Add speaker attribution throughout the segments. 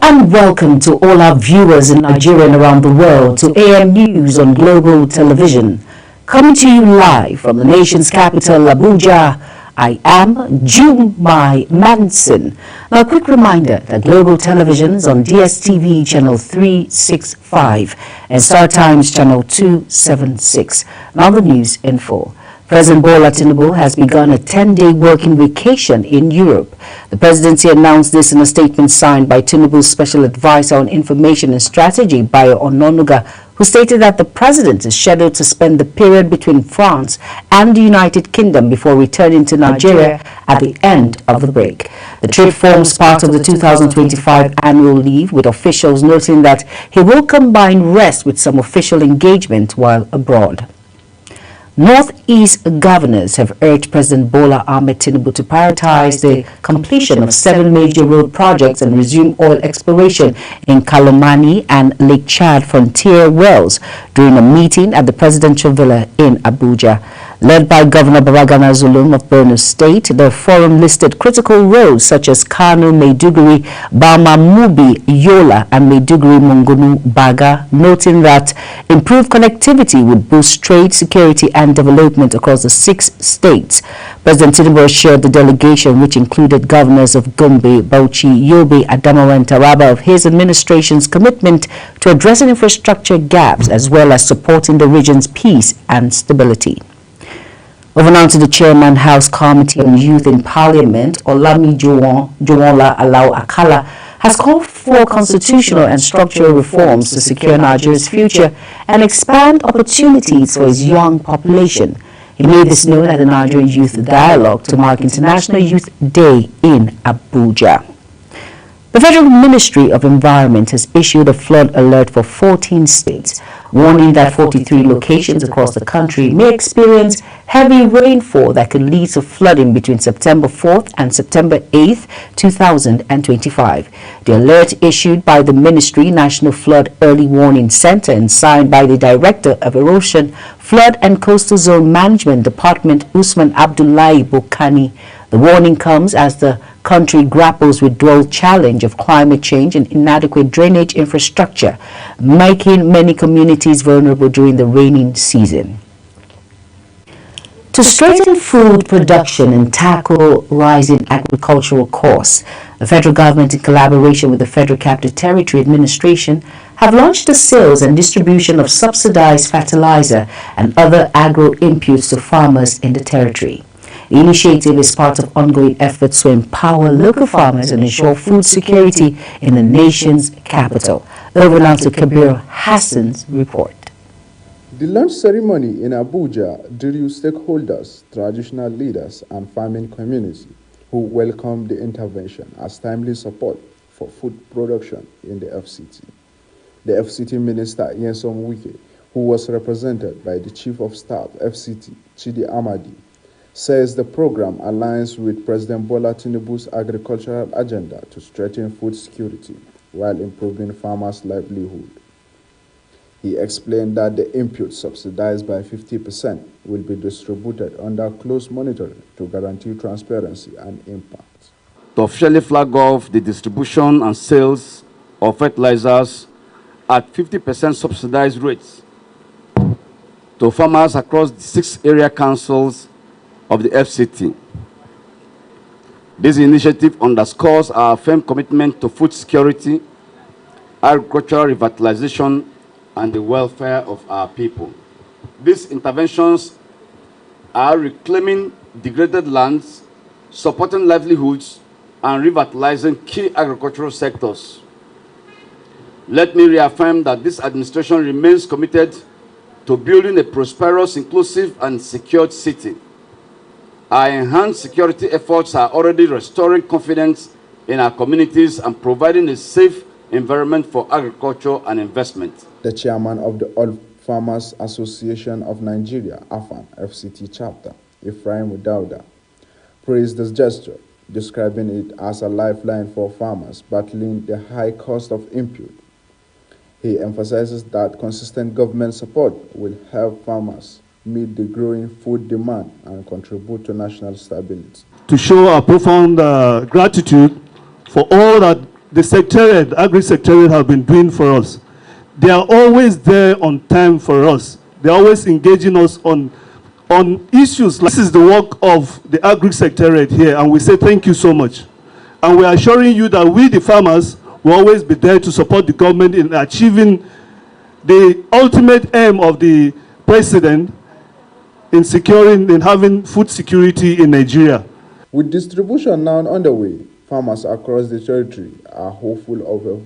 Speaker 1: and welcome to all our viewers in Nigeria and around the world to AM News on Global Television. Coming to you live from the nation's capital, Abuja, I am Jumai Manson. Now, a quick reminder that Global Television is on DSTV channel 365 and Star Times channel 276. Now the news in full. President Bola Tinubu has begun a 10-day working vacation in Europe. The presidency announced this in a statement signed by Tinubu's Special Advisor on Information and Strategy, Bayo Ononuga, who stated that the president is scheduled to spend the period between France and the United Kingdom before returning to Nigeria at the end of the break. The trip forms part of the 2025 annual leave, with officials noting that he will combine rest with some official engagement while abroad. Northeast governors have urged President Bola Ahmed Tinubu to prioritize the completion of 7 major road projects and resume oil exploration in Kalomani and Lake Chad frontier wells during a meeting at the presidential villa in Abuja. Led by Governor Babagana Zulum of Borno State, the forum listed critical roads such as Kano, Maiduguri, Bama, Mubi, Yola, and Maiduguri, Mungunu, Baga, noting that improved connectivity would boost trade, security, and development across the 6 states. President Tinubu assured the delegation, which included governors of Gombe, Bauchi, Yobe, Adamawa, and Taraba, of his administration's commitment to addressing infrastructure gaps as well as supporting the region's peace and stability. Over now to the Chairman House Committee on Youth in Parliament, Olami Juwonla Alau Akala, has called for constitutional and structural reforms to secure Nigeria's future and expand opportunities for its young population. He made this known at the Nigerian Youth Dialogue to mark International Youth Day in Abuja. The Federal Ministry of Environment has issued a flood alert for 14 states, warning that 43 locations across the country may experience heavy rainfall that could lead to flooding between September 4th and September 8th, 2025. The alert issued by the Ministry National Flood Early Warning Center and signed by the Director of Erosion, Flood and Coastal Zone Management Department, Usman Abdullahi Bokani. The warning comes as the country grapples with dual challenge of climate change and inadequate drainage infrastructure, making many communities vulnerable during the rainy season. To strengthen food production and tackle rising agricultural costs, the federal government, in collaboration with the Federal Capital Territory Administration, have launched the sales and distribution of subsidized fertilizer and other agro inputs to farmers in the territory. The initiative is part of ongoing efforts to empower local farmers and ensure food security in the nation's capital. Over now to Kabir Hassan's report.
Speaker 2: The launch ceremony in Abuja drew stakeholders, traditional leaders, and farming community who welcomed the intervention as timely support for food production in the FCT. The FCT Minister Nyesom Wike, who was represented by the Chief of Staff FCT Chidi Amadi, says the program aligns with President Bola Tinubu's agricultural agenda to strengthen food security while improving farmers' livelihood. He explained that the input subsidized by 50% will be distributed under close monitoring to guarantee transparency and impact.
Speaker 3: To officially flag off the distribution and sales of fertilizers at 50% subsidized rates to farmers across the 6 area councils of the FCT. This initiative underscores our firm commitment to food security, agricultural revitalization, and the welfare of our people. These interventions are reclaiming degraded lands, supporting livelihoods, and revitalizing key agricultural sectors. Let me reaffirm that this administration remains committed to building a prosperous, inclusive, and secured city. Our enhanced security efforts are already restoring confidence in our communities and providing a safe environment for agriculture and investment.
Speaker 2: The chairman of the All Farmers Association of Nigeria, AFAN, FCT chapter, Ephraim Dauda, praised this gesture, describing it as a lifeline for farmers battling the high cost of input. He emphasizes that consistent government support will help farmers meet the growing food demand and contribute to national stability.
Speaker 4: To show our profound gratitude for all that the secretariat, the agri-secretariat have been doing for us. They are always there on time for us. They're always engaging us on issues. This is the work of the agri-secretariat here, and we say thank you so much. And we are assuring you that we, the farmers, will always be there to support the government in achieving the ultimate aim of the president in having food security in Nigeria.
Speaker 2: With distribution now underway, farmers across the territory are hopeful of a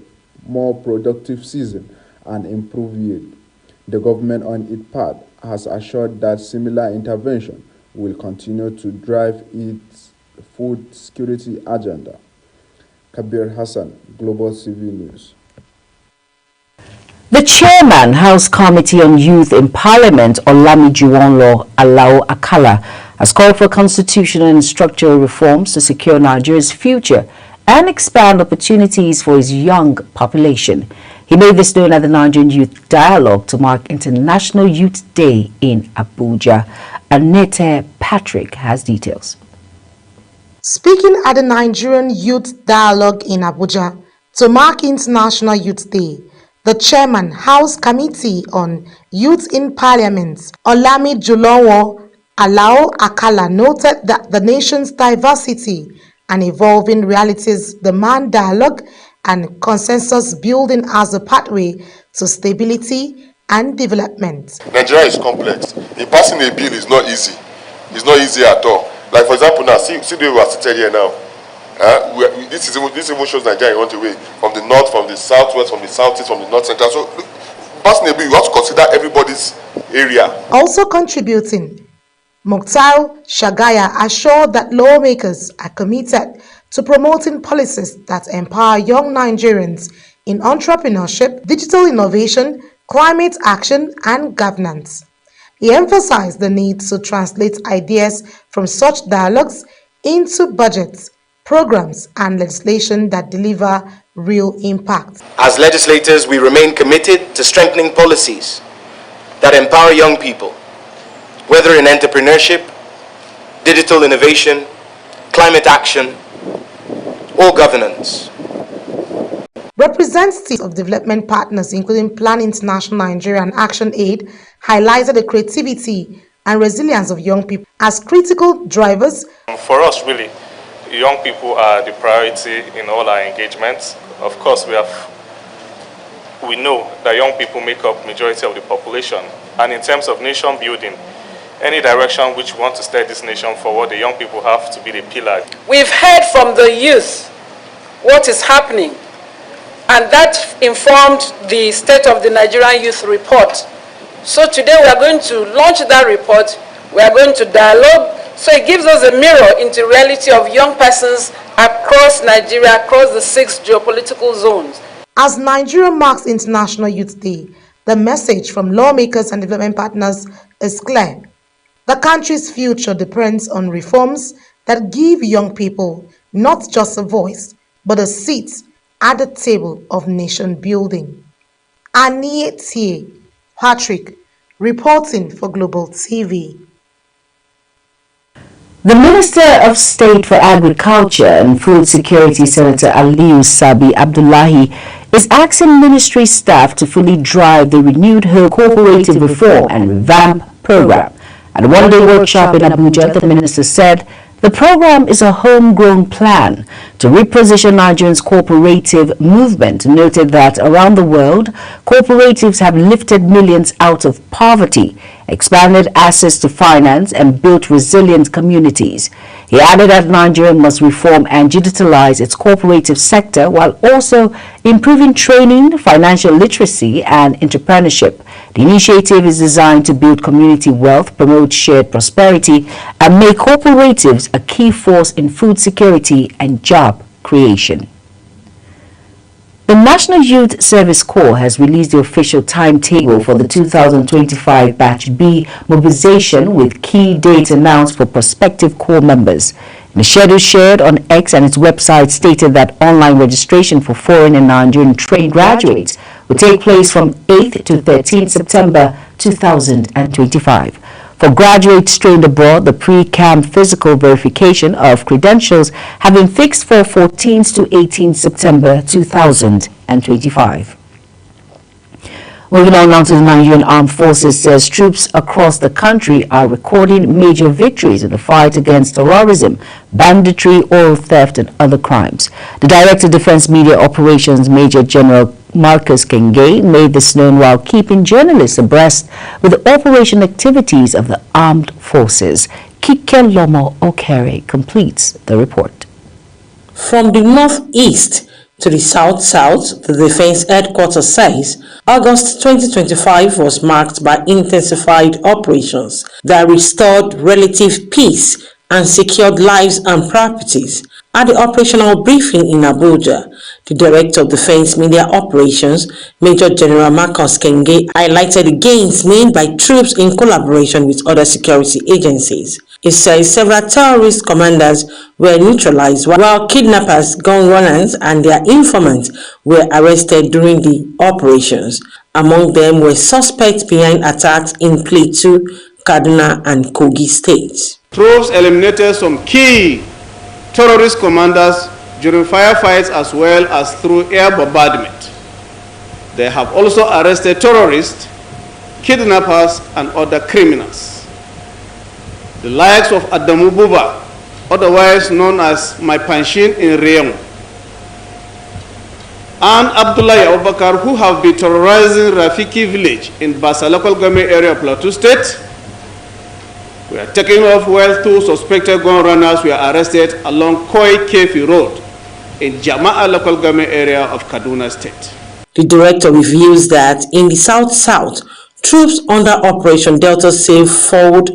Speaker 2: more productive season and improved yield. The government on its part has assured that similar intervention will continue to drive its food security agenda. Kabir Hassan, Global TV News.
Speaker 1: The chairman, House Committee on Youth in Parliament, Olamijuwonlo Alao Akala, has called for constitutional and structural reforms to secure Nigeria's future and expand opportunities for its young population. He made this known at the Nigerian Youth Dialogue to mark International Youth Day in Abuja. Anette Patrick has details.
Speaker 5: Speaking at the Nigerian Youth Dialogue in Abuja to mark International Youth Day, the chairman, House Committee on Youth in Parliament, Olamijuwonlo Alao Akala, noted that the nation's diversity and evolving realities demand dialogue and consensus building as a pathway to stability and development.
Speaker 6: Nigeria is complex. In passing a bill is not easy. It's not easy at all. Like for example now, see the way we are seated here now. This even shows Nigeria in one way. From the north, from the southwest, from the southeast, from the north central. So passing a bill, you have to consider everybody's area.
Speaker 5: Also contributing, Mukhtar Shagaya assured that lawmakers are committed to promoting policies that empower young Nigerians in entrepreneurship, digital innovation, climate action, and governance. He emphasized the need to translate ideas from such dialogues into budgets, programs, and legislation that deliver real impact.
Speaker 7: As legislators, we remain committed to strengthening policies that empower young people, whether in entrepreneurship, digital innovation, climate action, or governance.
Speaker 5: Representatives of development partners, including Plan International Nigeria and Action Aid, highlighted the creativity and resilience of young people as critical drivers.
Speaker 8: For us, really, young people are the priority in all our engagements. Of course, we know that young people make up majority of the population, and in terms of nation building, any direction which we want to steer this nation forward, the young people have to be the pillar.
Speaker 9: We've heard from the youth what is happening, and that informed the State of the Nigerian Youth Report. So today we are going to launch that report. We are going to dialogue. So it gives us a mirror into reality of young persons across Nigeria, across the 6 geopolitical zones.
Speaker 5: As Nigeria marks International Youth Day, the message from lawmakers and development partners is clear. The country's future depends on reforms that give young people not just a voice, but a seat at the table of nation building. Anette Patrick, reporting for Global TV.
Speaker 1: The Minister of State for Agriculture and Food Security, Senator Aliyu Sabi Abdullahi, is asking ministry staff to fully drive the renewed cooperative reform and revamp program. At a one-day workshop in Abuja, the minister said the program is a homegrown plan to reposition Nigeria's cooperative movement. Noted that around the world, cooperatives have lifted millions out of poverty, expanded access to finance, and built resilient communities. He added that Nigeria must reform and digitalize its cooperative sector while also improving training, financial literacy, and entrepreneurship. The initiative is designed to build community wealth, promote shared prosperity, and make cooperatives a key force in food security and job creation. The National Youth Service Corps has released the official timetable for the 2025 Batch B mobilization, with key dates announced for prospective Corps members. The schedule shared on X and its website stated that online registration for foreign and Nigerian trained graduates will take place from 8th to 13th September 2025. For graduates trained abroad, the pre-camp physical verification of credentials have been fixed for 14th to 18th September 2025. Moving on now to the Nigerian Armed Forces, says troops across the country are recording major victories in the fight against terrorism, banditry, oil theft, and other crimes. The Director of Defense Media Operations, Major General Marcus Kenge, made this known while keeping journalists abreast with the operation activities of the armed forces. Kike Lomo Okere completes the report.
Speaker 10: From the northeast to the south-south, the Defense Headquarters says August 2025 was marked by intensified operations that restored relative peace and secured lives and properties. At the operational briefing in Abuja, the Director of Defense Media Operations, Major General Marcus Kenge, highlighted the gains made by troops in collaboration with other security agencies. He says several terrorist commanders were neutralized, while kidnappers, gun runners, and their informants were arrested during the operations. Among them were suspects behind attacks in Plateau, Kaduna, and Kogi states.
Speaker 11: Troops eliminated some key terrorist commanders during firefights as well as through air bombardment. They have also arrested terrorists, kidnappers, and other criminals. The likes of Adamu Buba, otherwise known as My Panshin in Riyang, and Abdullah Abubakar, who have been terrorizing Rafiki village in Basa local government area of Plateau State. We are taking off while two suspected gun runners were arrested along Koi Kefi Road in Jama'a local government area of Kaduna State.
Speaker 10: The director reveals that in the south-south, troops under Operation Delta Safe foiled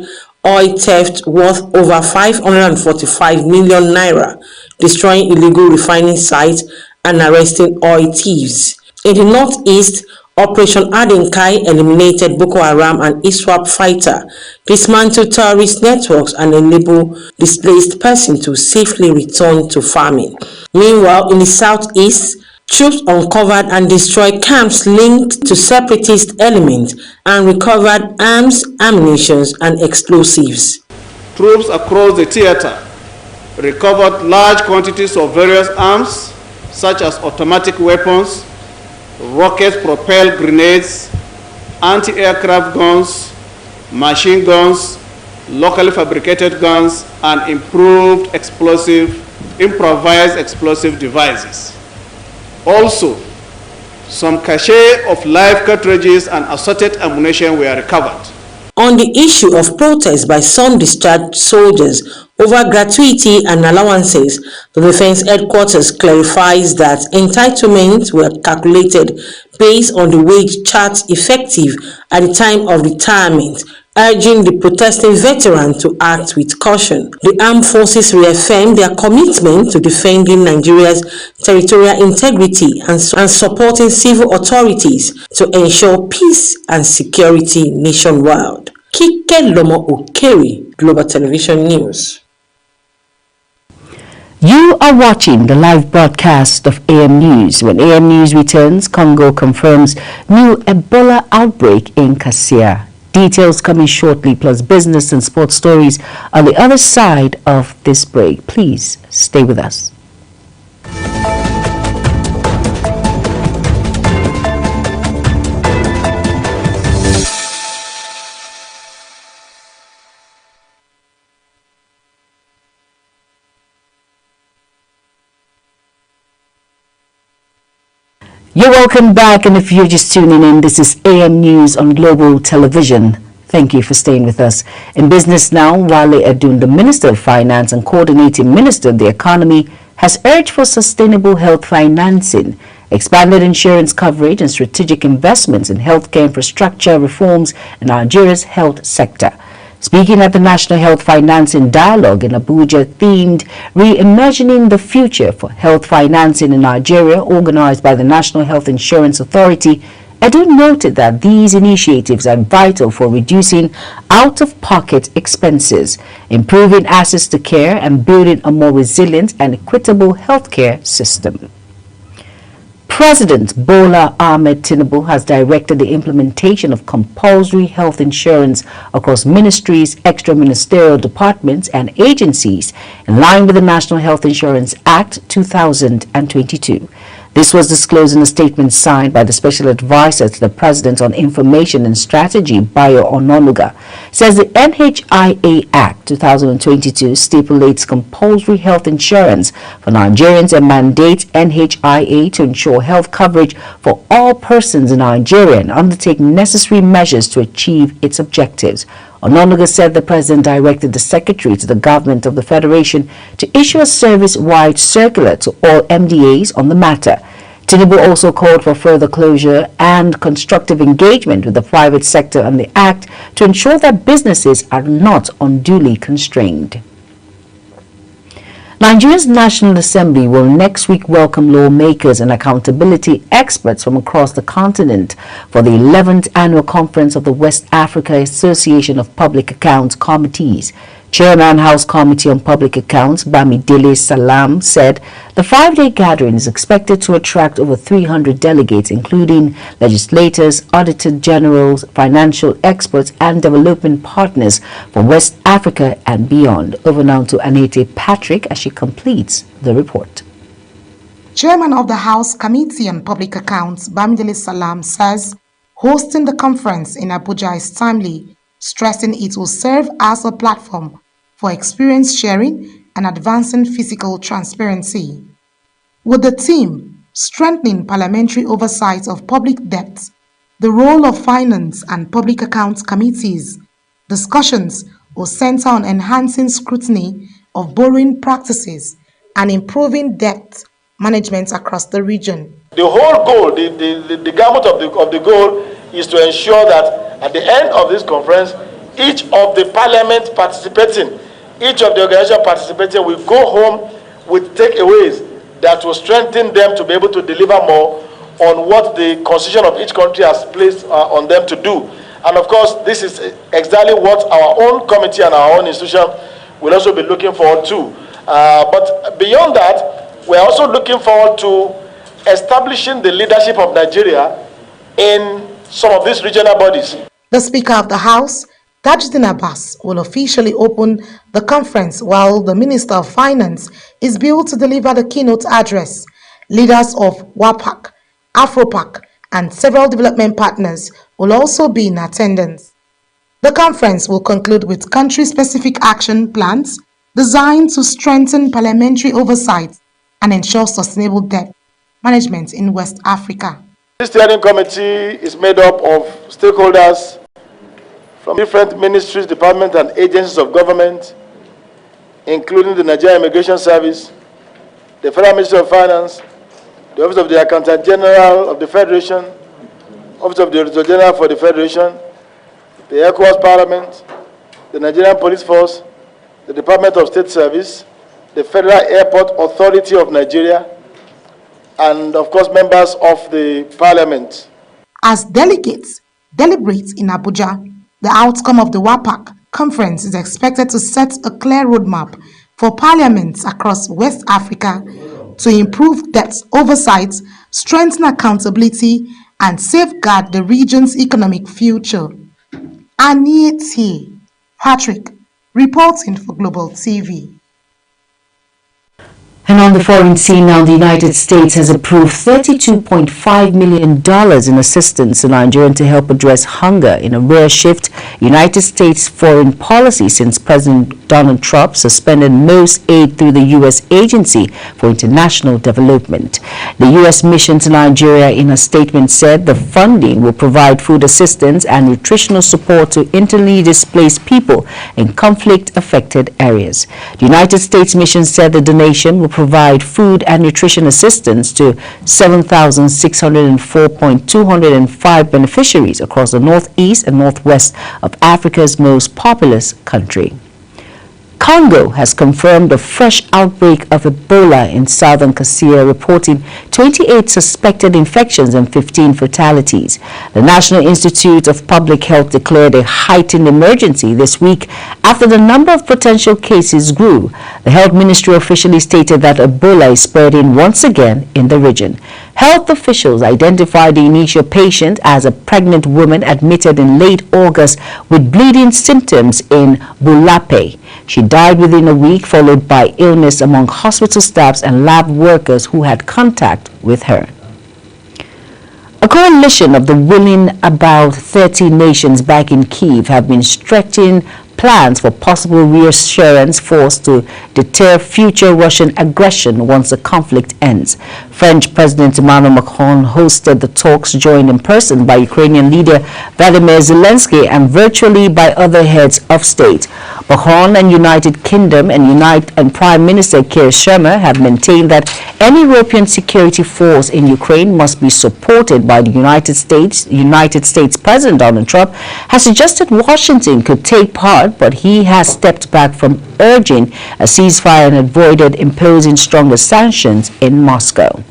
Speaker 10: oil theft worth over 545 million naira, destroying illegal refining sites and arresting oil thieves. In the northeast, Operation Adinkai eliminated Boko Haram and ISWAP fighter, dismantled terrorist networks, and enabled displaced persons to safely return to farming. Meanwhile, in the southeast, troops uncovered and destroyed camps linked to separatist elements and recovered arms, ammunition, and explosives.
Speaker 11: Troops across the theater recovered large quantities of various arms, such as automatic weapons, rocket-propelled grenades, anti-aircraft guns, machine guns, locally fabricated guns, and improvised explosive devices. Also, some cache of live cartridges and assorted ammunition were recovered.
Speaker 10: On the issue of protest by some discharged soldiers over gratuity and allowances, the Defense Headquarters clarifies that entitlements were calculated based on the wage chart effective at the time of retirement, urging the protesting veteran to act with caution. The armed forces reaffirmed their commitment to defending Nigeria's territorial integrity and supporting civil authorities to ensure peace and security nationwide. Kike Lomo Okere, Global Television News.
Speaker 1: You are watching the live broadcast of AM News. When AM News returns, Congo confirms new Ebola outbreak in Kassia. Details coming shortly, plus business and sports stories on the other side of this break. Please stay with us. You're welcome back, and if you're just tuning in, this is AM News on Global Television. Thank you for staying with us. In business now, Wale Edun, the Minister of Finance and Coordinating Minister of the Economy, has urged for sustainable health financing, expanded insurance coverage, and strategic investments in healthcare infrastructure reforms in Nigeria's health sector. Speaking at the National Health Financing Dialogue in Abuja, themed Reimagining the Future for Health Financing in Nigeria, organized by the National Health Insurance Authority, Edun noted that these initiatives are vital for reducing out-of-pocket expenses, improving access to care, and building a more resilient and equitable healthcare system. President Bola Ahmed Tinubu has directed the implementation of compulsory health insurance across ministries, extra-ministerial departments and agencies in line with the National Health Insurance Act 2022. This was disclosed in a statement signed by the Special Advisor to the President on Information and Strategy, Bayo Ononuga. Says the NHIA Act 2022 stipulates compulsory health insurance for Nigerians and mandates NHIA to ensure health coverage for all persons in Nigeria and undertake necessary measures to achieve its objectives. Ononuga said the President directed the Secretary to the Government of the Federation to issue a service-wide circular to all MDAs on the matter. Tinubu also called for further closure and constructive engagement with the private sector on the Act to ensure that businesses are not unduly constrained. Nigeria's National Assembly will next week welcome lawmakers and accountability experts from across the continent for the 11th Annual Conference of the West Africa Association of Public Accounts Committees. Chairman House Committee on Public Accounts, Bamidele Salam, said the 5-day gathering is expected to attract over 300 delegates, including legislators, auditor generals, financial experts, and development partners from West Africa and beyond. Over now to Anete Patrick as she completes the report.
Speaker 5: Chairman of the House Committee on Public Accounts, Bamidele Salam, says hosting the conference in Abuja is timely, stressing it will serve as a platform for experience sharing and advancing fiscal transparency. With the theme, Strengthening Parliamentary Oversight of Public Debt, the role of Finance and Public Accounts Committees, discussions will center on enhancing scrutiny of borrowing practices and improving debt management across the region.
Speaker 12: The whole goal, the gamut of the goal is to ensure that at the end of this conference, each of the parliament participating, each of the organization participating will go home with takeaways that will strengthen them to be able to deliver more on what the constitution of each country has placed on them to do. And of course, this is exactly what our own committee and our own institution will also be looking forward to. But beyond that, we're also looking forward to establishing the leadership of Nigeria in some of these regional bodies.
Speaker 5: The Speaker of the House, Tajuddin Abbas, will officially open the conference while the Minister of Finance is billed to deliver the keynote address. Leaders of WAPAC, AfroPac, and several development partners will also be in attendance. The conference will conclude with country-specific action plans designed to strengthen parliamentary oversight and ensure sustainable debt management in West Africa.
Speaker 12: This steering committee is made up of stakeholders from different ministries, departments, and agencies of government, including the Nigerian Immigration Service, the Federal Ministry of Finance, the Office of the Accountant General of the Federation, Office of the Auditor General for the Federation, the ECOWAS Parliament, the Nigerian Police Force, the Department of State Service, the Federal Airport Authority of Nigeria, and of course members of the Parliament.
Speaker 5: As delegates deliberate in Abuja, the outcome of the WAPAC conference is expected to set a clear roadmap for parliaments across West Africa to improve debt oversight, strengthen accountability, and safeguard the region's economic future. Anete Patrick, reporting for Global TV.
Speaker 1: And on the foreign scene now, the United States has approved $32.5 million in assistance to Nigeria to help address hunger in a rare shift United States foreign policy since President Donald Trump suspended most aid through the U.S. Agency for International Development. The U.S. mission to Nigeria in a statement said the funding will provide food assistance and nutritional support to internally displaced people in conflict-affected areas. The United States mission said the donation will provide food and nutrition assistance to 7,604.205 beneficiaries across the northeast and northwest of Africa's most populous country. Congo has confirmed a fresh outbreak of Ebola in southern Kasai, reporting 28 suspected infections and 15 fatalities. The National Institute of Public Health declared a heightened emergency this week after the number of potential cases grew. The Health Ministry officially stated that Ebola is spreading once again in the region. Health officials identified the initial patient as a pregnant woman admitted in late August with bleeding symptoms in Bulape. She died within a week, followed by illness among hospital staffs and lab workers who had contact with her. A coalition of the willing about 30 nations back in Kyiv have been stretching plans for possible reassurance force to deter future Russian aggression once the conflict ends. French President Emmanuel Macron hosted the talks, joined in person by Ukrainian leader Vladimir Zelensky and virtually by other heads of state. Macron and United Kingdom and Prime Minister Keir Starmer have maintained that any European security force in Ukraine must be supported by the United States. United States President Donald Trump has suggested Washington could take part, but he has stepped back from urging a ceasefire and avoided imposing stronger sanctions in Moscow.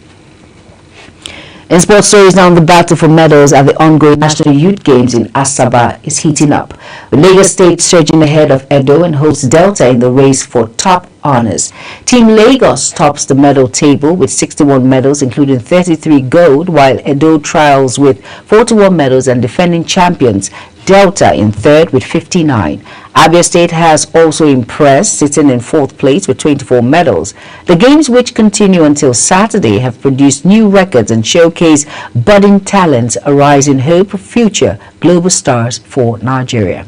Speaker 1: In sports stories now, the battle for medals at the ongoing National Youth Games in Asaba is heating up, with Lagos State surging ahead of Edo and hosts Delta in the race for top honors. Team Lagos tops the medal table with 61 medals, including 33 gold, while Edo trials with 41 medals and defending champions Delta in third with 59. Abia State has also impressed, sitting in fourth place with 24 medals. The games, which continue until Saturday, have produced new records and showcase budding talents, a rising hope for future global stars for Nigeria.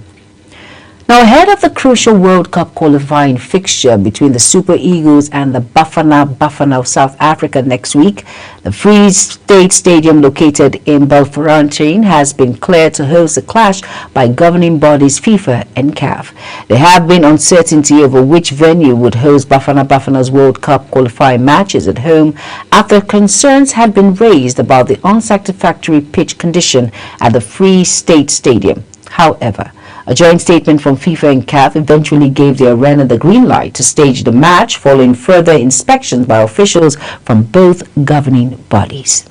Speaker 1: Now, ahead of the crucial World Cup qualifying fixture between the Super Eagles and the Bafana of South Africa next week, the Free State Stadium located in Bellefontaine has been cleared to host the clash by governing bodies FIFA and CAF. There have been uncertainty over which venue would host Bafana's World Cup qualifying matches at home after concerns had been raised about the unsatisfactory pitch condition at the Free State Stadium. However, a joint statement from FIFA and CAF eventually gave the arena the green light to stage the match, following further inspections by officials from both governing bodies.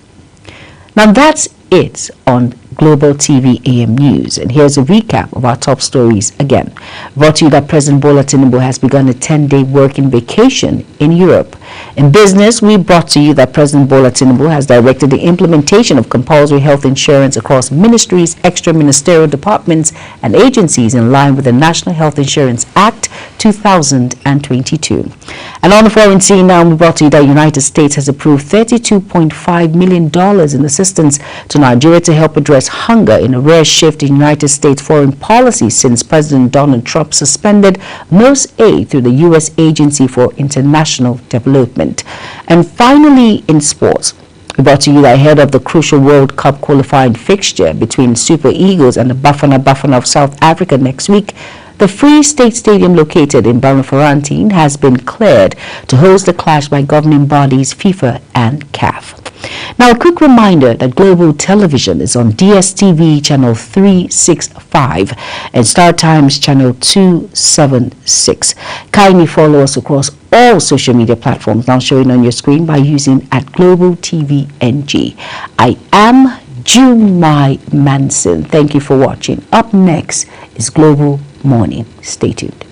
Speaker 1: Now that's it on Global TV AM News, and here's a recap of our top stories again. Brought to you that President Bola Tinubu has begun a 10-day working vacation in Europe. In business, we brought to you that President Bola Tinubu has directed the implementation of compulsory health insurance across ministries, extra-ministerial departments, and agencies in line with the National Health Insurance Act 2022. And on the foreign scene now, we brought to you that the United States has approved $32.5 million in assistance to Nigeria to help address hunger, in a rare shift in United States foreign policy since President Donald Trump suspended most aid through the U.S. Agency for International Development. And finally, in sports, we brought to you that ahead of the crucial World Cup qualifying fixture between Super Eagles and the Bafana of South Africa next week, the Free State Stadium located in Bellefontaine has been cleared to host the clash by governing bodies FIFA and CAF. Now, a quick reminder that Global Television is on DSTV channel 365 and Star Times channel 276. Kindly follow us across all social media platforms now showing on your screen by using @GlobalTVNG. I am Jumai Manson. Thank you for watching. Up next is Global Morning. Stay tuned.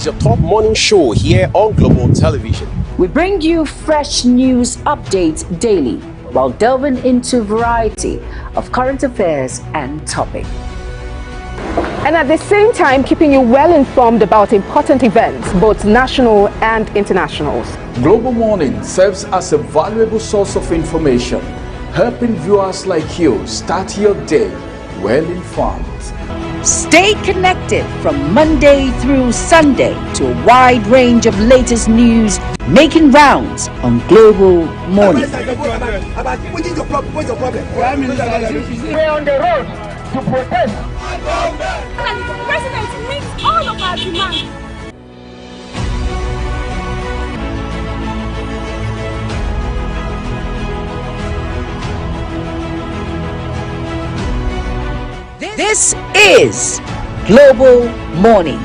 Speaker 13: is your top morning show here on Global Television.
Speaker 1: We bring you fresh news updates daily while delving into a variety of current affairs and topics.
Speaker 14: And at the same time, keeping you well informed about important events, both national and internationals.
Speaker 15: Global Morning serves as a valuable source of information, helping viewers like you start your day well informed.
Speaker 1: Stay connected from Monday through Sunday to a wide range of latest news making rounds on Global Morning.
Speaker 16: What is your problem? What's your problem? We're on the road to protest.
Speaker 17: And the president meets all of our demands.
Speaker 1: This is Global Morning.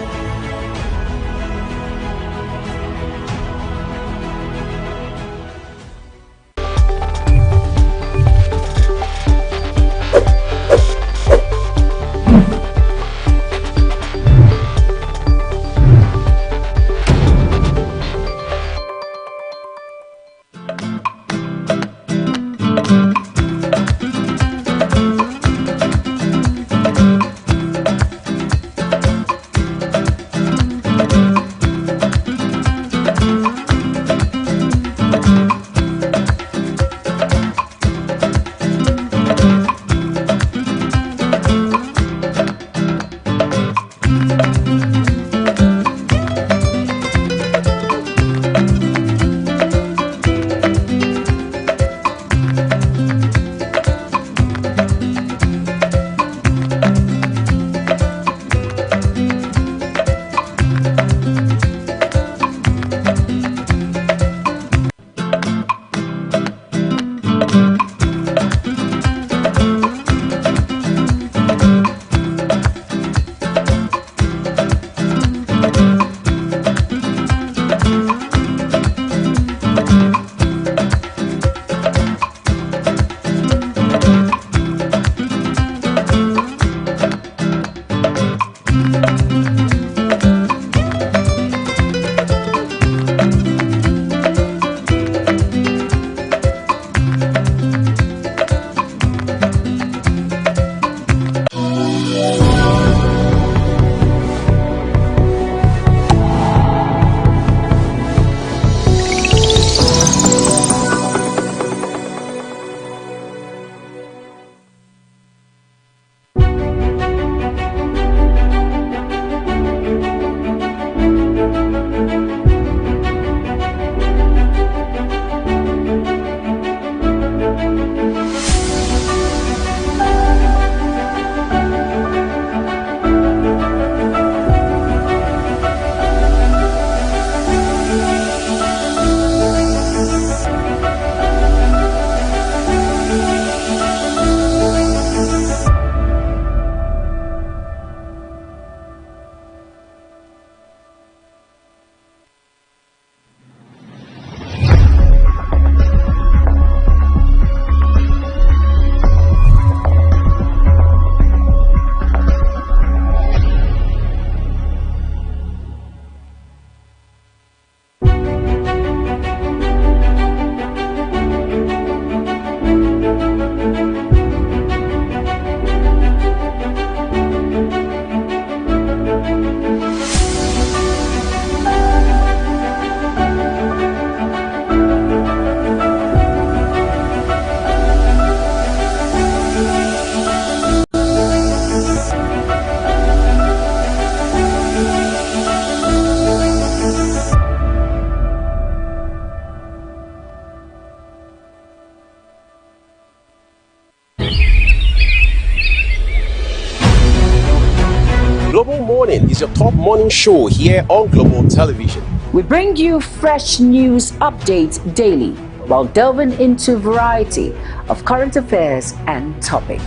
Speaker 13: Global Morning is your top morning show here on Global Television.
Speaker 1: We bring you fresh news updates daily while delving into a variety of current affairs and topics.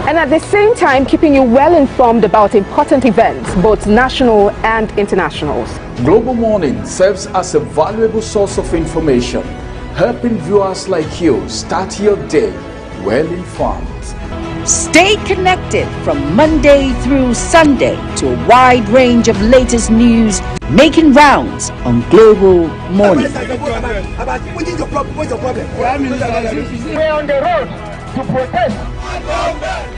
Speaker 14: And at the same time, keeping you well informed about important events, both national and internationals.
Speaker 15: Global Morning serves as a valuable source of information, helping viewers like you start your day well informed.
Speaker 1: Stay connected from Monday through Sunday to a wide range of latest news making rounds on Global Morning.
Speaker 16: What is your problem? What's your problem? We're on the road to protest.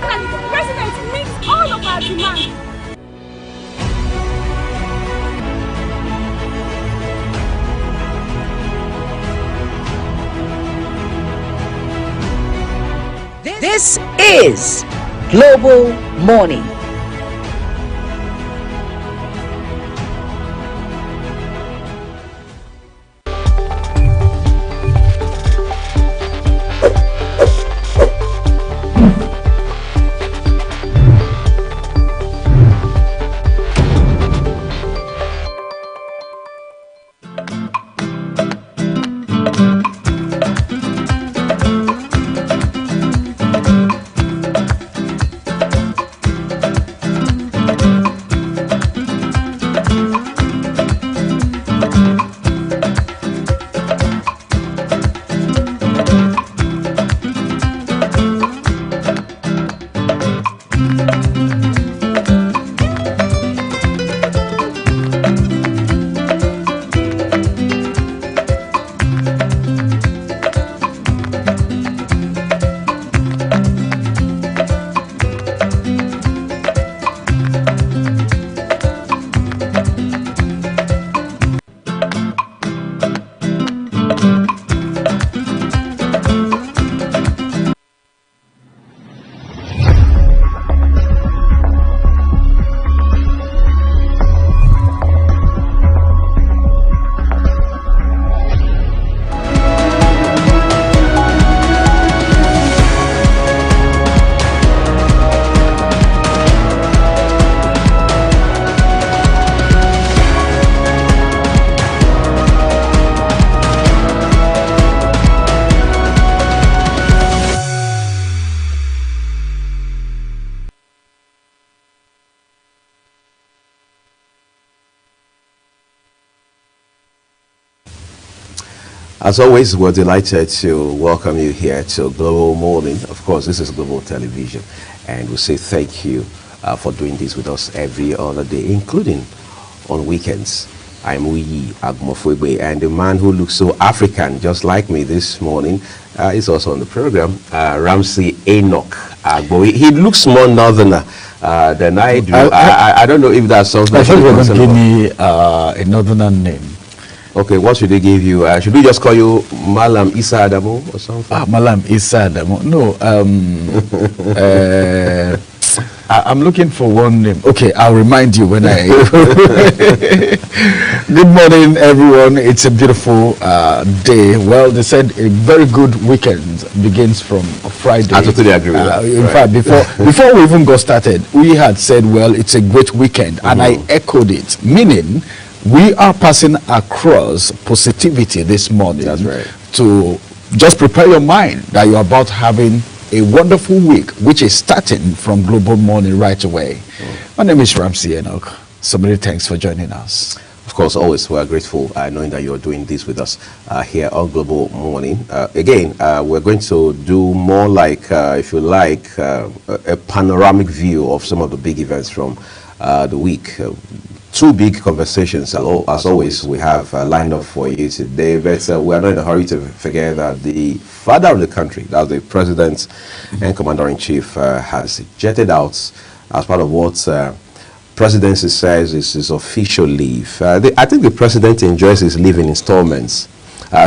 Speaker 17: And the president meets all of our demands.
Speaker 1: This is Global Morning.
Speaker 13: As always, we're delighted to welcome you here to Global Morning. Of course, this is Global Television, and we say thank you for doing this with us every other day, including on weekends. I'm Uyi Agmofwebe, and the man who looks so African, just like me this morning, is also on the program, Ramsey Enoch Agbo. He looks more northerner than I do. I don't know if that's something.
Speaker 18: I thought you were going to give me a northerner name.
Speaker 13: Okay, what should they give you? Should we just call you Malam Issa Adamu or something?
Speaker 18: Malam Issa Adamu. No, I'm looking for one name. Okay, I'll remind you when I... Good morning, everyone. It's a beautiful day. Well, they said a very good weekend begins from Friday.
Speaker 13: I totally agree with that.
Speaker 18: In fact, before we even got started, we had said, well, it's a great weekend. And I echoed it, meaning we are passing across positivity this morning.
Speaker 13: That's right.
Speaker 18: To just prepare your mind that you're about having a wonderful week, which is starting from Global Morning right away. My name is Ramsey Enoch. So many thanks for joining us.
Speaker 13: Of course, always we are grateful knowing that you're doing this with us here on Global Morning. Again, we're going to do more like, if you like, a panoramic view of some of the big events from the week. Two big conversations, as always, we have lined up for you today, but we are not in a hurry to forget that the father of the country, that's the President and Commander-in-Chief, has jetted out as part of what Presidency says is his official leave. I think the President enjoys his leave in installments,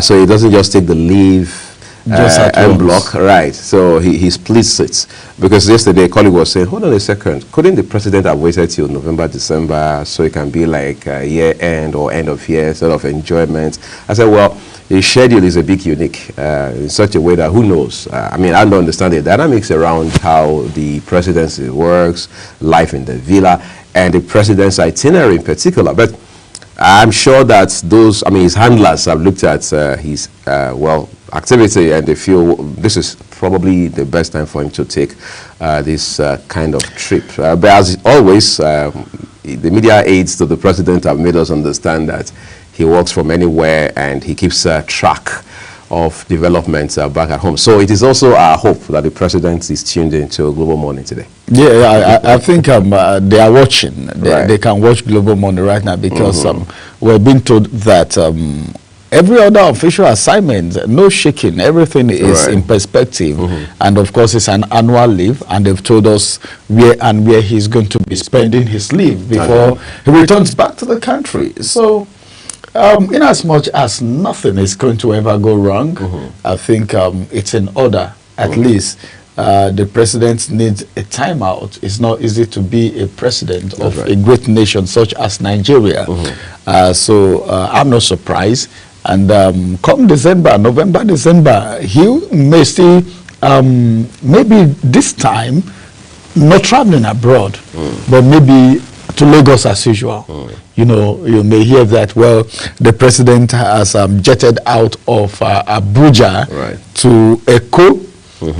Speaker 13: so he doesn't just take the leave en bloc, right? So he splits it, because yesterday a colleague was saying, hold on a second, couldn't the President have waited till November, December, so it can be like year end or end of year sort of enjoyment? I said, well, his schedule is a bit unique in such a way that who knows? I mean, I don't understand the dynamics around how the presidency works, life in the villa, and the president's itinerary in particular. But I'm sure that those, I mean, his handlers have looked at his, activity, and they feel this is probably the best time for him to take this kind of trip. But as always, the media aides to the President have made us understand that he works from anywhere and he keeps track of developments back at home. So it is also our hope that the president is tuned into Global Morning today.
Speaker 18: Yeah, I think they are watching. They can watch Global Morning right now because we're being told that every other official assignment, no shaking, everything is in perspective. And of course, it's an annual leave, and they've told us where he's going to be spending his leave before he returns back to the country. So, in as much as nothing is going to ever go wrong, I think it's in order, at least. The president needs a timeout. It's not easy to be a president of a great nation such as Nigeria. So I'm not surprised. And come November, December, he may still, maybe this time, not traveling abroad, but maybe to Lagos as usual. You know, you may hear that, well, the president has jetted out of Abuja to Eko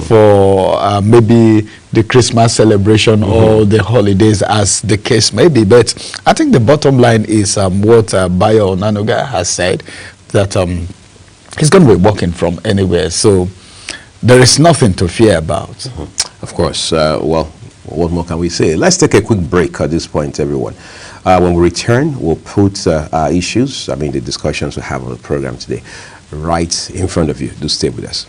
Speaker 18: for maybe the Christmas celebration or the holidays, as the case may be. But I think the bottom line is what Bayo Onanuga has said, that he's going to be working from anywhere. So there is nothing to fear about.
Speaker 13: Of course. Well, what more can we say? Let's take a quick break at this point, everyone. When we return, we'll put our issues, the discussions we have on the program today, right in front of you. Do stay with us.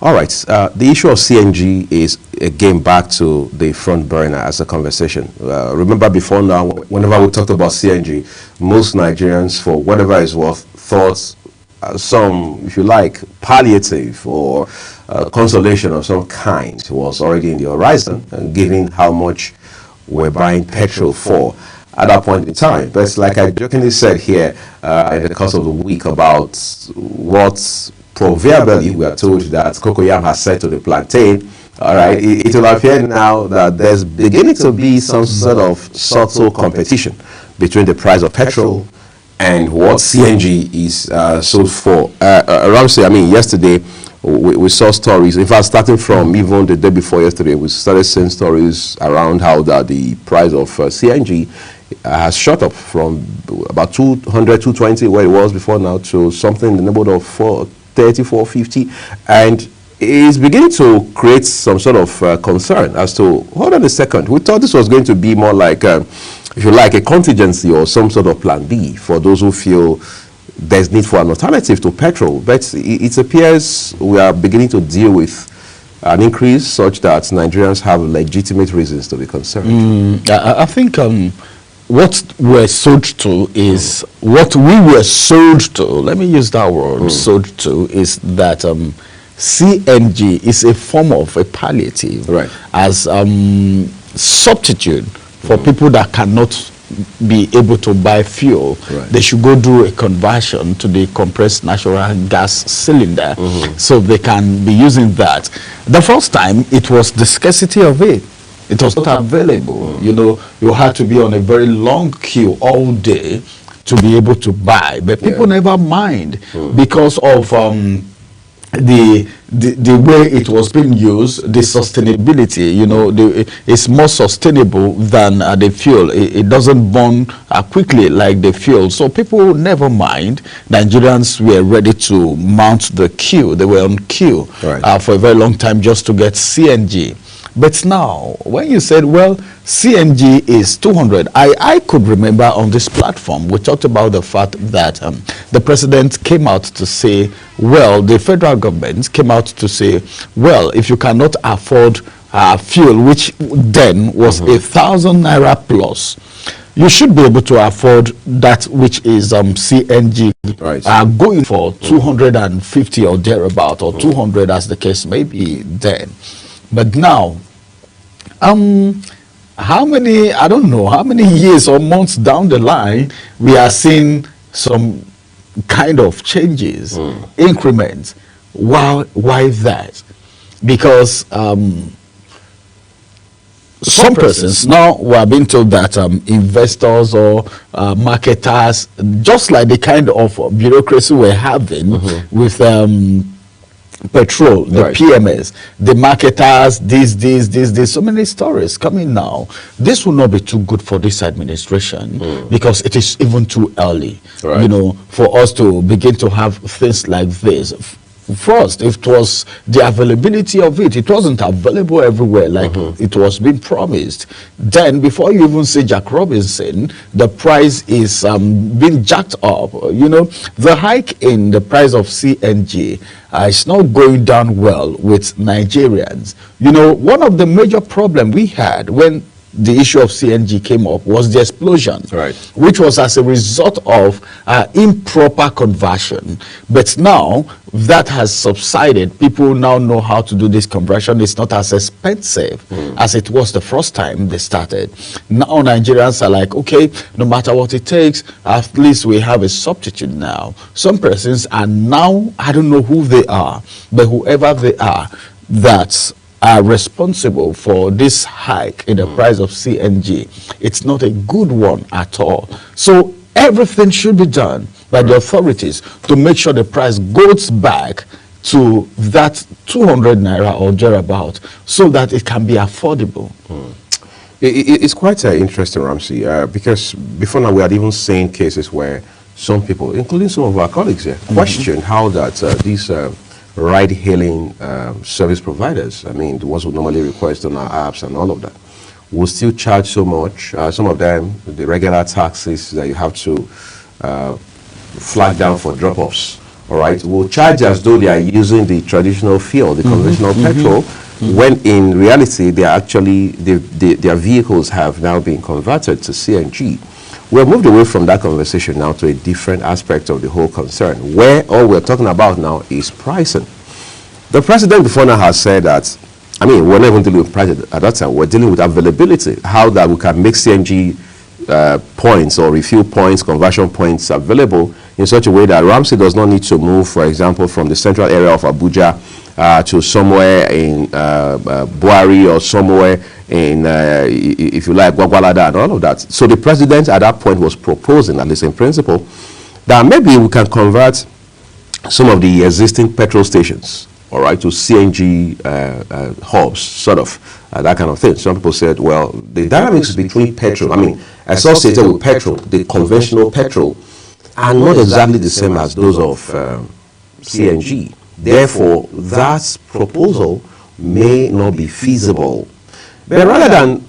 Speaker 13: All right, the issue of CNG is again back to the front burner as a conversation. Remember before now, whenever we talked about CNG, most Nigerians, for whatever it's worth, thought some, if you like, palliative or consolation of some kind was already in the horizon, given how much we're buying petrol for at that point in time. But like I jokingly said here in the course of the week about what proverbially we are told that Cocoyam has said to the plantain, all right, it will appear now that there's beginning to be some sort of subtle competition between the price of petrol and what CNG is sold for. Ramsey, yesterday we saw stories, in fact, starting from even the day before yesterday, we started seeing stories around how that the price of CNG has shot up from about 200, 220, where it was before now, to something in the neighborhood of 430, 450, and is beginning to create some sort of concern as to, hold on a second, we thought this was going to be more like, if you like, a contingency or some sort of plan B for those who feel there's need for an alternative to petrol. But it appears we are beginning to deal with an increase such that Nigerians have legitimate reasons to be concerned.
Speaker 18: I think what we're sold to is, what we were sold to, let me use that word, sold to, is that CNG is a form of a palliative, as substitute for people that cannot be able to buy fuel. They should go do a conversion to the compressed natural gas cylinder, so they can be using that. The first time, it was the scarcity of it. It was not available. You know, you had to be on a very long queue all day to be able to buy. But people never mind because of the way it was being used, the sustainability. You know, it's more sustainable than the fuel. It doesn't burn quickly like the fuel. So people never mind. Nigerians were ready to mount the queue. They were on queue for a very long time just to get CNG. But now, when you said, well, CNG is 200, I could remember on this platform, we talked about the fact that the president came out to say, well, the federal government came out to say, well, if you cannot afford fuel, which then was 1,000 naira plus, you should be able to afford that which is CNG, going for 250 or thereabout, or 200 as the case may be then. But now, how many, I don't know, how many years or months down the line, we are seeing some kind of changes, increments. Why that? Because some persons now we are being told that investors or marketers, just like the kind of bureaucracy we're having with petrol, the PMS, the marketers, this, so many stories coming now. This will not be too good for this administration because it is even too early, you know, for us to begin to have things like this. First, if it was the availability of it, it wasn't available everywhere like it was being promised. Then, before you even see Jack Robinson, the price is being jacked up. You know, the hike in the price of CNG is not going down well with Nigerians. You know, one of the major problems we had when the issue of CNG came up was the explosion, which was as a result of improper conversion. But now that has subsided. People now know how to do this conversion. It's not as expensive as it was the first time they started. Now Nigerians are like, okay, no matter what it takes, at least we have a substitute now. Some persons are now, I don't know who they are, but whoever they are, that are responsible for this hike in the price of CNG. It's not a good one at all. So everything should be done by the authorities to make sure the price goes back to that 200 naira or thereabout, so that it can be affordable.
Speaker 13: It's quite interesting, Ramsey, because before now we had even seen cases where some people, including some of our colleagues here, question how that these ride-hailing service providers, I mean, the ones who normally request on our apps and all of that, will still charge so much. Some of them, the regular taxes that you have to flag down for drop-offs, all right, will charge as though they are using the traditional fuel, the conventional petrol, when in reality they are actually, their vehicles have now been converted to CNG. We have moved away from that conversation now to a different aspect of the whole concern, where all we're talking about now is pricing. The president before now has said that, I mean, we're not even dealing with price at that time, we're dealing with availability, how that we can make CNG points or refuel points, conversion points available in such a way that Ramsey does not need to move, for example, from the central area of Abuja to somewhere in Buhari or somewhere in, if you like, Gwagwalada and all of that. So the president at that point was proposing, at least in principle, that maybe we can convert some of the existing petrol stations, all right, to CNG hubs, sort of, that kind of thing. Some people said, well, the dynamics between petrol, I mean, associated with petrol, the conventional petrol, are not exactly the same as those of CNG. Therefore, that proposal may not be feasible. But rather than,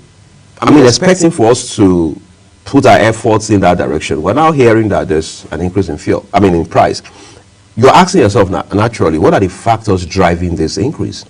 Speaker 13: I mean, expecting for us to put our efforts in that direction, we're now hearing that there's an increase in fuel, I mean, in price. You're asking yourself naturally, what are the factors driving this increase?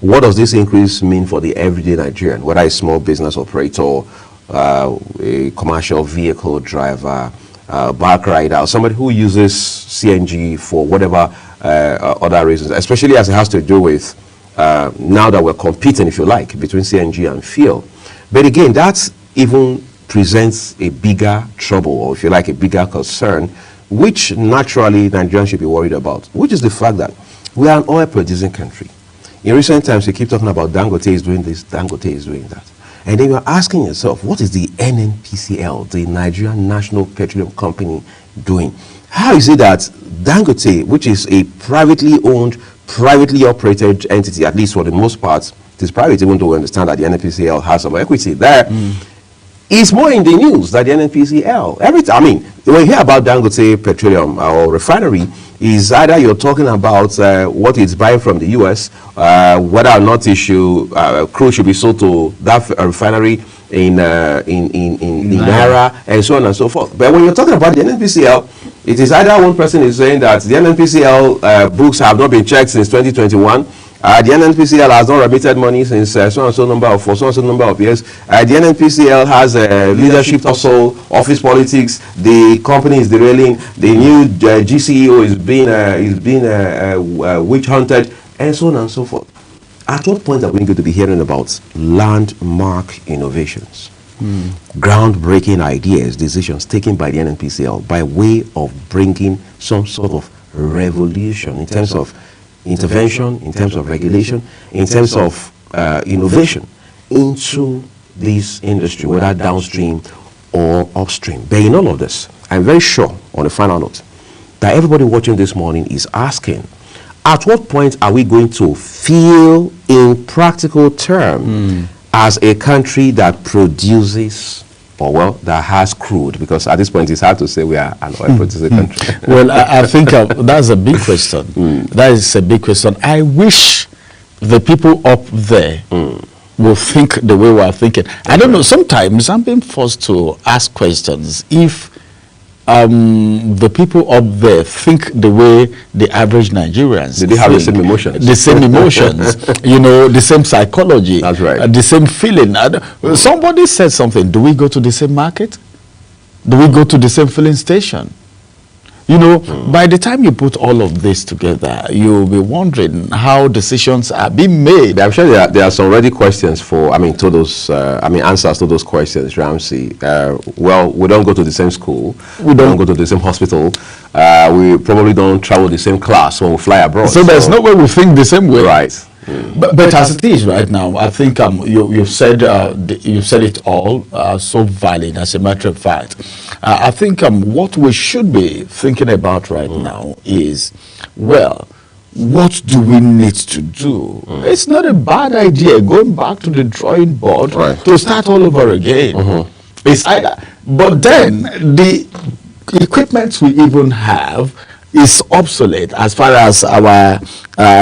Speaker 13: What does this increase mean for the everyday Nigerian, whether a small business operator, a commercial vehicle driver, bike rider, or somebody who uses CNG for whatever other reasons, especially as it has to do with now that we're competing, if you like, between CNG and fuel. But again, that even presents a bigger trouble, or if you like, a bigger concern, which naturally Nigerians should be worried about, which is the fact that we are an oil-producing country. In recent times, we keep talking about Dangote is doing this, Dangote is doing that. And then you're asking yourself, what is the NNPCL, the Nigerian National Petroleum Company, doing? How is it that Dangote, which is a privately owned, privately operated entity, at least for the most part, it is private, even though we understand that the NNPCL has some equity there, is more in the news than the NNPCL. Every time, I mean, when you hear about Dangote Petroleum or refinery, is either you're talking about what it's buying from the US, whether or not crude should be sold to that refinery in Naira, and so on and so forth. But when you're talking about the NNPCL, it is either one person is saying that the NNPCL books have not been checked since 2021. The NNPCL has not remitted money since so and so number of years. The NNPCL has leadership tussle, office politics. The company is derailing. The new GCEO is being witch hunted, and so on and so forth. At what point are we going to be hearing about landmark innovations, groundbreaking ideas, decisions taken by the NNPCL by way of bringing some sort of revolution in terms of intervention, in terms of regulation, in terms of innovation into this industry, whether downstream or upstream. But in all of this, I'm very sure, on a final note, that everybody watching this morning is asking, at what point are we going to feel in practical terms as a country that produces, or well, that has crude? Because at this point it's hard to say we are an oil producing country.
Speaker 18: Well, I think that's a big question. That is a big question. I wish the people up there will think the way we are thinking. I don't know, sometimes I'm being forced to ask questions. If the people up there think the way the average Nigerians
Speaker 13: Did they have the same emotions?
Speaker 18: The same emotions, you know, the same psychology.
Speaker 13: That's right.
Speaker 18: The same feeling. Somebody said something. Do we go to the same market? Do we go to the same filling station? You know, by the time you put all of this together, you'll be wondering how decisions are being made.
Speaker 13: I'm sure there are some ready questions for, to those, answers to those questions, Ramsey. Well, we don't go to the same school. We don't go to the same hospital. We probably don't travel the same class when we fly abroad.
Speaker 18: So there's no way we think the same way.
Speaker 13: Right.
Speaker 18: But as it is right now, I think you've said it all so valid. As a matter of fact, I think what we should be thinking about right now is, well, what do we need to do? It's not a bad idea going back to the drawing board to start all over again. It's either, but then the equipment we even have is obsolete as far as our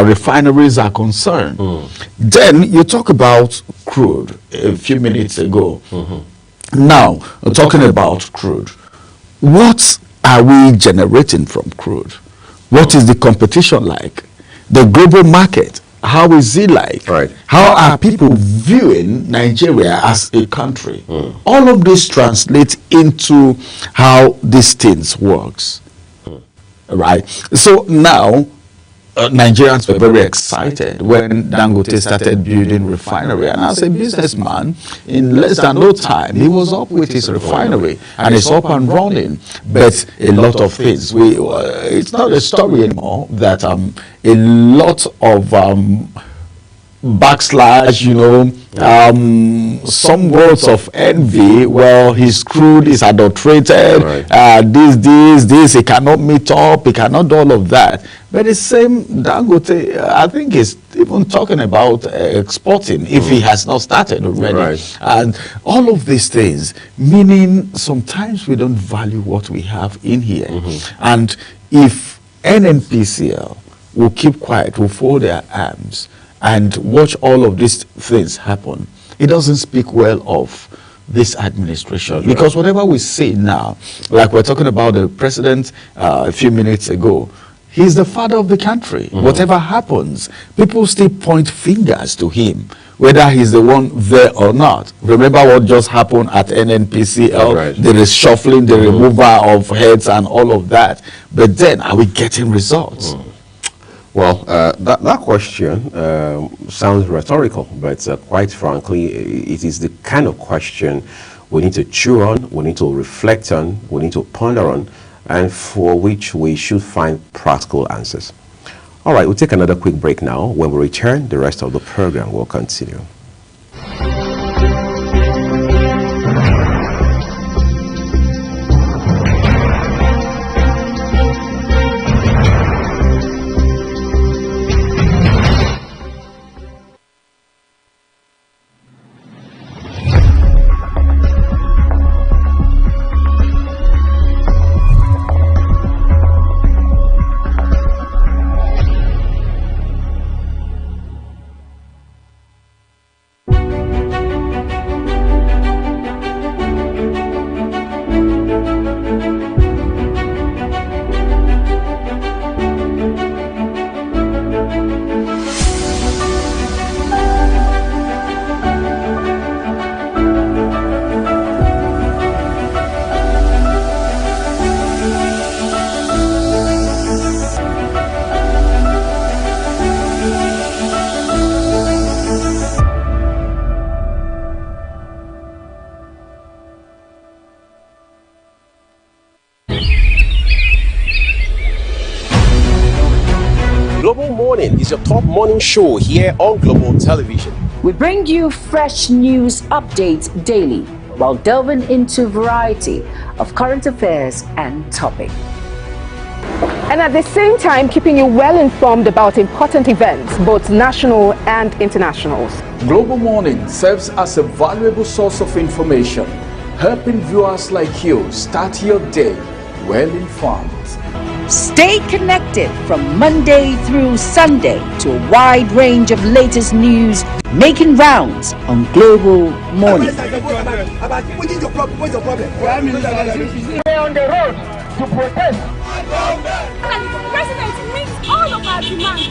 Speaker 18: refineries are concerned. Then you talk about crude a few minutes ago. Now, talking about crude, what are we generating from crude? What is the competition like? The global market, how is it like? How are people viewing Nigeria as a country? All of this translates into how these things works. Right. So now, Nigerians were very excited when Dangote started building refinery. And as a businessman, in less than no time, he was up with his refinery and it's up and running. But a lot of things, it's not a story anymore that a lot of backslash, you know, some words of envy. Well, his crude is adulterated, this, he cannot meet up, he cannot do all of that. But the same Dangote, I think, is even talking about exporting if he has not started already. And all of these things, meaning sometimes we don't value what we have in here. And if NNPCL will keep quiet, will fold their arms, and watch all of these things happen, it doesn't speak well of this administration. Because whatever we see now, like we're talking about the president a few minutes ago, he's the father of the country. Whatever happens, people still point fingers to him, whether he's the one there or not. Remember what just happened at NNPCL, the reshuffling, the removal of heads and all of that. But then, are we getting results?
Speaker 13: Well, that question sounds rhetorical, but quite frankly, it is the kind of question we need to chew on, we need to reflect on, we need to ponder on, and for which we should find practical answers. All right, we'll take another quick break now. When we return, the rest of the program will continue.
Speaker 19: Global Morning is your top morning show here on Global Television.
Speaker 1: We bring you fresh news updates daily while delving into a variety of current affairs and topics.
Speaker 14: And at the same time, keeping you well informed about important events, both national and international.
Speaker 15: Global Morning serves as a valuable source of information, helping viewers like you start your day well informed.
Speaker 1: Stay connected from Monday through Sunday to a wide range of latest news making rounds on Global Morning.
Speaker 16: What's your problem? We're on the road to protest.
Speaker 17: And the president meets all of our demands.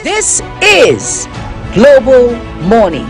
Speaker 1: This is Global Morning.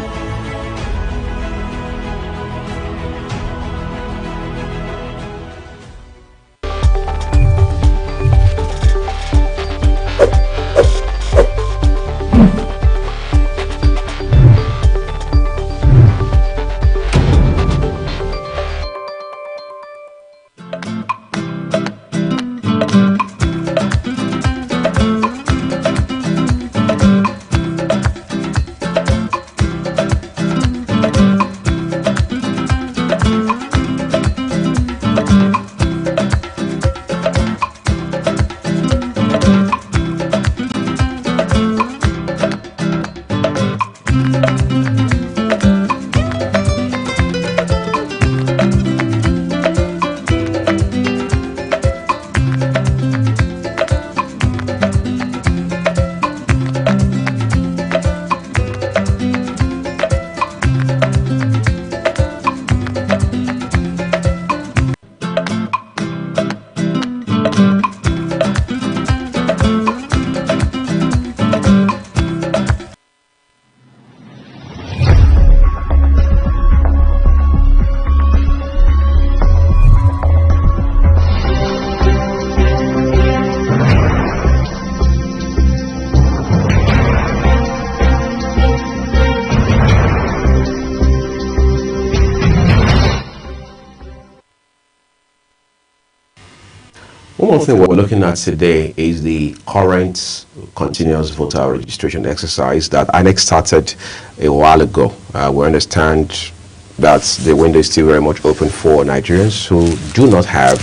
Speaker 13: One more thing we're looking at today is the current continuous voter registration exercise that INEC started a while ago. We understand that the window is still very much open for Nigerians who do not have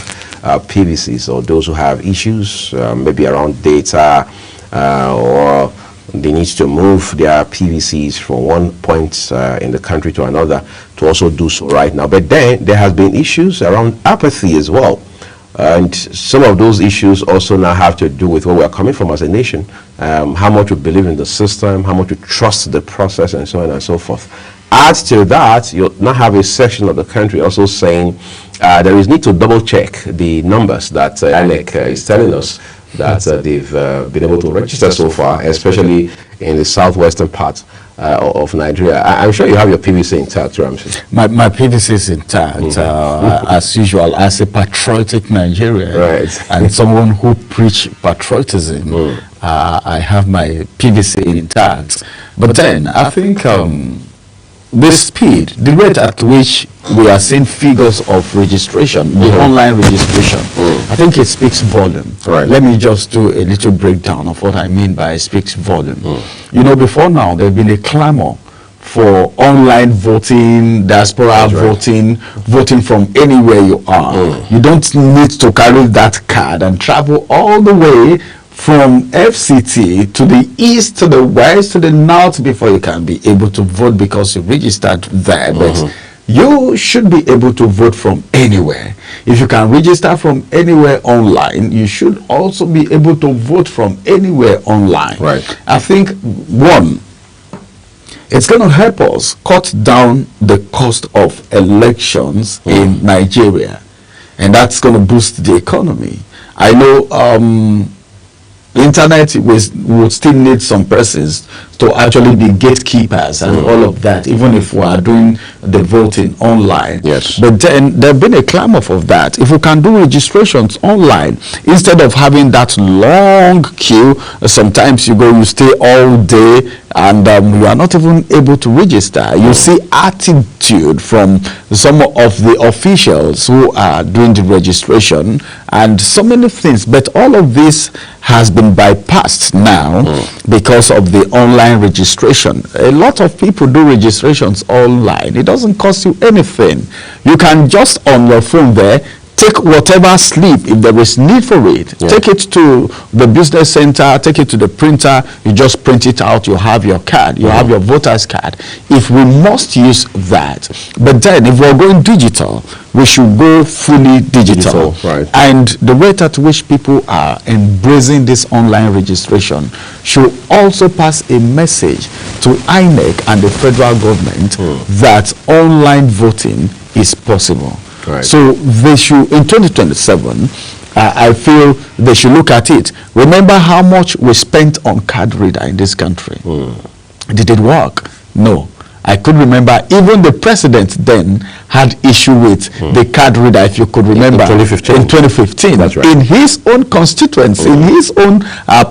Speaker 13: PVCs, or those who have issues maybe around data or they need to move their PVCs from one point in the country to another to also do so right now. But then there has been issues around apathy as well. And some of those issues also now have to do with where we're coming from as a nation, how much we believe in the system, how much we trust the process, and so on and so forth. Add to that, you'll now have a section of the country also saying there is need to double check the numbers that INEC is telling us that they've been able to register so far, especially in the southwestern part of Nigeria. I'm sure you have your PVC intact, Ramsey.
Speaker 18: My PVC is intact, as usual, as a patriotic Nigerian, right, and someone who preach patriotism. I have my PVC intact. But then, I think the speed, the rate at which we are seeing figures of registration, the online registration, I think it speaks volume. Right. Let me just do a little breakdown of what I mean by it speaks volume. You know, before now, there's been a clamor for online voting, diaspora voting, voting from anywhere you are. You don't need to carry that card and travel all the way from FCT to the east, to the west, to the north before you can be able to vote because you registered there. But you should be able to vote from anywhere. If you can register from anywhere online, you should also be able to vote from anywhere online. Right. I think, one, it's going to help us cut down the cost of elections in Nigeria, and that's going to boost the economy. I know internet will still need some persons to actually be gatekeepers and all of that, even if we are doing the voting online.
Speaker 13: Yes.
Speaker 18: But then there have been a clamor of that. If we can do registrations online, instead of having that long queue, sometimes you stay all day and you are not even able to register. You see attitude from some of the officials who are doing the registration and so many things. But all of this has been bypassed now because of the online registration. A lot of people do registrations online. It doesn't cost you anything. You can just on your phone there take whatever slip, if there is need for it, take it to the business center, take it to the printer, you just print it out, you have your card, you have your voter's card. If we must use that, but then if we're going digital, we should go fully digital.
Speaker 13: Right.
Speaker 18: And the rate at which people are embracing this online registration should also pass a message to INEC and the federal government that online voting is possible.
Speaker 13: Right.
Speaker 18: So they should, in 2027, I feel they should look at it. Remember how much we spent on card reader in this country. Did it work? No. I could remember even the president then had issue with the card reader, if you could remember.
Speaker 13: In 2015.
Speaker 18: In 2015.
Speaker 13: That's right.
Speaker 18: In his own constituency, in his own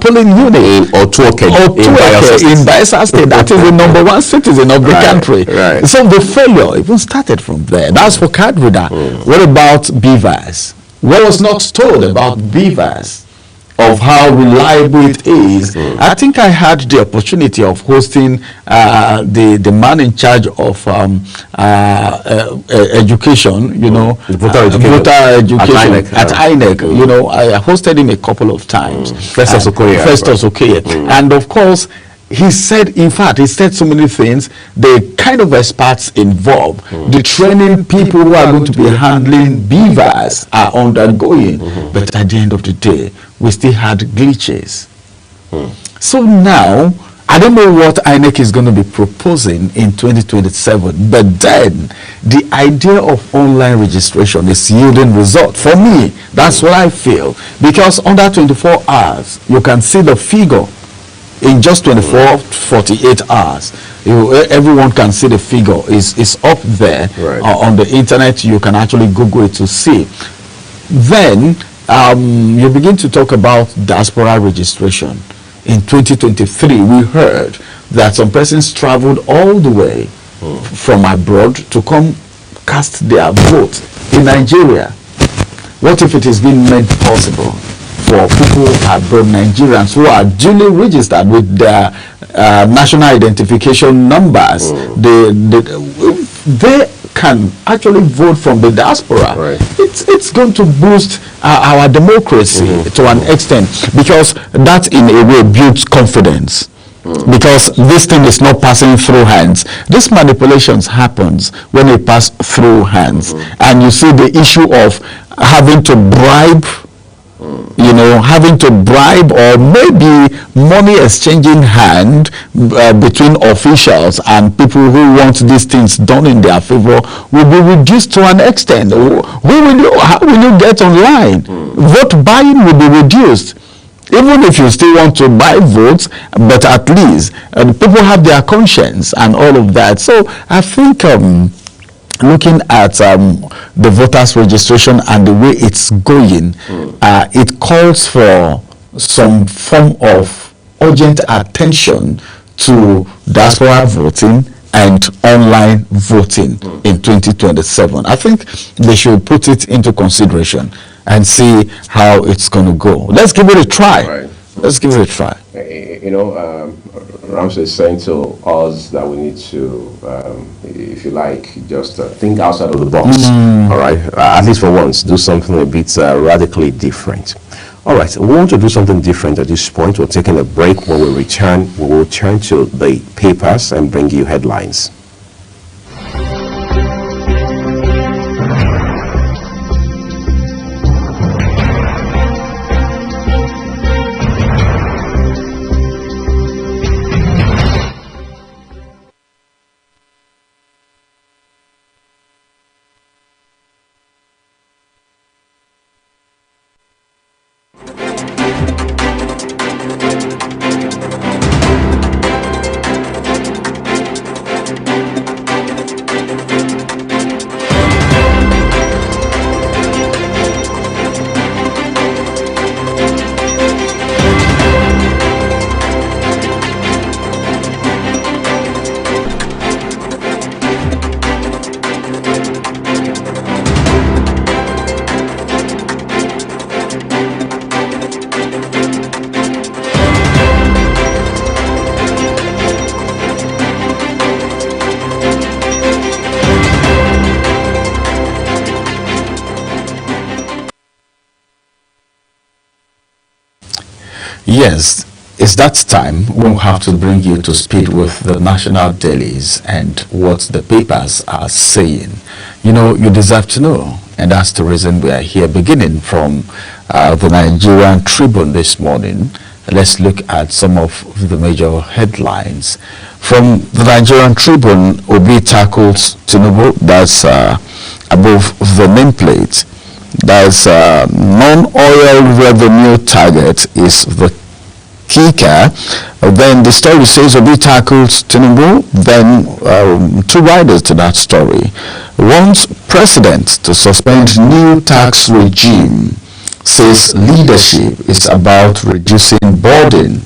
Speaker 18: polling unit.
Speaker 13: In
Speaker 18: Bayelsa State. That is the number one citizen of the country.
Speaker 13: Right.
Speaker 18: So the failure even started from there. That's for card reader. What about beavers? What was not told about beavers? Of how reliable it is. I think I had the opportunity of hosting the man in charge of education,
Speaker 13: voter education
Speaker 18: at INEC. You know, I hosted him a couple of times.
Speaker 13: Festus Okoye.
Speaker 18: And of course, he said so many things. The kind of experts involved, the training people who are going to be handling beavers are undergoing. But at the end of the day, we still had glitches. So now, I don't know what INEC is going to be proposing in 2027, but then the idea of online registration is yielding result. For me, that's what I feel. Because under 24 hours, you can see the figure. In just 24, 48 hours, everyone can see the figure. Is up there on the internet. You can actually Google it to see. Then you begin to talk about diaspora registration. In 2023, we heard that some persons traveled all the way from abroad to come cast their vote in Nigeria. What if it is being made possible for people abroad, Nigerians who are duly registered with their national identification numbers? They can actually vote from the diaspora. It's going to boost our democracy to an extent, because that in a way builds confidence. Because this thing is not passing through hands. This manipulations happens when it passes through hands. And you see the issue of having to bribe, having to bribe, or maybe money exchanging hand between officials and people who want these things done in their favor will be reduced to an extent. How will you get online? Vote buying will be reduced. Even if you still want to buy votes, but at least people have their conscience and all of that. So I think looking at the voters registration and the way it's going, it calls for some form of urgent attention to diaspora voting and online voting in 2027. I think they should put it into consideration and see how it's going to go. Let's give it a try. Let's give it a try.
Speaker 13: Ramsey is saying to us that we need to, if you like, just think outside of the box. All right, at least for once, do something a bit radically different. All right, we want to do something different at this point. We're taking a break. When we return, we will turn to the papers and bring you headlines.
Speaker 18: Yes, it's that time we'll have to bring you to speed with the national dailies and what the papers are saying. You know, you deserve to know, and that's the reason we are here, beginning from the Nigerian Tribune this morning. Let's look at some of the major headlines. From the Nigerian Tribune, Obi tackles Tinubu, that's above the nameplate. That's non-oil revenue target is the kicker. Then the story says Obi tackles Tinubu. Then two riders to that story. Wants president to suspend new tax regime. Says leadership is about reducing burden.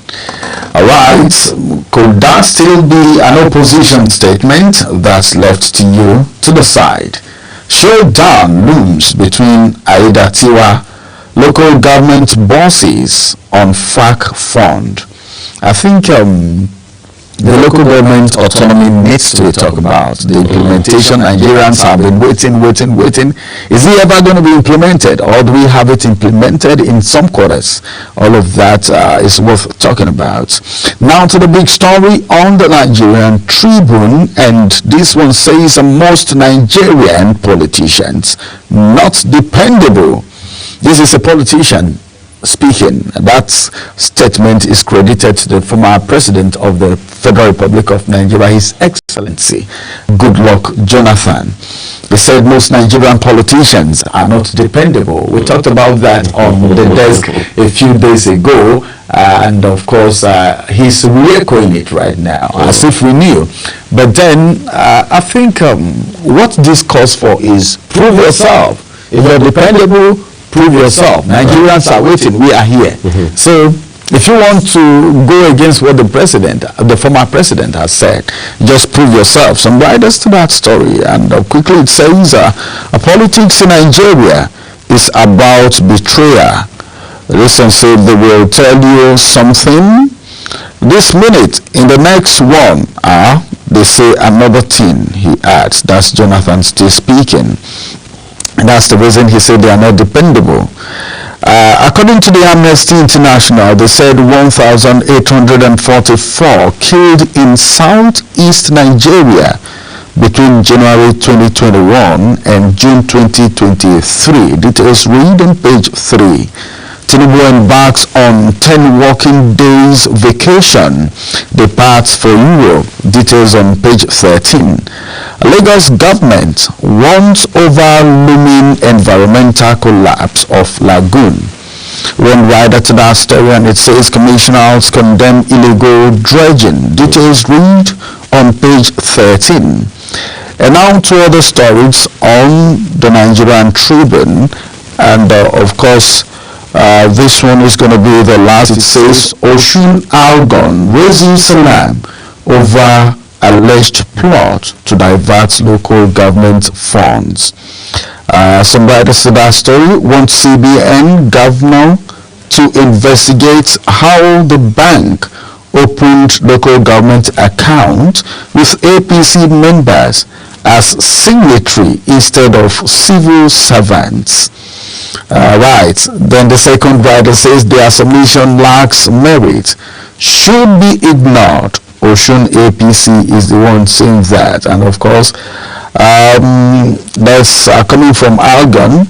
Speaker 18: Alright, could that still be an opposition statement? That's left to you to decide. Showdown looms between Aida Tiwa, local government bosses on FAC fund. I think the local government autonomy needs to be talked about. The implementation, Nigerians have been waiting. Is it ever going to be implemented, or do we have it implemented in some quarters? All of that is worth talking about. Now to the big story on the Nigerian Tribune, and this one says most Nigerian politicians not dependable. This is a politician speaking. That statement is credited to the former president of the Federal Republic of Nigeria, His Excellency Goodluck Jonathan. He said most Nigerian politicians are not dependable. We talked about that on the desk a few days ago, and of course he's re-echoing it right now as if we knew. But then I think what this calls for is prove yourself. If you're dependable, prove yourself. Nigerians are waiting. We are here. So if you want to go against what the former president has said, just prove yourself. Some riders to that story, and quickly it says politics in Nigeria is about betrayal. This one said they will tell you something this minute. In the next one they say another thing, he adds. That's Jonathan still speaking. And that's the reason he said they are not dependable. According to the Amnesty International, they said 1,844 killed in southeast Nigeria between January 2021 and June 2023. Details read on page 3. Tinubu embarks on 10 working days vacation, departs for Europe. Details on page 13. Lagos government warns over looming environmental collapse of lagoon. One rider to that story, and it says commissioners condemn illegal dredging. Details read on page 13. And now to other stories on the Nigerian Tribune, and of course this one is going to be the last. It says Osun Algon raises alarm over alleged plot to divert local government funds. Some writers to that story want CBN governor to investigate how the bank opened local government account with APC members as signatory instead of civil servants. Right, then the second writer says their submission lacks merit, should be ignored. Osun APC is the one saying that, and of course that's coming from Algon.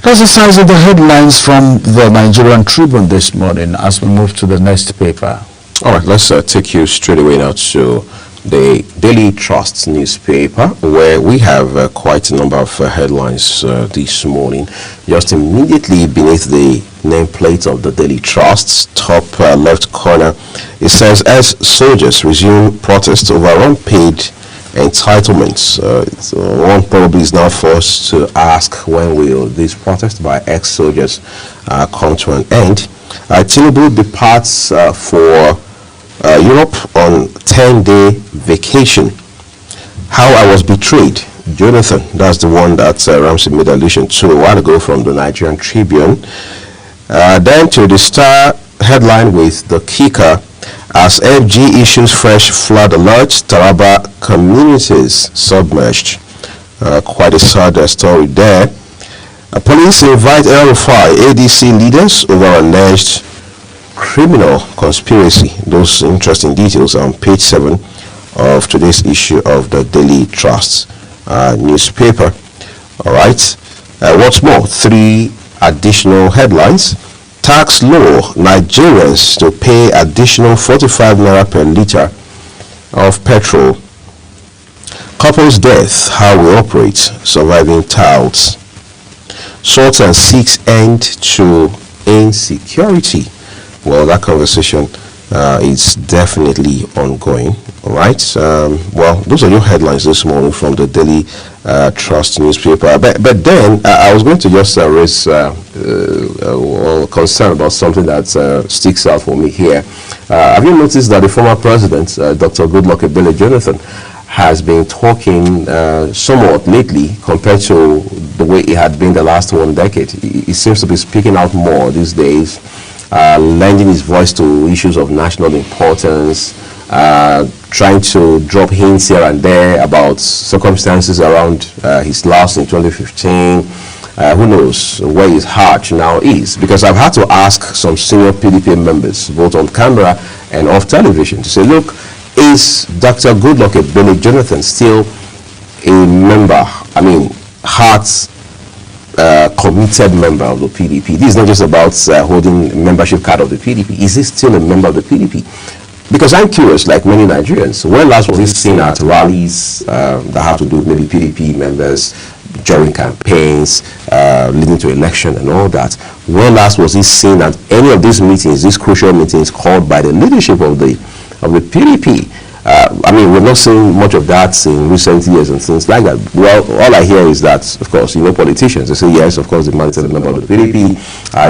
Speaker 18: That's the size of the headlines from the Nigerian Tribune this morning. As we move to the next paper.
Speaker 13: All right, let's take you straight away now to the Daily Trust newspaper, where we have quite a number of headlines this morning. Just immediately beneath the nameplate of the Daily Trust's top left corner, it says, as soldiers resume protests over unpaid entitlements. One probably is now forced to ask, when will this protest by ex-soldiers come to an end? Tinubu departs for Europe on 10-day vacation. How I was betrayed. Jonathan, that's the one that Ramsey made allusion to a while ago from the Nigerian Tribune. Then to the Star headline with the kicker, as FG issues fresh flood alert, Taraba communities submerged. Quite a sad story there. Police invite El-Rufai ADC leaders over alleged criminal conspiracy. Those interesting details are on page 7 of today's issue of the Daily Trust newspaper. All right. What's more, 3 additional headlines. Tax law, Nigerians to pay additional 45 naira per litre of petrol. Couple's death, how we operate, surviving touts. Sultan seeks end to insecurity. Well, that conversation is definitely ongoing. All right. Well, those are your headlines this morning from the Daily Trust newspaper. But then I was going to just raise concern about something that sticks out for me here. Have you noticed that the former president, Dr. Goodluck Ebele Jonathan, has been talking somewhat lately compared to the way he had been the last 1 decade? He seems to be speaking out more these days, lending his voice to issues of national importance, trying to drop hints here and there about circumstances around his loss in 2015. Who knows where his heart now is? Because I've had to ask some senior PDP members, both on camera and off television, to say, look, is Dr. Goodluck Ebele Jonathan still a member, heart committed member of the PDP? This is not just about holding membership card of the PDP. Is he still a member of the PDP? Because I'm curious, like many Nigerians, when last was he seen at rallies that have to do with maybe PDP members during campaigns, leading to election and all that? When last was he seen at any of these meetings, these crucial meetings called by the leadership of the PDP? We're not seeing much of that in recent years and things like that. Well, all I hear is that, of course, politicians, they say, yes, of course, the man is a member of the PDP,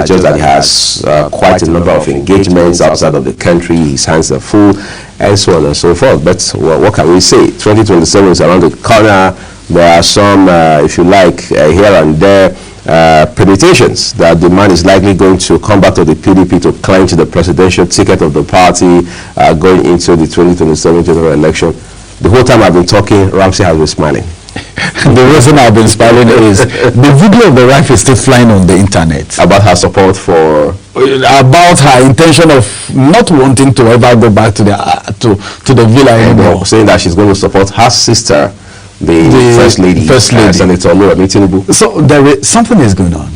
Speaker 13: just that he has quite a number of engagements outside of the country, his hands are full, and so on and so forth. But what can we say? 2027 is around the corner. There are some, if you like, here and there, permutations that the man is likely going to come back to the PDP to clinch the presidential ticket of the party going into the 2027 general election. The whole time I've been talking, Ramsey has been smiling.
Speaker 18: The reason I've been smiling is the video of the wife is still flying on the internet.
Speaker 13: About her support for...
Speaker 18: About her intention of not wanting to ever go back to the villa anymore.
Speaker 13: Saying that she's going to support her sister, the First Lady. Senator Oluremi Tinubu.
Speaker 18: So something is going on.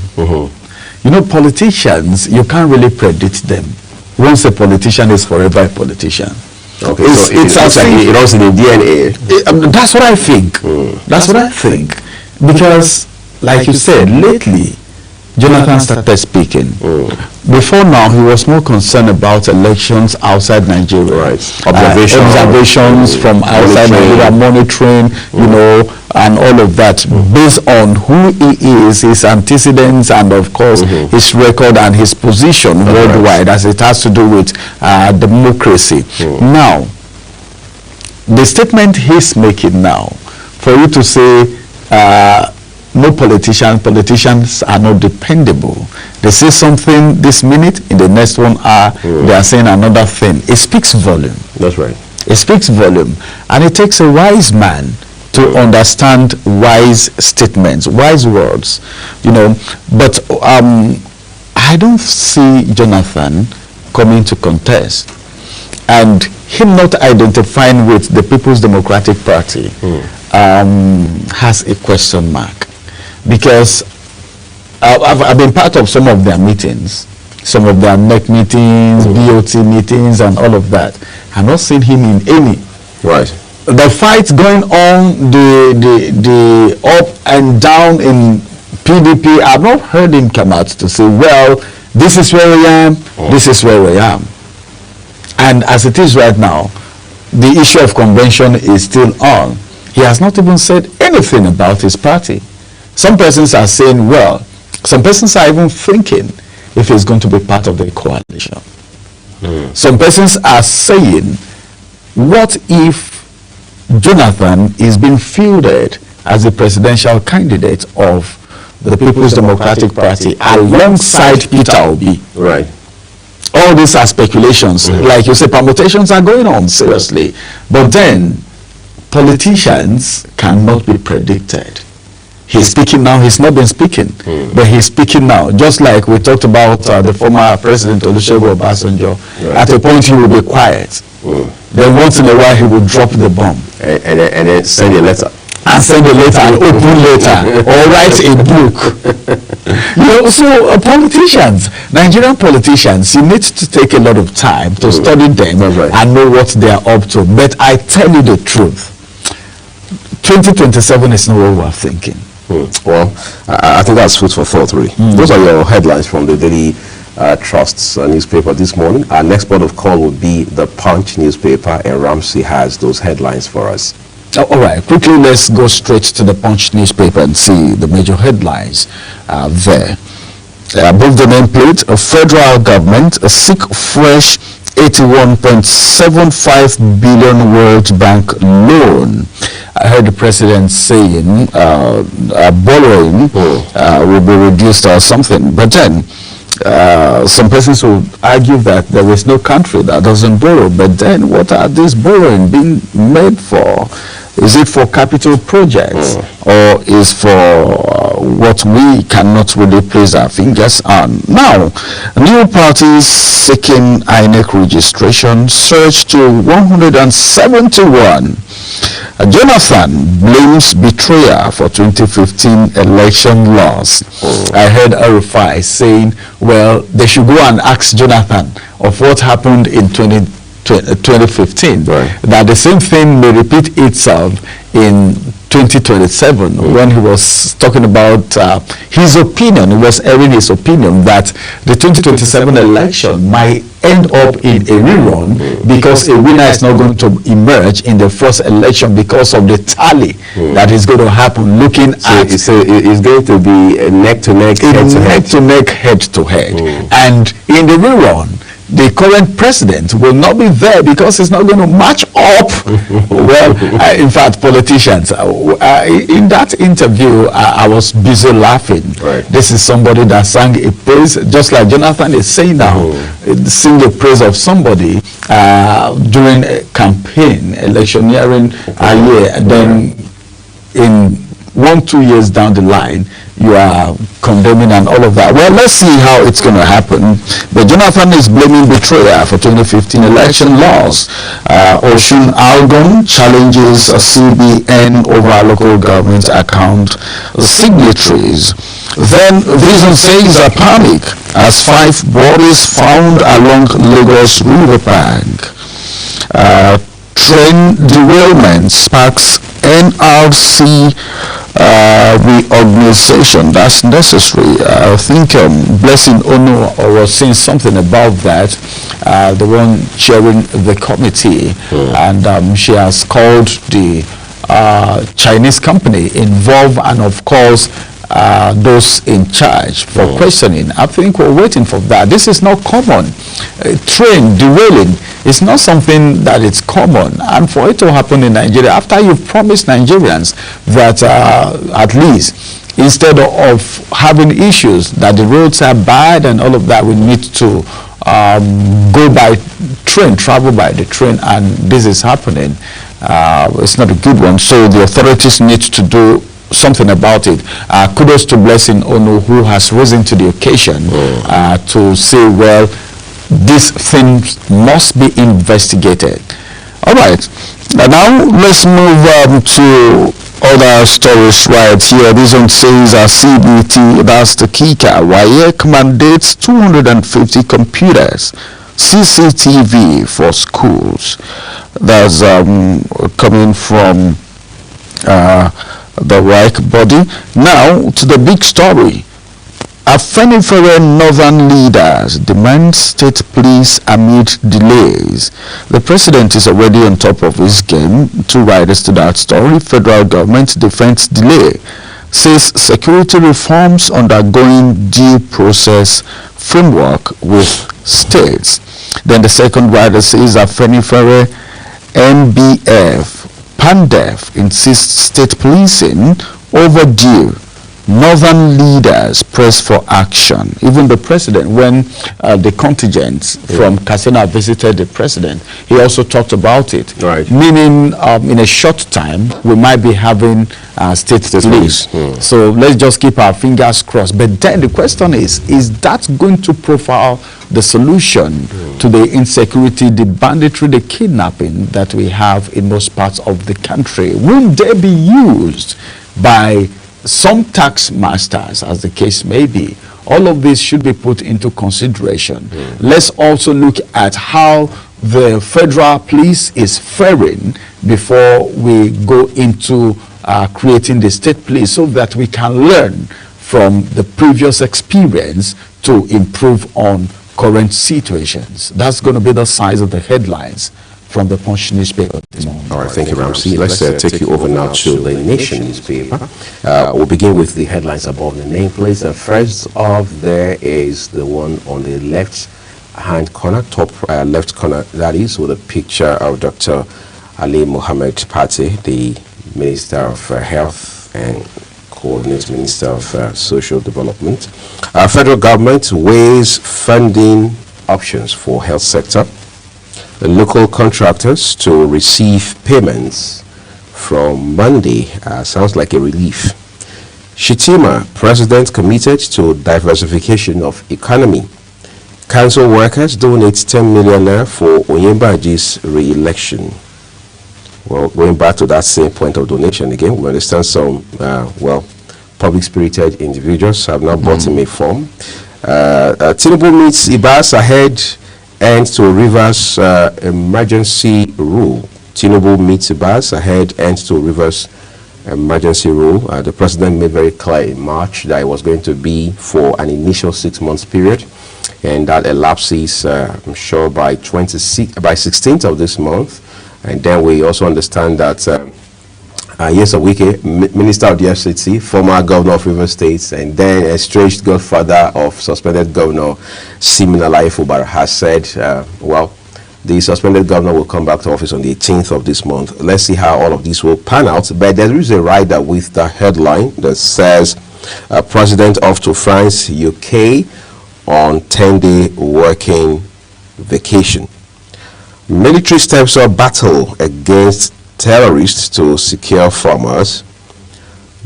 Speaker 18: Politicians, you can't really predict them. Once a politician is forever a politician.
Speaker 13: Okay, it's like it runs in the DNA.
Speaker 18: That's what I think. That's what I think. Because, like you said, lately, Jonathan started speaking. Before now, he was more concerned about elections outside Nigeria.
Speaker 13: Right.
Speaker 18: Observations from outside Nigeria, monitoring, and all of that, based on who he is, his antecedents, and of course, his record and his position worldwide, as it has to do with democracy. Now, the statement he's making now, for you to say, no politicians are not dependable. They say something this minute, in the next 1 hour, they are saying another thing. It speaks volume.
Speaker 13: That's right.
Speaker 18: It speaks volume. And it takes a wise man to understand wise statements, wise words, But I don't see Jonathan coming to contest. And him not identifying with the People's Democratic Party has a question mark. Because I've been part of some of their meetings, some of their NEC meetings, BOT meetings, and all of that. I've not seen him in any.
Speaker 13: Right.
Speaker 18: The fight going on, the up and down in PDP, I've not heard him come out to say, well, this is where I am, this is where I am. And as it is right now, the issue of convention is still on. He has not even said anything about his party. Some persons are saying, well, some persons are even thinking if he's going to be part of the coalition. Some persons are saying, what if Jonathan is being fielded as the presidential candidate of the People's Democratic Party alongside Peter Obi?
Speaker 13: Right.
Speaker 18: All these are speculations. Like you say, permutations are going on, seriously. But then, politicians cannot be predicted. He's speaking now. He's not been speaking, but he's speaking now. Just like we talked about the former President Olusegun Obasanjo. Right. At a point, he will be quiet. Then once in a while, he will drop the bomb.
Speaker 13: And then send a letter.
Speaker 18: And send a letter, an open letter, or write a book. So politicians, Nigerian politicians, you need to take a lot of time to study them and know what they are up to. But I tell you the truth, 2027 is not what we're thinking.
Speaker 13: Well, I think that's food for thought, really. Those are your headlines from the Daily Trust's newspaper this morning. Our next port of call will be the Punch newspaper, and Ramsey has those headlines for us.
Speaker 18: All right, quickly, let's go straight to the Punch newspaper and see the major headlines there. Above the nameplate, a federal government seek fresh 81.75 billion World Bank loan. I heard the president saying borrowing will be reduced or something, but then some persons will argue that there is no country that doesn't borrow. But then what are these borrowing being made for? Is it for capital projects or is for what we cannot really place our fingers on? Now, new parties seeking INEC registration surged to 171. Jonathan blames betrayal for 2015 election loss. I heard RFI saying, well, they should go and ask Jonathan of what happened in 2015. That the same thing may repeat itself in 2027 when he was talking about his opinion. He was airing his opinion that the 2027 election might end up in a rerun because a winner is not going to emerge in the first election because of the tally that is going to happen. Looking at
Speaker 13: it's going to be a neck-to-neck,
Speaker 18: head-to-head. And in the rerun, the current president will not be there because he's not going to match up. Well, in fact, politicians, in that interview, I was busy laughing. This is somebody that sang a praise, just like Jonathan is saying now, sing the praise of somebody during a campaign, electioneering a year, and then in 1-2 years down the line, you are condemning and all of that. Well, let's see how it's going to happen. But Jonathan is blaming betrayal for 2015 election loss. Oshun Algon challenges a CBN over local government account signatories. Then Vision says a panic as 5 bodies found along Lagos riverbank. Train derailment sparks NRC reorganization. That's necessary. I think Blessing Ono was saying something about that, the one chairing the committee, and she has called the Chinese company involved and of course those in charge for questioning. I think we're waiting for that. This is not common. Train derailing is not something that is common, and for it to happen in Nigeria after you've promised Nigerians that at least instead of having issues that the roads are bad and all of that, we need to go by train, travel by the train, and this is happening. It's not a good one, so the authorities need to do something about it. Kudos to Blessing Ono, who has risen to the occasion to say, well, these things must be investigated. All right, now let's move to other stories right here. This one says CBT, that's the Kika, WAEC mandates 250 computers, CCTV for schools. That's coming from the WAEC body. Now to the big story. Afenifere northern leaders demand state police amid delays. The president is already on top of his game. 2 riders to that story. Federal government defense delay. Says security reforms undergoing due process framework with states. Then the second rider says Afenifere NBF PANDEF insists state policing overdue. northern leaders press for action. Even the president, when the contingents from Katsina visited the president, he also talked about it.
Speaker 13: Right.
Speaker 18: Meaning, in a short time, we might be having state police. So let's just keep our fingers crossed. But then the question is that going to profile the solution to the insecurity, the banditry, the kidnapping that we have in most parts of the country? Will they be used by some tax masters, as the case may be? All of this should be put into consideration. Let's also look at how the federal police is faring before we go into creating the state police, so that we can learn from the previous experience to improve on current situations. That's going to be the size of the headlines from the Punch newspaper this morning.
Speaker 13: All right, thank you, Ramsey. Let's take you over now to the Nation newspaper. We'll begin with the headlines above the nameplates. First off, there is the one on the left-hand corner, top left corner, that is with a picture of Dr. Ali Mohammed Pate, the Minister of Health and Coordinate Minister of Social Development. Federal government weighs funding options for health sector. The local contractors to receive payments from Monday. Sounds like a relief. Shettima, president committed to diversification of economy. Council workers donate 10 million naira for Oyembaji's re-election. Well, going back to that same point of donation again, we understand some, public-spirited individuals have now bought him a form. Tinubu meets Ibas ahead end to Rivers emergency rule. Tinubu meets Ibas ahead end to Rivers emergency rule. The president made very clear in March that it was going to be for an initial 6 months period, and that elapses, I'm sure, by 16th of this month. And then we also understand that Nyesom Wike, Minister of the FCT, former governor of Rivers State, and then estranged godfather of suspended governor Siminalayi Fubara, has said, the suspended governor will come back to office on the 18th of this month. Let's see how all of this will pan out. But there is a rider with the headline that says, President off to France, UK on 10-day working vacation. Military steps up battle against terrorists to secure farmers.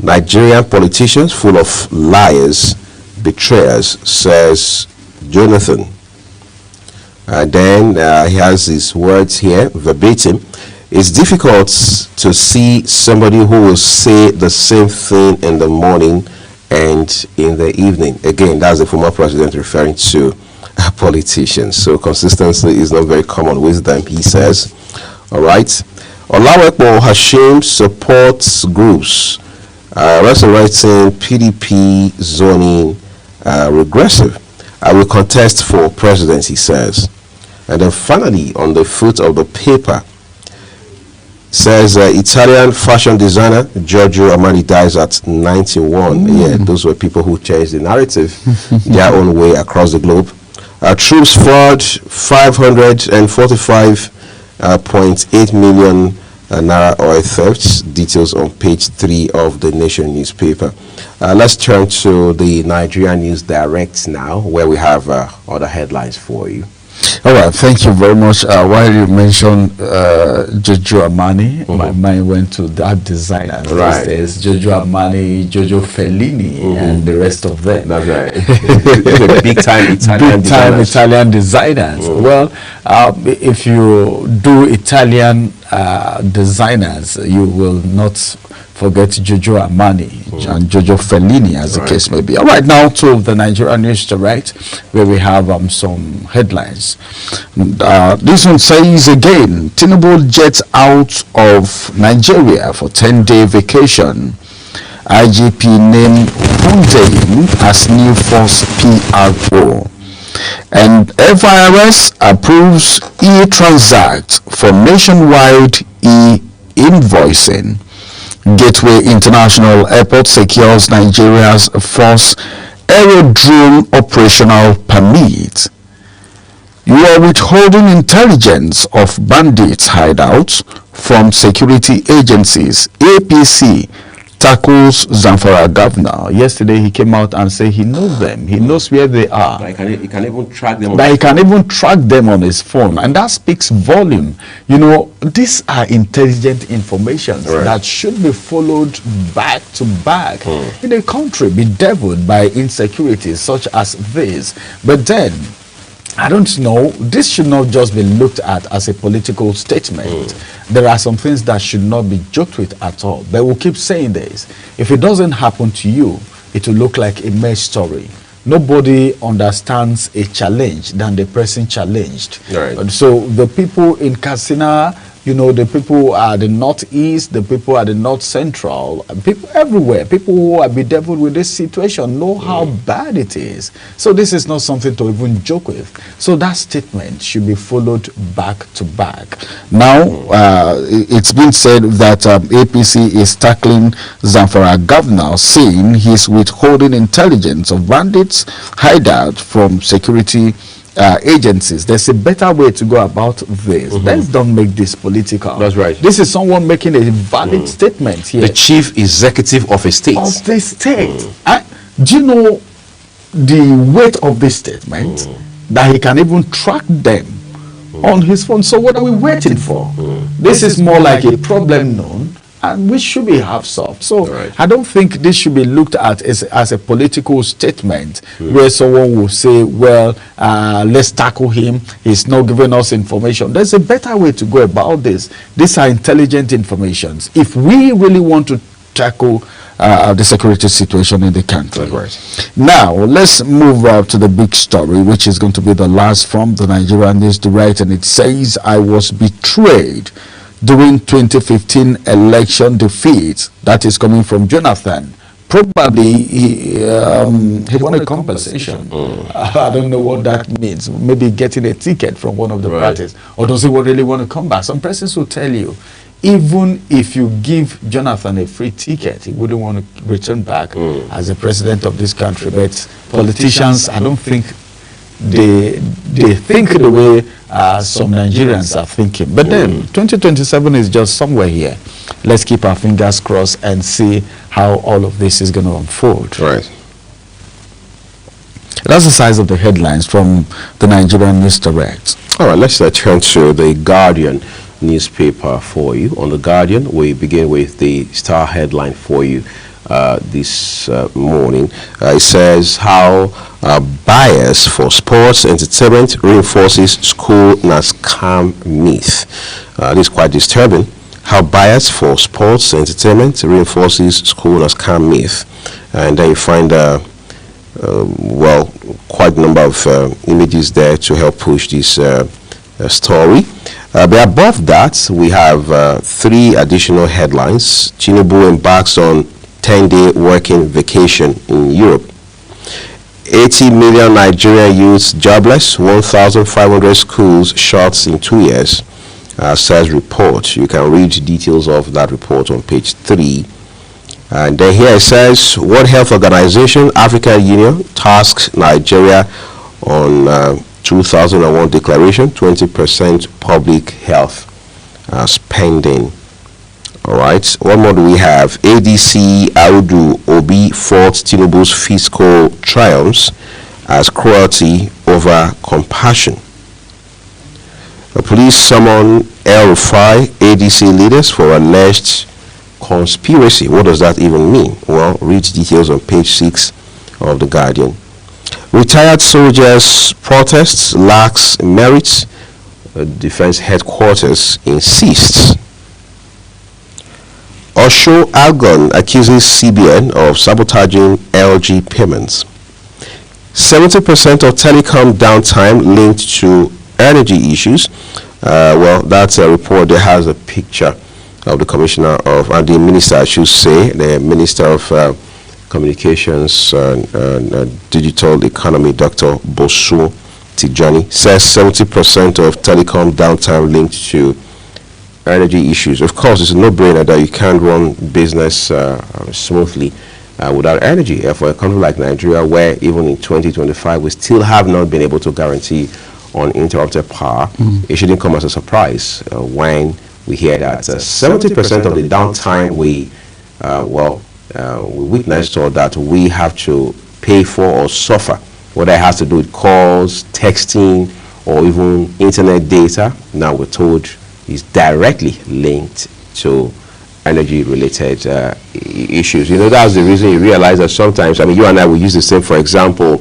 Speaker 13: Nigerian politicians full of liars, betrayers, says Jonathan. And then he has his words here, verbatim. It's difficult to see somebody who will say the same thing in the morning and in the evening. Again, that's the former president referring to politicians. So consistency is not very common with them, he says. All right. Olawepo Hashim supports groups resurrecting PDP zoning regressive. I will contest for president, he says. And then finally, on the foot of the paper, says Italian fashion designer Giorgio Armani dies at 91. Yeah, those were people who changed the narrative their own way across the globe. Troops fraud 545.8 million naira oil thefts. Details on page 3 of the Nation newspaper. Let's turn to the Nigerian News Direct now, where we have other headlines for you.
Speaker 18: All right, thank you very much. While you mentioned Giorgio Armani, my mind went to that designer.
Speaker 13: Right.
Speaker 18: There's Giorgio Armani, Giorgio Fellini, and the rest of them.
Speaker 13: That's right. Big-time
Speaker 18: Italian designers. Well, if you do Italian designers, you will not forget Giorgio Armani and Giorgio Fellini, as the case may be. All right, now to the Nigerian News Direct, where we have some headlines. This one says again, Tinubu jets out of Nigeria for 10-day vacation. IGP named Hundeyin as new force PRO. And FIRS approves e-transact for nationwide e-invoicing. Gateway International Airport secures Nigeria's first aerodrome operational permit. You are withholding intelligence of bandits' hideouts from security agencies. APC tackles Zamfara governor. Yesterday he came out and said he knows them. He knows where they are.
Speaker 13: He can even track them.
Speaker 18: That he can even track them on his phone, and that speaks volume. You know, these are intelligent information that should be followed back to back in a country bedeviled by insecurities such as this. But then, I don't know, this should not just be looked at as a political statement. There are some things that should not be joked with at all. But we'll keep saying this. If it doesn't happen to you, it will look like a mere story. Nobody understands a challenge than the person challenged. So the people in Katsina, you know, the people at the northeast, the people at the north central, people everywhere, people who are bedeviled with this situation know how bad it is. So this is not something to even joke with. So that statement should be followed back to back. Now, it's been said that APC is tackling Zamfara governor, saying he's withholding intelligence of bandits hideout from security agencies. There's a better way to go about this. Let's don't make this political.
Speaker 13: That's right.
Speaker 18: This is someone making a valid statement here.
Speaker 13: The chief executive of a state.
Speaker 18: Of the state. Do you know the weight of this statement? That he can even track them on his phone. So what are we waiting for? This is more like a problem known, and we should be half solved. So I don't think this should be looked at as a political statement where someone will say, well, let's tackle him. He's not giving us information. There's a better way to go about this. These are intelligent informations. If we really want to tackle the security situation in the country. Now, let's move to the big story, which is going to be the last from the Nigerian News Direct, and it says, I was betrayed during 2015 election defeat. That is coming from Jonathan. Probably he won a compensation. I don't know what that means. Maybe getting a ticket from one of the parties. Or does he really want to come back? Some persons will tell you, even if you give Jonathan a free ticket, he wouldn't want to return back as the president of this country. But politicians, I don't think they think the way some Nigerians are thinking. But then 2027 is just somewhere here. Let's keep our fingers crossed and see how all of this is going to unfold. That's the size of the headlines from the Nigerian News Direct.
Speaker 13: All right, let's turn to the Guardian newspaper for you. On the Guardian, we begin with the star headline for you this morning. It says how bias for sports entertainment reinforces school NASCAM myth. This is quite disturbing. How bias for sports entertainment reinforces school NASCAM myth. And then you find well, quite a number of images there to help push this story. But above that, we have 3 additional headlines. Tinubu embarks on 10-day working vacation in Europe. 80 million Nigerian youths jobless, 1,500 schools shut in 2 years, says report. You can read details of that report on page 3. And then here it says, World Health Organization, African Union tasks Nigeria on 2001 declaration, 20% public health spending. All right. What more do we have? ADC Audu Obi faults Tinubu's fiscal triumphs as cruelty over compassion. The police summon El-Rufai ADC leaders for alleged conspiracy. What does that even mean? Well, read details on page 6 of The Guardian. Retired soldiers' protests lacks merit. Defense headquarters insists. Osho Algon accuses CBN of sabotaging LG payments. 70% of telecom downtime linked to energy issues. Well, that's a report that has a picture of the commissioner of, and the minister, I should say, the Minister of Communications and Digital Economy, Dr. Bosu Tijani, says 70% of telecom downtime linked to energy issues. Of course, it's a no-brainer that you can't run business smoothly without energy. For a country like Nigeria, where even in 2025 we still have not been able to guarantee uninterrupted power, it shouldn't come as a surprise when we hear that 70% of the downtime we we witnessed or that we have to pay for or suffer, whether it has to do with calls, texting, or even internet data. Now we're told is directly linked to energy-related issues. You know, that's the reason you realize that sometimes, I mean, you and I will use the same, for example,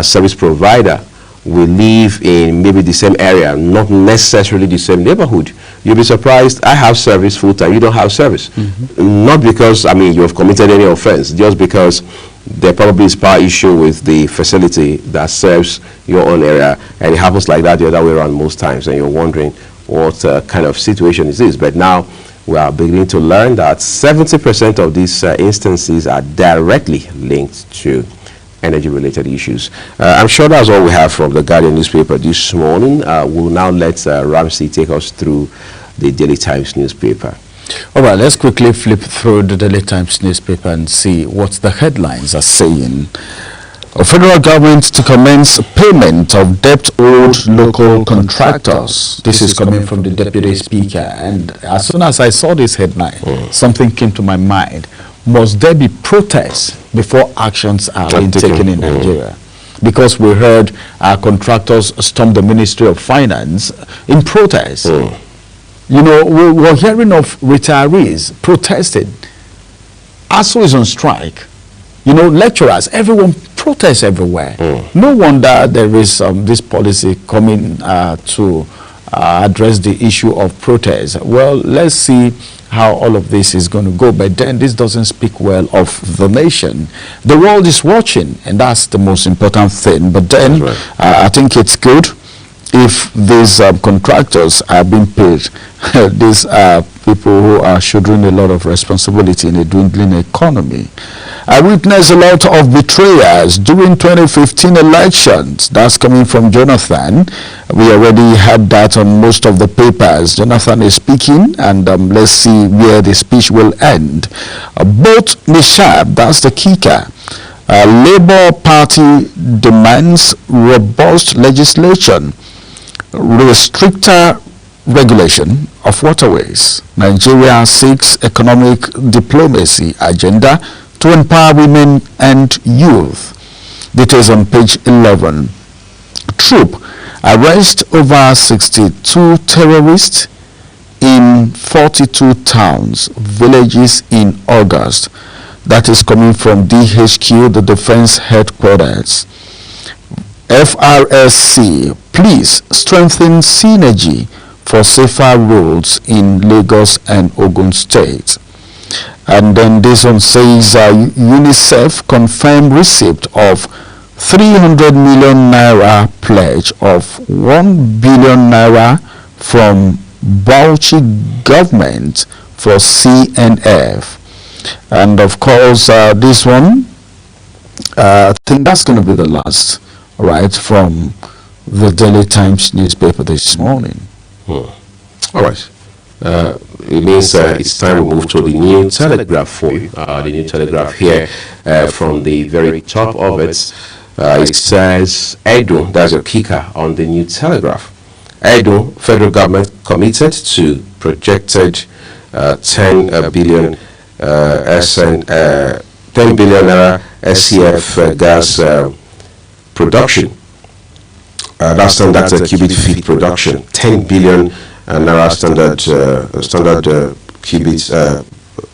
Speaker 13: service provider. We live in maybe the same area, not necessarily the same neighborhood. You'll be surprised, I have service full-time, you don't have service. Not because, I mean, you have committed any offense, just because there probably is power issue with the facility that serves your own area, and it happens like that the other way around most times, and you're wondering what kind of situation is this. But now we are beginning to learn that 70% of these instances are directly linked to energy-related issues. I'm sure that's all we have from the Guardian newspaper this morning. We'll now let Ramsey take us through the Daily Times newspaper.
Speaker 18: All right, let's quickly flip through the Daily Times newspaper and see what the headlines are saying. A federal government to commence payment of debt owed local contractors. This is coming from the Deputy Speaker. And as soon as I saw this headline, something came to my mind. Must there be protests before actions are being taken in Nigeria? Because we heard our contractors storm the Ministry of Finance in protest. You know, we're hearing of retirees protesting. ASU is on strike. You know, lecturers, everyone protests everywhere. No wonder there is this policy coming to address the issue of protest. Well, let's see how all of this is going to go. But then this doesn't speak well of the nation. The world is watching, and that's the most important thing. But then I think it's good if these contractors are being paid. These are people who are shouldering a lot of responsibility in a dwindling economy. I witnessed a lot of betrayers during 2015 elections. That's coming from Jonathan. We already had that on most of the papers. Jonathan is speaking, and let's see where the speech will end. Both Nishab, that's the kicker. Labour Party demands robust legislation, stricter regulation of waterways. Nigeria seeks economic diplomacy agenda to empower women and youth. Details on page 11. Troop arrest over 62 terrorists in 42 towns, villages in August. That is coming from DHQ, the Defense Headquarters. FRSC, please strengthen synergy for safer roads in Lagos and Ogun State. And then this one says UNICEF confirmed receipt of 300 million naira pledge of 1 billion naira from Bauchi government for CNF. And of course, this one, I think that's going to be the last, right, from the Daily Times newspaper this morning.
Speaker 13: All right. It means it's time we move to the New Telegraph for you. The New Telegraph here from the very top of it. It says Edo, that's a kicker on the New Telegraph. Edo, federal government committed to projected 10 billion SCF gas production. That's a cubic feet production. 10 billion naira standard cubic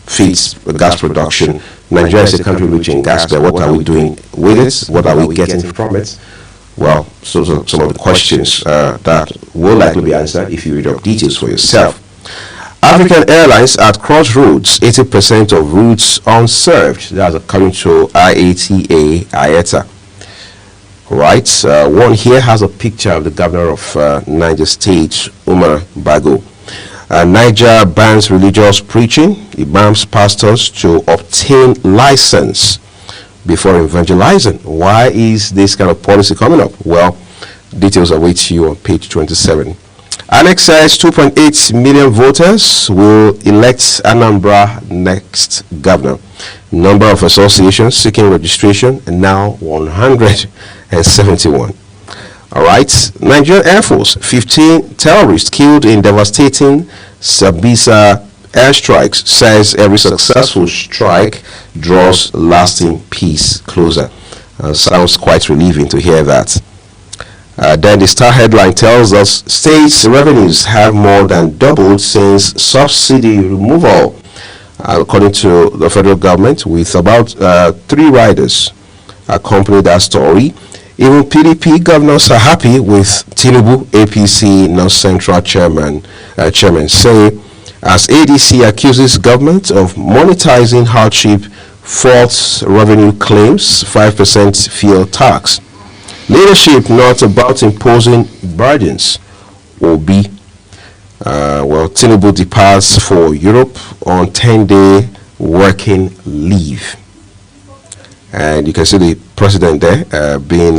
Speaker 13: feet gas production. Nigeria is a country rich in gas, but what are we doing with it? What are we getting from it? Well, so some of the questions that will likely be answered if you read up details for yourself. African Airlines at crossroads, 80% of routes unserved. That's according to IATA. Right, one here has a picture of the governor of Niger State, Umar Bago. Niger bans religious preaching. Imams, pastors to obtain license before evangelizing. Why is this kind of policy coming up? Well, details await you on page 27. Annex says 2.8 million voters will elect Anambra next governor. Number of associations seeking registration and now 171. All right. Nigerian Air Force, 15 terrorists killed in devastating Sabisa airstrikes, says every successful strike draws lasting peace closer. Sounds quite relieving to hear that. Then the Star headline tells us states' revenues have more than doubled since subsidy removal, according to the federal government, with about 3 riders accompany that story. Even PDP governors are happy with Tinubu. APC North Central chairman say, as ADC accuses government of monetizing hardship, false revenue claims, 5% fuel tax. Leadership not about imposing burdens. Obi. Well, Tinubu departs for Europe on 10-day working leave. And you can see the president there being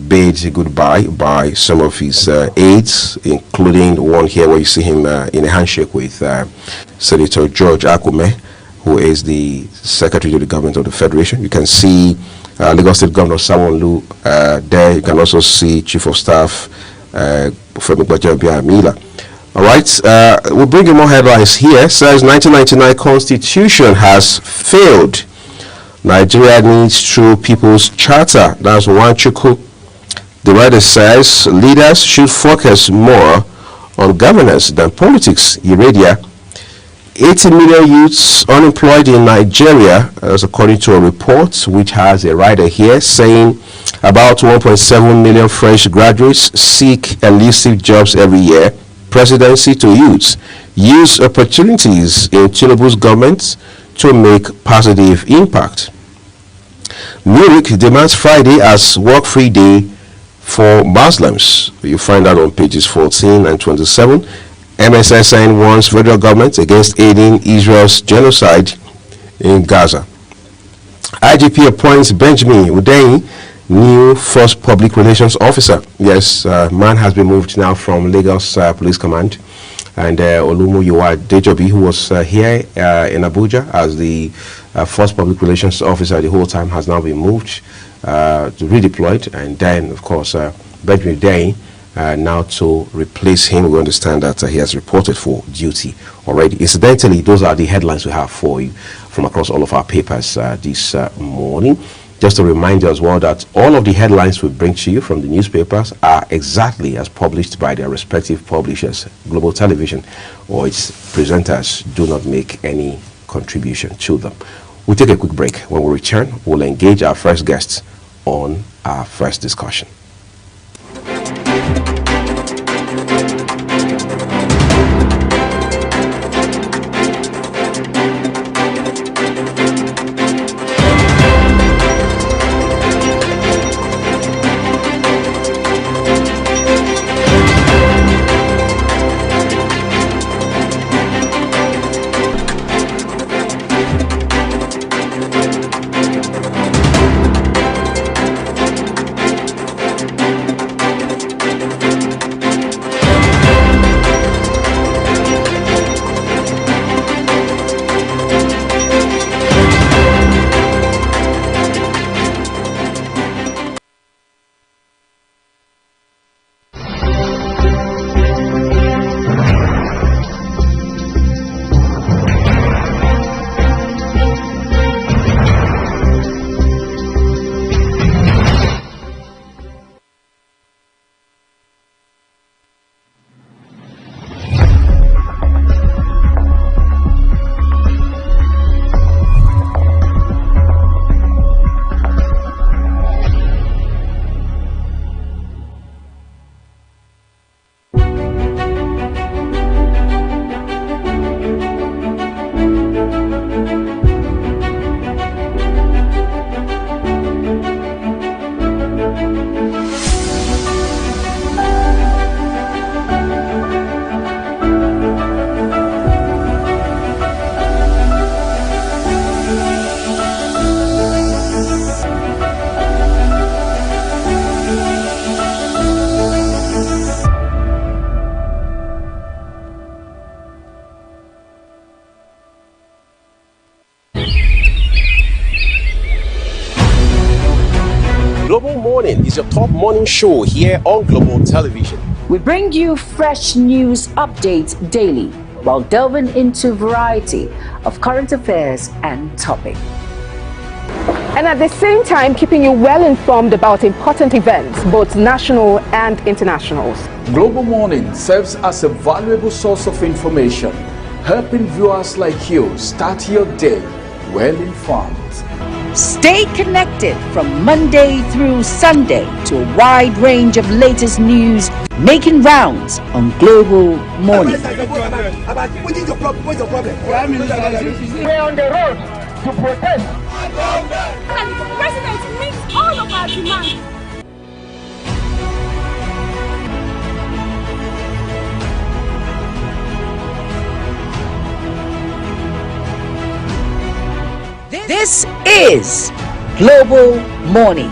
Speaker 13: bade goodbye by some of his aides, including the one here where you see him in a handshake with Senator George Akume, who is the Secretary to the Government of the Federation. You can see Lagos State Governor Sanwo-Olu there. You can also see Chief of Staff Femi Gbajabiamila. All right, we'll bring you more headlines here. Says 1999 Constitution has failed. Nigeria needs true People's Charter. That's Wanchukwu. The writer says leaders should focus more on governance than politics. Iradia. 80 million youths unemployed in Nigeria, as according to a report which has a writer here saying about 1.7 million fresh graduates seek elusive jobs every year. Presidency to youths. Use opportunities in Tinubu's government to make positive impact. Munich demands Friday as work-free day for Muslims. You find that on pages 14 and 27. MSSN warns federal government against aiding Israel's genocide in Gaza. IGP appoints Benjamin Hundeyin new first public relations officer. Yes, man has been moved now from Lagos Police Command. And Olumuyiwa Dejobi, who was here in Abuja as the first public relations officer the whole time, has now been moved to redeployed. And then, of course, Benjamin Hundeyin now to replace him. We understand that he has reported for duty already. Incidentally, those are the headlines we have for you from across all of our papers this morning. Just to remind you as well that all of the headlines we bring to you from the newspapers are exactly as published by their respective publishers. Global Television or its presenters do not make any contribution to them. We'll take a quick break. When we return, we'll engage our first guests on our first discussion. Global Morning is your top morning show here on Global Television.
Speaker 1: We bring you fresh news updates daily. while delving into a variety of current affairs and topics.
Speaker 14: And at the same time, keeping you well informed about important events, both national and internationals.
Speaker 15: Global Morning serves as a valuable source of information, helping viewers like you start your day well informed.
Speaker 1: Stay connected from Monday through Sunday to a wide range of latest news making rounds on Global Morning.
Speaker 16: What's your problem? We're on the road to protest.
Speaker 17: And the president meets all of our demands.
Speaker 1: This is Global Morning.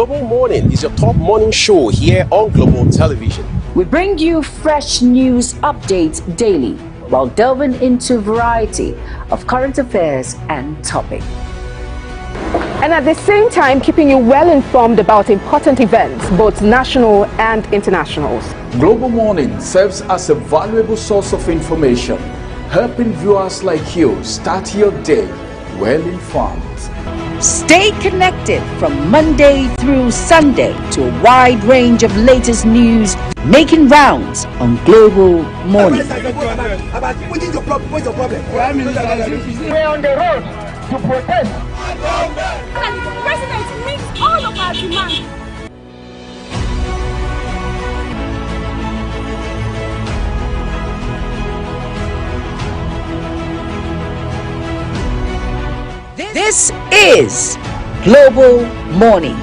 Speaker 19: Global Morning is your top morning show here on Global Television.
Speaker 1: We bring you fresh news updates daily while delving into a variety of current affairs and topics.
Speaker 14: And at the same time, keeping you well informed about important events, both national and internationals.
Speaker 15: Global Morning serves as a valuable source of information, helping viewers like you start your day well informed.
Speaker 1: Stay connected from Monday through Sunday to a wide range of latest news making rounds on Global Morning.
Speaker 16: We're on the road to protest.
Speaker 17: And the president meets all of our demands.
Speaker 1: This is Global Morning.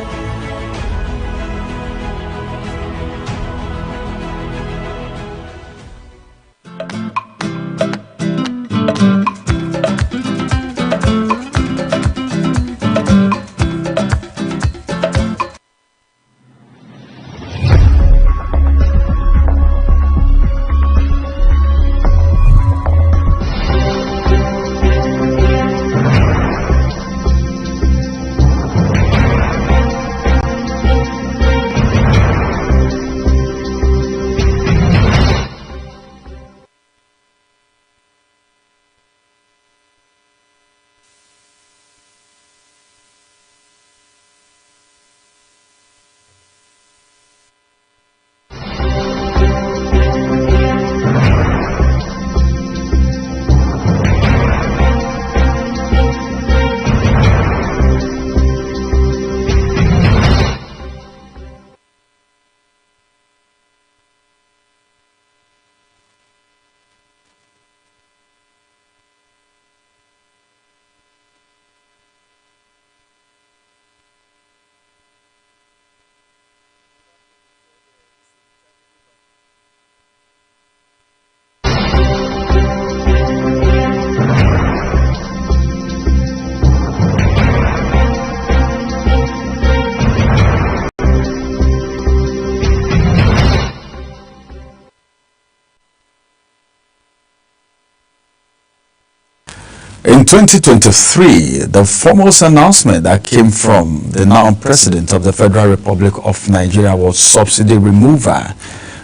Speaker 18: In 2023, the foremost announcement that came from the now President of the Federal Republic of Nigeria was subsidy removal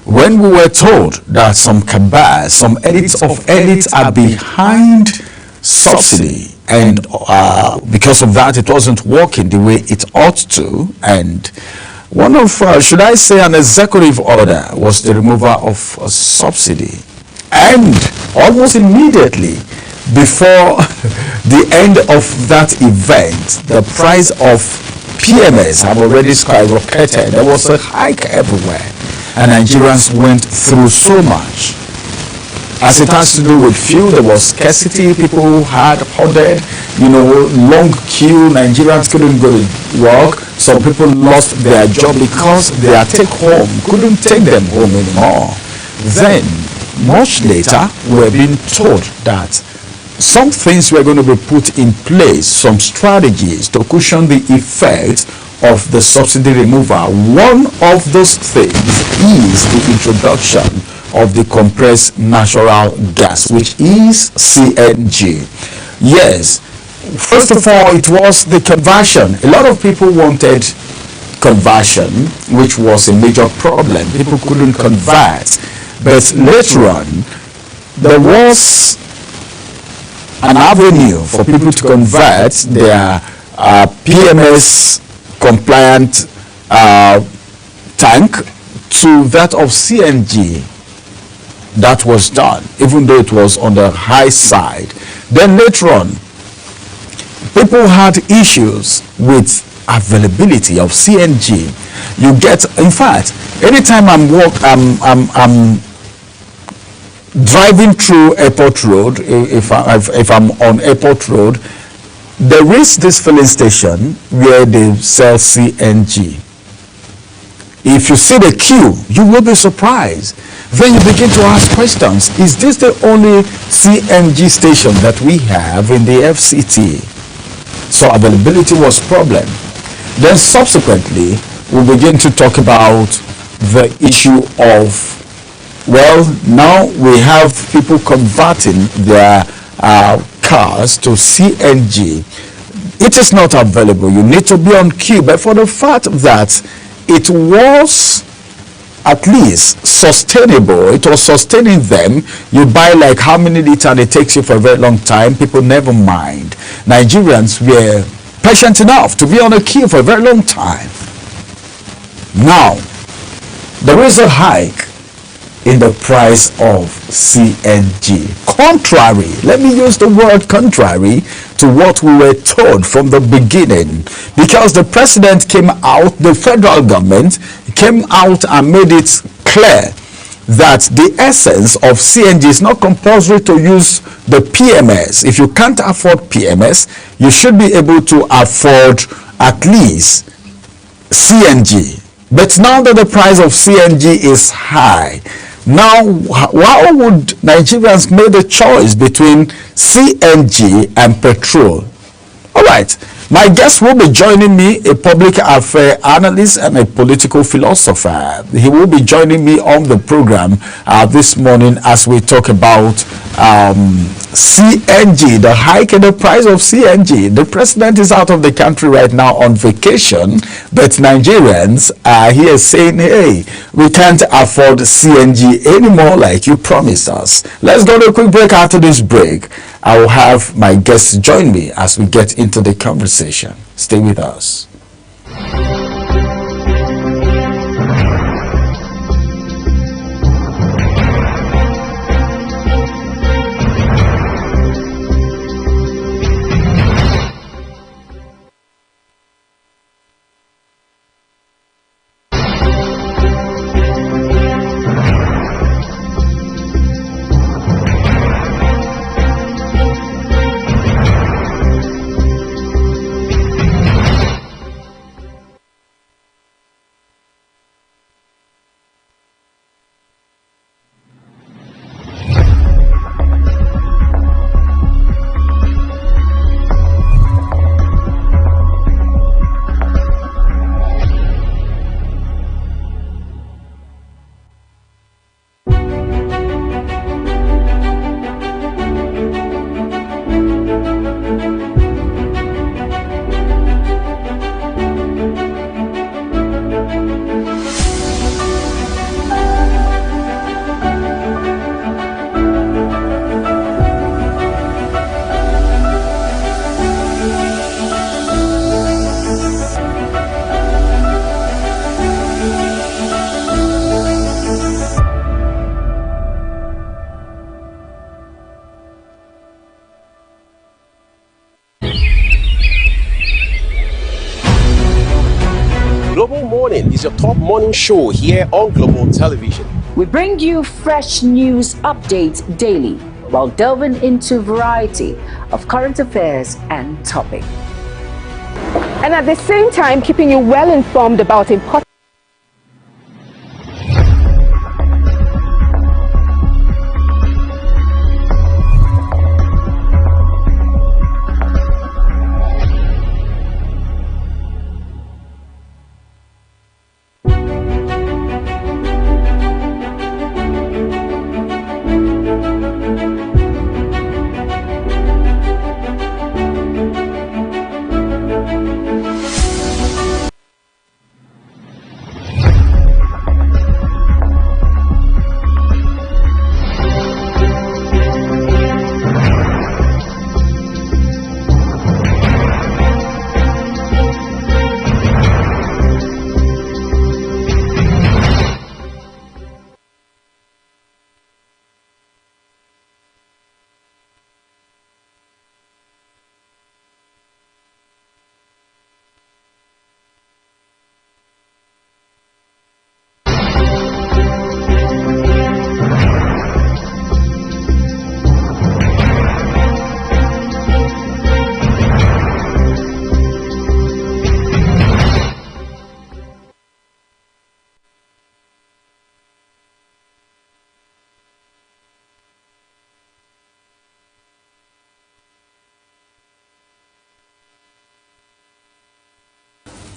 Speaker 18: when we were told that some cabals, some elites of elites are behind subsidy, and because of that it wasn't working the way it ought to, and one of, should I say, an executive order was the removal of a subsidy. And almost immediately before the end of that event, the price of PMS had already skyrocketed. There was a hike everywhere, and Nigerians went through so much. As it has to do with fuel, there was scarcity. People had hoarded, long queue. Nigerians couldn't go to work. Some people lost their job because their take-home couldn't take them home anymore. Then, much later, we're being told that some things were going to be put in place, some strategies to cushion the effect of the subsidy removal. One of those things is the introduction of the compressed natural gas, which is CNG. Yes, first of all, it was the conversion. A lot of people wanted conversion, which was a major problem. People couldn't convert. But later on, there was an avenue for people to convert their PMS compliant tank to that of CNG. That was done, even though it was on the high side. Then later on, people had issues with availability of CNG. You get, in fact, anytime I'm driving through Airport Road, if I'm on Airport Road, there is this filling station where they sell CNG. If you see the queue, you will be surprised. Then you begin to ask questions. Is this the only CNG station that we have in the FCT? So availability was problem. Then subsequently, we begin to talk about the issue of, well, now we have people converting their cars to CNG. It is not available. You need to be on queue. But for the fact that it was at least sustainable, it was sustaining them. You buy like how many liters and it takes you for a very long time. People never mind. Nigerians were patient enough to be on a queue for a very long time. Now, there is a hike in the price of CNG. Contrary, let me use the word contrary to what we were told from the beginning, because the president came out, the federal government came out and made it clear that the essence of CNG is not compulsory to use the PMS. If you can't afford PMS, you should be able to afford at least CNG. But now that the price of CNG is high, now why would Nigerians make the choice between CNG and petrol? All right, my guest will be joining me, a public affairs analyst and a political philosopher. He will be joining me on the program this morning as we talk about CNG, the hike in the price of CNG. The president is out of the country right now on vacation, but Nigerians are here saying, hey, we can't afford CNG anymore like you promised us. Let's go to a quick break. After this break, I will have my guests join me as we get into the conversation. Stay with us.
Speaker 19: Morning is your top morning show here on Global Television.
Speaker 1: We bring you fresh news updates daily while delving into a variety of current affairs and topics.
Speaker 14: And at the same time, keeping you well informed about important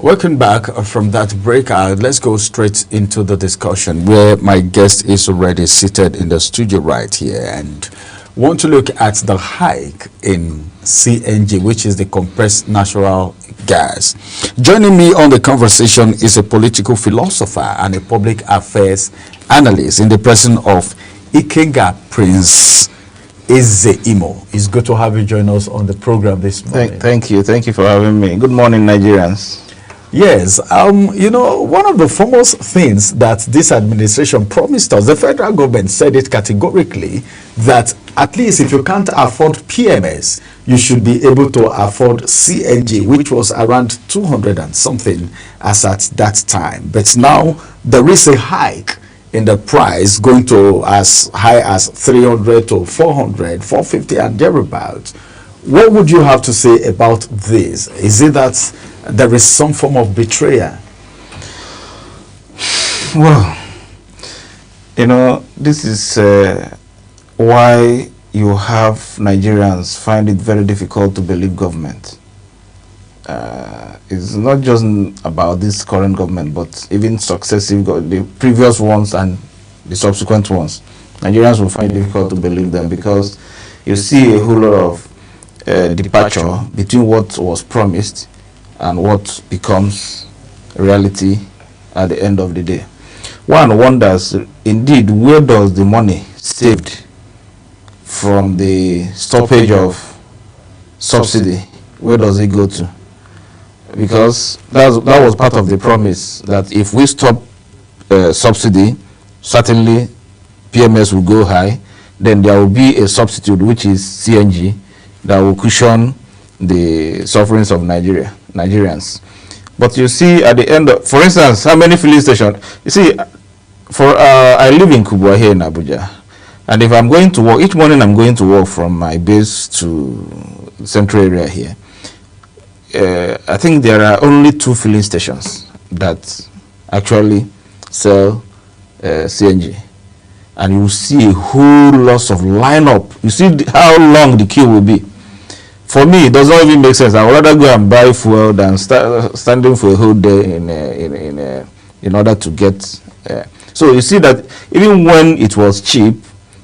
Speaker 18: Welcome back from that break. Let's go straight into the discussion where my guest is already seated in the studio right here and want to look at the hike in CNG, which is the compressed natural gas. Joining me on the conversation is a political philosopher and a public affairs analyst in the person of Ikenga Prince Eze-Imo. It's good to have you join us on the program this morning.
Speaker 20: Thank you for having me. Good morning, Nigerians.
Speaker 18: Yes, you know, one of the foremost things that this administration promised us, the federal government said it categorically, that at least if you can't afford PMS, you should be able to afford CNG, which was around 200 and something as at that time. But now there is a hike in the price going to as high as 300 to 400, 450 and thereabouts. What would you have to say about this? Is it that there is some form of betrayal?
Speaker 20: Well, you know, this is why you have Nigerians find it very difficult to believe government. It's not just about this current government, but even successive, the previous ones and the subsequent ones. Nigerians will find it difficult to believe them because you see a whole lot of departure between what was promised and what becomes reality at the end of the day. One wonders, indeed, where does the money saved from the stoppage of subsidy, where does it go to? Because that was part of the promise, that if we stop subsidy, certainly PMS will go high, then there will be a substitute, which is CNG, that will cushion the sufferings of Nigerians. But you see, at the end of, for instance, how many filling stations? You see, I live in Kubwa here in Abuja, and if I'm going to work, each morning I'm going to work from my base to the central area here. I think there are only 2 filling stations that actually sell CNG. And you see a whole lot of lineup. You see how long the queue will be. For me, it does not even make sense. I would rather go and buy fuel than standing for a whole day in order to get. So you see that even when it was cheap,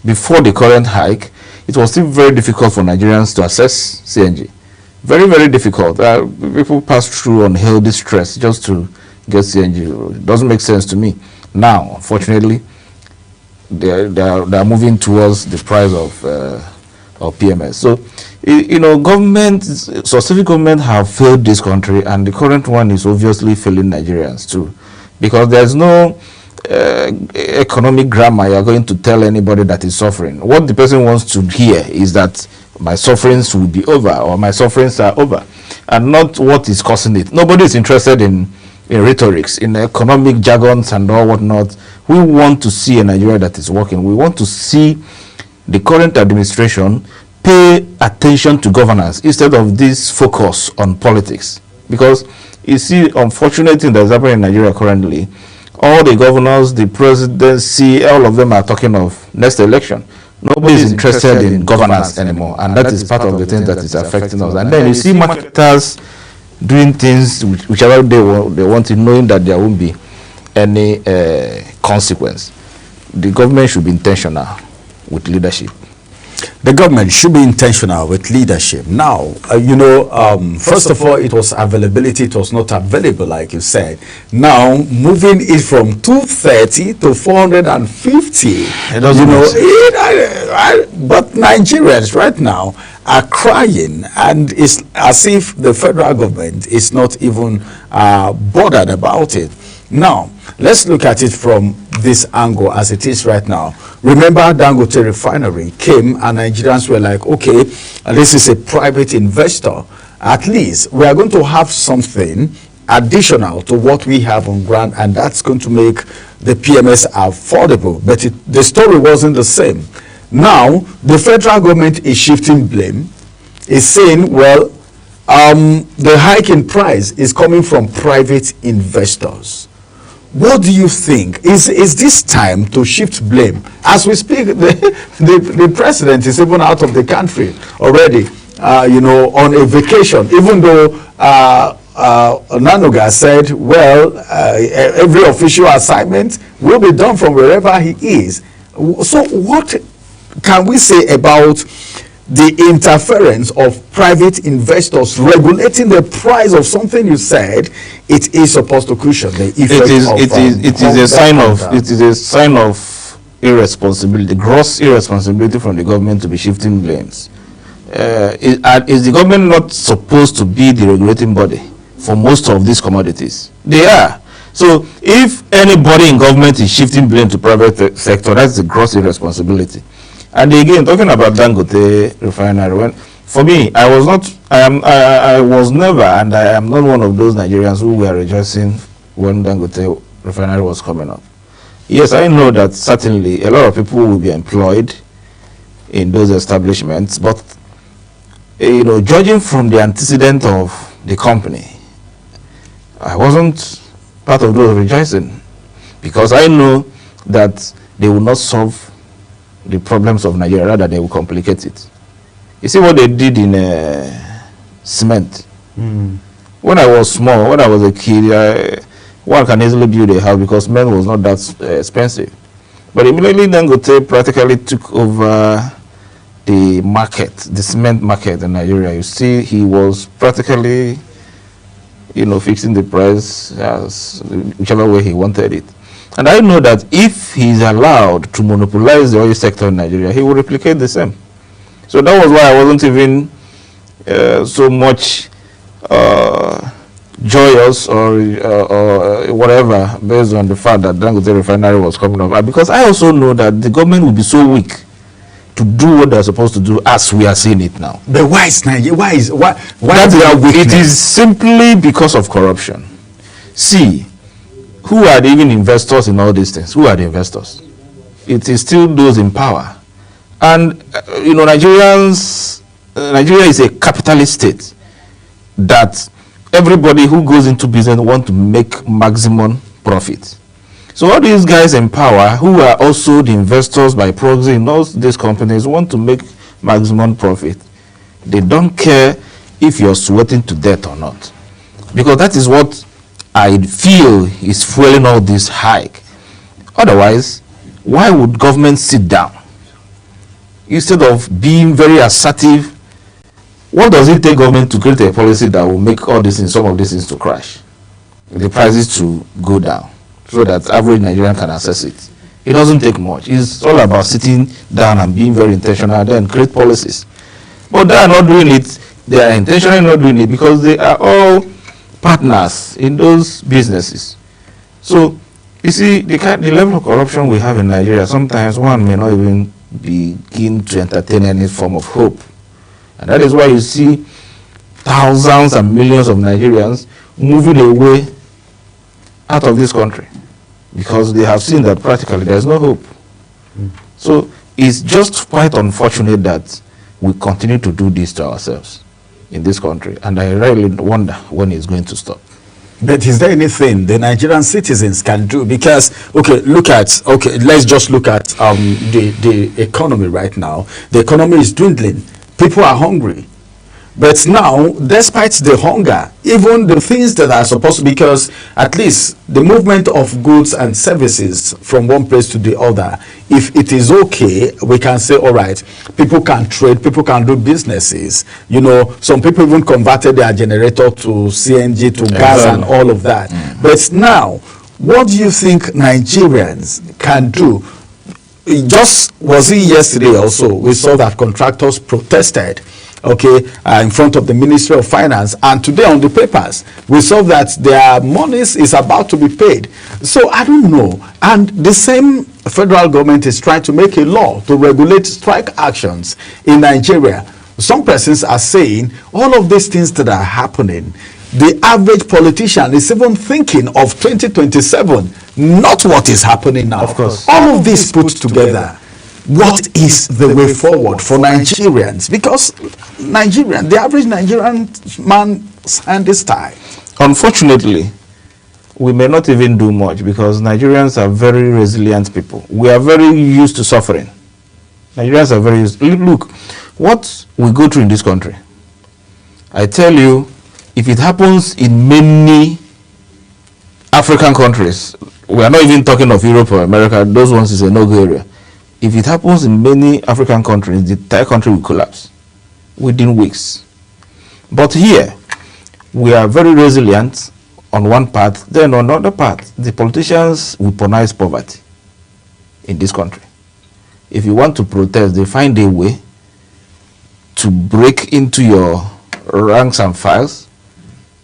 Speaker 20: before the current hike, it was still very difficult for Nigerians to access CNG. Very, very difficult. People pass through unhealthy stress just to get CNG. It doesn't make sense to me. Now, unfortunately, they are moving towards the price of PMS. So, you know, successive government have failed this country, and the current one is obviously failing Nigerians too, because there's no economic grammar you're going to tell anybody that is suffering. What the person wants to hear is that my sufferings will be over, or my sufferings are over, and not what is causing it. Nobody is interested in in rhetorics, in economic jargons and all whatnot. We want to see a Nigeria that is working. We want to see the current administration pay attention to governance instead of this focus on politics. Because you see, unfortunate thing that's happening in Nigeria currently, all the governors, the presidency, all of them are talking of next election. Nobody is interested in governance anymore, and that is part of the thing that is affecting us. And then you see marketers doing things whichever they want to, knowing that there won't be any consequence. The government should be intentional with leadership.
Speaker 18: The government should be intentional with leadership. Now, first of all, it was availability. It was not available, like you said. Now, moving it from 230 to 450. But Nigerians right now are crying, and it's as if the federal government is not even bothered about it. Now, let's look at it from this angle as it is right now. Remember, Dangote Refinery came and Nigerians were like, okay, this is a private investor. At least we are going to have something additional to what we have on ground, and that's going to make the PMS affordable. But the story wasn't the same. Now, the federal government is shifting blame, is saying, well, the hike in price is coming from private investors. What do you think? Is this time to shift blame? As we speak, the president is even out of the country already, on a vacation, even though Nanuga said, well, every official assignment will be done from wherever he is. So what can we say about the interference of private investors regulating the price of something you said it is supposed to cushion the effect
Speaker 20: it is a sign of irresponsibility, gross irresponsibility from the government to be shifting blames. Is the government not supposed to be the regulating body for most of these commodities? They are. So if anybody in government is shifting blame to private sector, that's the gross irresponsibility. And again, talking about Dangote Refinery, for me, I was never, and I am not one of those Nigerians who were rejoicing when Dangote Refinery was coming up. Yes, I know that certainly a lot of people will be employed in those establishments, but judging from the antecedent of the company, I wasn't part of those rejoicing, because I know that they will not solve the problems of Nigeria, rather they will complicate it. You see what they did in cement. When I was small, when I was a kid, one can easily build a house because cement was not that expensive. But immediately Dangote practically took over the market, the cement market in Nigeria. You see, he was practically, fixing the price as whichever way he wanted it. And I know that if he's allowed to monopolize the oil sector in Nigeria, he will replicate the same. So that was why I wasn't even so much joyous or whatever based on the fact that Dangote Refinery was coming up. Because I also know that the government will be so weak to do what they're supposed to do as we are seeing it now.
Speaker 18: But why is Nigeria? Why is their weakness?
Speaker 20: It is simply because of corruption. See, who are the even investors in all these things? Who are the investors? It is still those in power. And, Nigeria is a capitalist state that everybody who goes into business wants to make maximum profit. So all these guys in power who are also the investors by proxy in all these companies want to make maximum profit. They don't care if you're sweating to death or not. Because that is what I feel is fueling all this hike. Otherwise, why would government sit down instead of being very assertive? What does it take government to create a policy that will make all these things, some of these things to crash, the prices to go down, so that average Nigerian can access it? It doesn't take much. It's all about sitting down and being very intentional, then create policies. But they are not doing it. They are intentionally not doing it because they are all partners in those businesses. So you see, the level of corruption we have in Nigeria, sometimes one may not even begin to entertain any form of hope. And that is why you see thousands and millions of Nigerians moving away out of this country because they have seen that practically there is no hope. So it's just quite unfortunate that we continue to do this to ourselves in this country, and I really wonder when it's going to stop.
Speaker 18: But is there anything the Nigerian citizens can do? Because, let's just look at the economy right now. The economy is dwindling. People are hungry. But now, despite the hunger, even the things that are supposed to, because at least the movement of goods and services from one place to the other, if it is okay, we can say, all right, people can trade, people can do businesses. You know, some people even converted their generator to CNG, to gas and all of that. But now, what do you think Nigerians can do? Was it yesterday also, we saw that contractors protested in front of the Ministry of Finance, and today on the papers we saw that their monies is about to be paid. So I don't know, and the same federal government is trying to make a law to regulate strike actions in Nigeria. Some persons are saying all of these things that are happening, the average politician is even thinking of 2027, not what is happening now. Of course, all of this put together, what is the way forward for Nigerians? Because the average Nigerian man's hand is tied.
Speaker 20: Unfortunately, we may not even do much because Nigerians are very resilient people. We are very used to suffering. Nigerians are very used. Look, what we go through in this country, I tell you, if it happens in many African countries, we are not even talking of Europe or America, those ones is a no-go area. If it happens in many African countries, the entire country will collapse within weeks. But here, we are very resilient on one part, then on another part, the politicians weaponize poverty in this country. If you want to protest, they find a way to break into your ranks and files,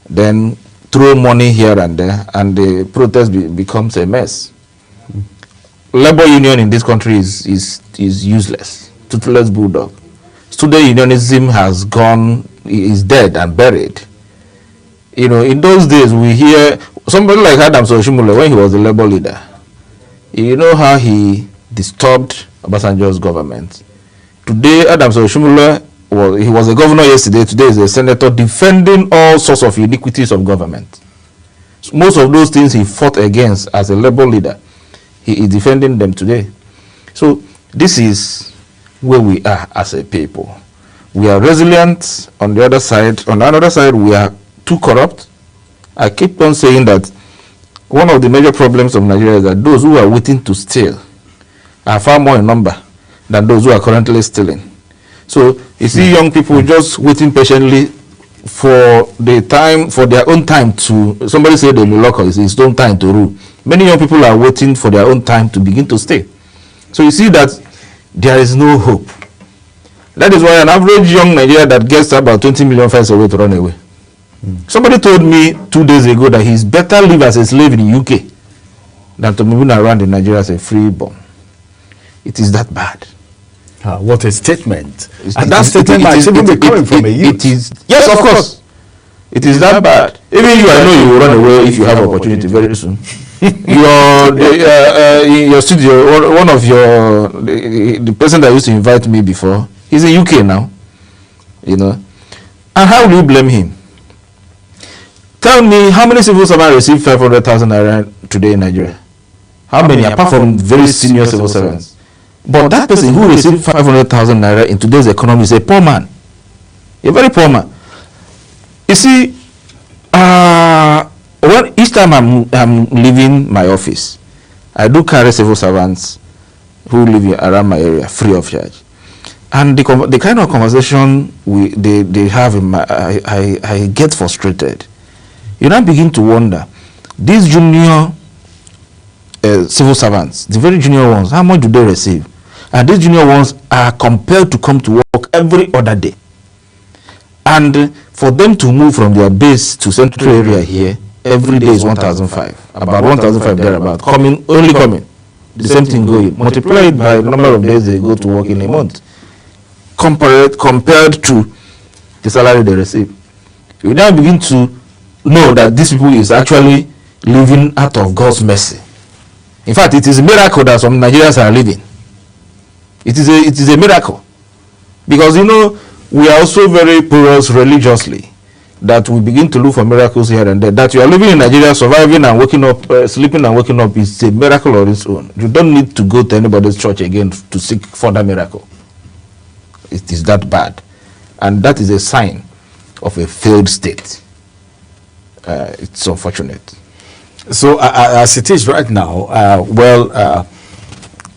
Speaker 20: then throw money here and there, and the protest becomes a mess. Labor union in this country is useless, toothless bulldog. Student unionism has gone, is dead and buried. You know, in those days we hear somebody like Adams Oshimule when he was the labor leader. You know how he disturbed Obasanjo's government. Today, Adams Oshimule, he was a governor yesterday, today is a senator defending all sorts of iniquities of government. So most of those things he fought against as a labor leader, he is defending them today. So this is where we are as a people. We are resilient on the other side. On the other side, we are too corrupt. I keep on saying that one of the major problems of Nigeria is that those who are waiting to steal are far more in number than those who are currently stealing. So you see young people just waiting patiently for their own time to, somebody said the Muloko is his own time to rule. Many young people are waiting for their own time to begin to stay. So you see that there is no hope. That is why an average young Nigerian that gets about 20 million finds a way to run away. Somebody told me 2 days ago that he's better live as a slave in the UK than to move around in Nigeria as a freeborn. It is that bad.
Speaker 18: What a statement. And that statement might even be coming from a youth.
Speaker 20: Yes, of course. It is that bad. Even you, I know you will run away if you have opportunity very soon. In your studio, one of the person that used to invite me before, he's in UK now, you know. And how will you blame him? Tell me, how many civil servants receive 500,000 naira today in Nigeria? How many, apart from very senior civil servants? But that person who received 500,000 naira in today's economy is a poor man, a very poor man. You see, each time I'm leaving my office, I do carry civil servants who live around my area free of charge. And the kind of conversation they have, I get frustrated. You now begin to wonder, these junior civil servants, the very junior ones, how much do they receive? And these junior ones are compelled to come to work every other day. And for them to move from their base to central area here, every day is 1,500, about 1,500 thereabout, only coming. The same thing going. Multiply it by the number of days they go to work in a month. Compared to the salary they receive. You now begin to know that these people is actually living out of God's mercy. In fact, it is a miracle that some Nigerians are living. It is a miracle. Because, you know, we are also very porous religiously, that we begin to look for miracles here and there. That you are living in Nigeria, surviving and waking up, sleeping and waking up is a miracle on its own. You don't need to go to anybody's church again to seek further miracle. It is that bad. And that is a sign of a failed state. It's unfortunate.
Speaker 18: So as it is right now,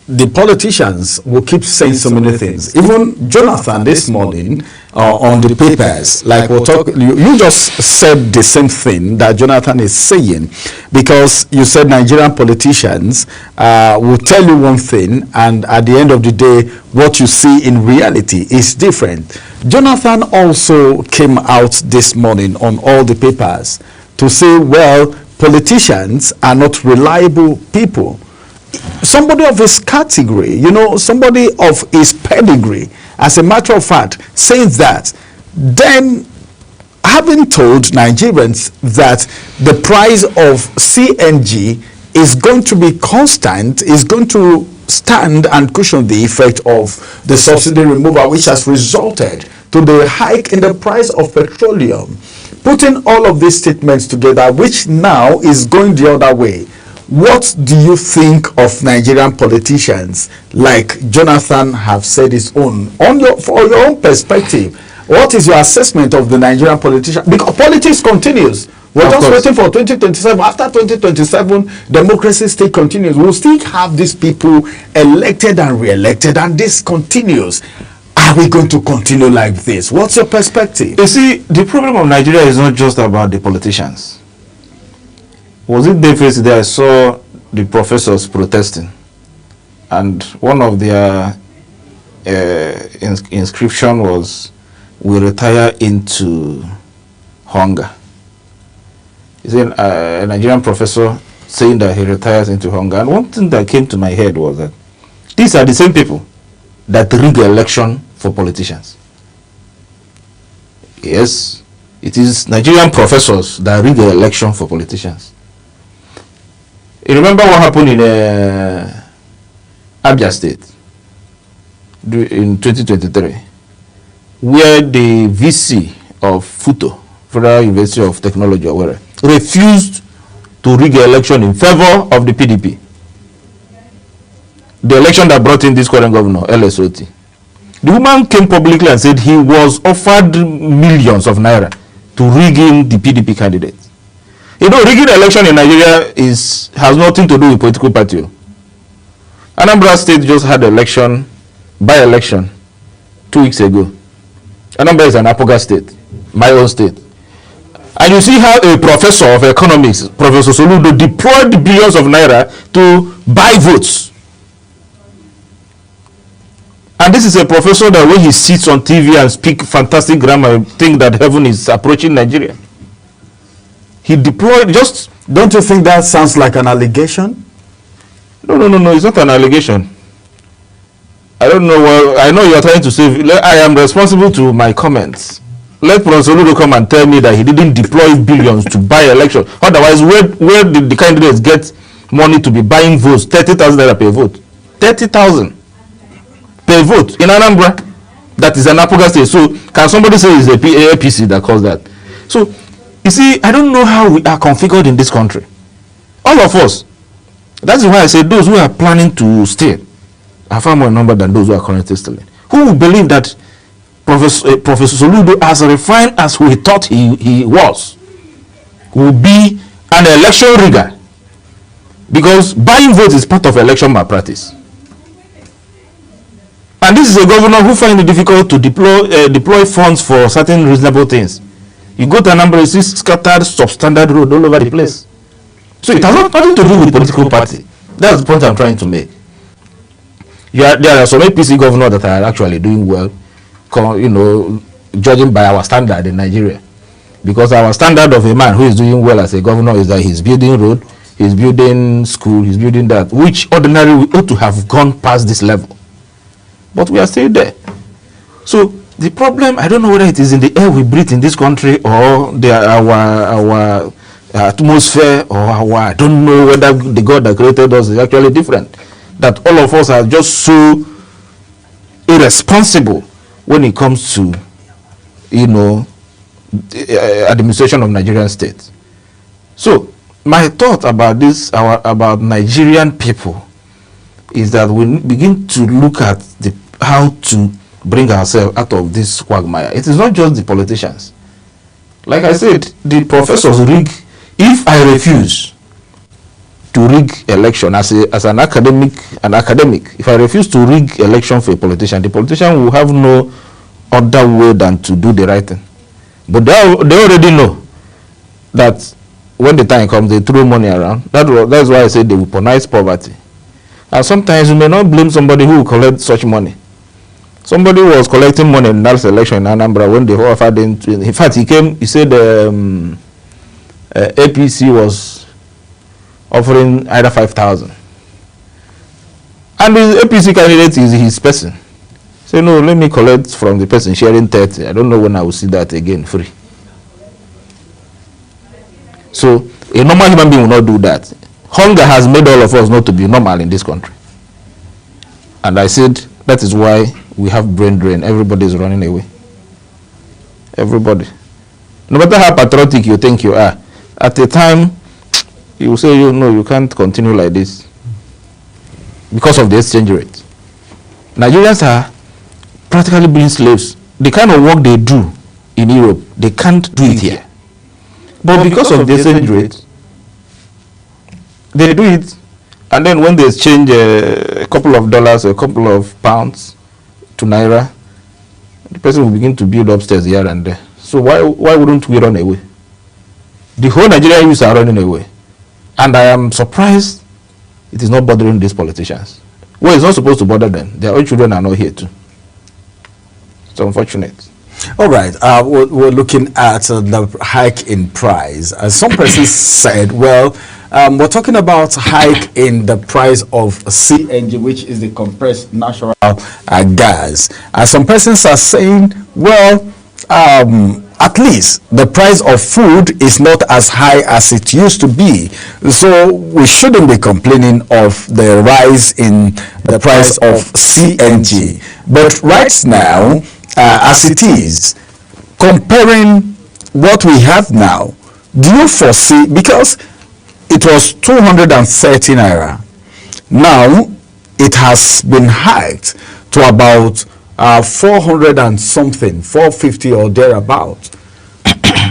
Speaker 18: the politicians will keep saying so many things. Even Jonathan this morning on the papers, like we'll talk, you just said the same thing that Jonathan is saying, because you said Nigerian politicians will tell you one thing, and at the end of the day, what you see in reality is different. Jonathan also came out this morning on all the papers to say, well, politicians are not reliable people. Somebody of his category, you know, somebody of his pedigree, as a matter of fact, says that, then having told Nigerians that the price of CNG is going to be constant, is going to stand and cushion the effect of the subsidy removal, which has resulted to the hike in the price of petroleum. Putting all of these statements together, which now is going the other way, what do you think of Nigerian politicians like Jonathan have said his own? For your own perspective, what is your assessment of the Nigerian politician? Because politics continues. We're just waiting for 2027. After 2027, democracy still continues. We'll still have these people elected and re-elected, and this continues. Are we going to continue like this? What's your perspective?
Speaker 20: You see, the problem of Nigeria is not just about the politicians. Was it Davis there? I saw the professors protesting, and one of their inscription was, "We retire into hunger." Is a Nigerian professor saying that he retires into hunger. And one thing that came to my head was that these are the same people that rig election for politicians. Yes, it is Nigerian professors that rig the election for politicians. You remember what happened in Abia State in 2023, where the VC of FUTO, Federal University of Technology, or whatever, refused to rig the election in favor of the PDP. The election that brought in this current governor, LSOT. The woman came publicly and said he was offered millions of naira to rig in the PDP candidate. You know, rigging the election in Nigeria has nothing to do with political party. Anambra State just had election, by-election, 2 weeks ago. Anambra is an Apoga state, my own state. And you see how a professor of economics, Professor Soludo, deployed billions of naira to buy votes. And this is a professor that when he sits on TV and speaks fantastic grammar, think that heaven is approaching Nigeria. He deployed just...
Speaker 18: Don't you think that sounds like an allegation?
Speaker 20: No, it's not an allegation. I don't know. Well, I know you are trying to say, I am responsible to my comments. Let Professor Soludo come and tell me that he didn't deploy billions to buy election. Otherwise, where did the candidates get money to be buying votes? 30,000 naira per vote. 30,000 per vote in Anambra. That is an Apoga state. So can somebody say it's the APC that caused that? So you see, I don't know how we are configured in this country. All of us. That is why I say those who are planning to steal are far more in number than those who are currently stealing. Who will believe that Professor Soludo, as refined as we thought he was, will be an election rigger? Because buying votes is part of election malpractice. And this is a governor who finds it difficult to deploy funds for certain reasonable things. You go to a number of scattered substandard road all over the place. So it has nothing to do with political party. That's the point I'm trying to make. There are some APC governors that are actually doing well, you know, judging by our standard in Nigeria. Because our standard of a man who is doing well as a governor is that he's building road, he's building school, he's building that, which ordinarily we ought to have gone past this level. But we are still there. So the problem, I don't know whether it is in the air we breathe in this country or our atmosphere, or I don't know whether the God that created us is actually different. That all of us are just so irresponsible when it comes to, administration of Nigerian state. So my thought about this, about Nigerian people, is that we begin to look at how to bring ourselves out of this quagmire. It is not just the politicians. Like I said, the professors rig. If I refuse to rig election as an academic, if I refuse to rig election for a politician, the politician will have no other way than to do the right thing. But they already know that when the time comes, they throw money around. That's why I say they weaponize poverty. And sometimes you may not blame somebody who will collect such money. Somebody was collecting money in that election in Anambra when they offered him. In fact, he said APC was offering either 5,000. And the APC candidate is his person. Say, no, let me collect from the person sharing 30. I don't know when I will see that again free. So a normal human being will not do that. Hunger has made all of us not to be normal in this country. And I said that is why we have brain drain. Everybody is running away. Everybody. No matter how patriotic you think you are, at a time you will say, you can't continue like this because of the exchange rate. Nigerians are practically being slaves. The kind of work they do in Europe, they can't do it here. But because of the exchange rate, they do it, and then when they exchange a couple of dollars or a couple of pounds to naira, the person will begin to build upstairs here and there. So why wouldn't we run away? The whole Nigerian youth are running away. And I am surprised it is not bothering these politicians. Well, it's not supposed to bother them. Their own children are not here too. It's unfortunate.
Speaker 18: All right, we're looking at the hike in price. Some persons said, well, we're talking about hike in the price of CNG, which is the compressed natural gas. Some persons are saying, well, at least the price of food is not as high as it used to be. So we shouldn't be complaining of the rise in the price of CNG. But right now, as it is, comparing what we have now, do you foresee, because it was 230 naira, now it has been hiked to about 400 and something, 450 or thereabout.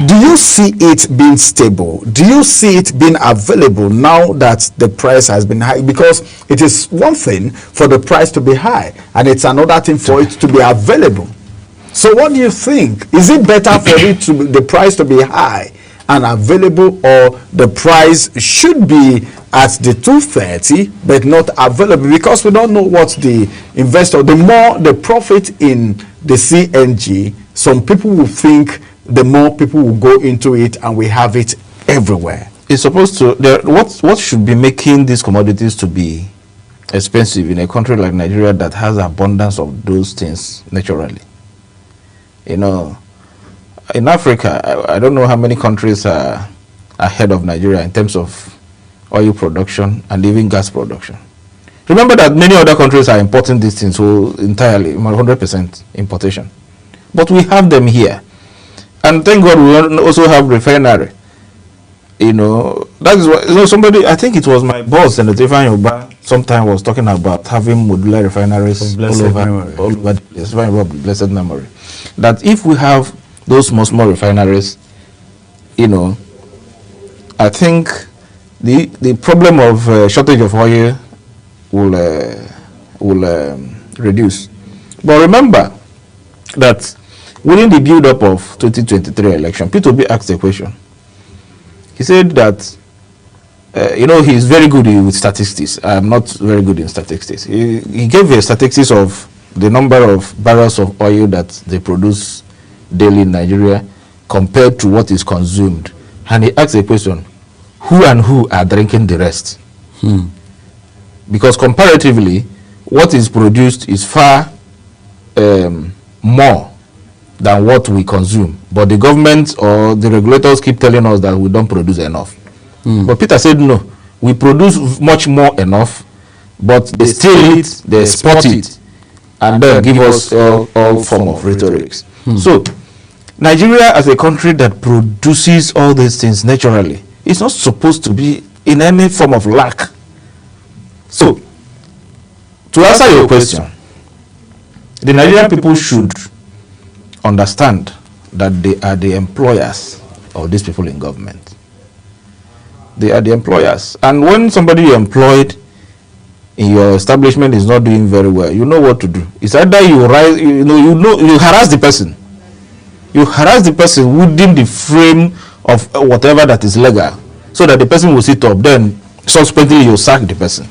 Speaker 18: Do you see it being stable? Do you see it being available now that the price has been high? Because it is one thing for the price to be high, and it's another thing for it to be available. So what do you think? Is it better for the price to be high and available, or the price should be at the 230 but not available? Because we don't know what the investor, the more the profit in the CNG, some people will think the more people will go into it, and we have it everywhere.
Speaker 20: It's supposed to, what should be making these commodities to be expensive in a country like Nigeria that has abundance of those things naturally? In Africa, I don't know how many countries are ahead of Nigeria in terms of oil production and even gas production. Remember that many other countries are importing these things entirely, 100% importation. But we have them here. And thank God we also have refinery. That is why, somebody, I think it was my boss, Senator Yoba, sometime was talking about having modular refineries all over the place, blessed memory. That if we have those small refineries, I think the problem of shortage of oil will reduce. But remember that within the build-up of 2023 election, P2B asked a question. He said that, he's very good with statistics. I'm not very good in statistics. He gave a statistics of the number of barrels of oil that they produce daily in Nigeria compared to what is consumed. And he asked a question, who and who are drinking the rest? Because comparatively, what is produced is far more than what we consume. But the government or the regulators keep telling us that we don't produce enough. But Peter said, no, we produce much more enough, but they steal it, they export it, and then give us all form of rhetorics. So, Nigeria as a country that produces all these things naturally is not supposed to be in any form of lack. So, to answer your question, the Nigerian people should understand that they are the employers of these people in government. They are the employers. And when somebody employed in your establishment is not doing very well, you know what to do. It's either you rise, you harass the person. You harass the person within the frame of whatever that is legal, so that the person will sit up. Then subsequently you sack the person.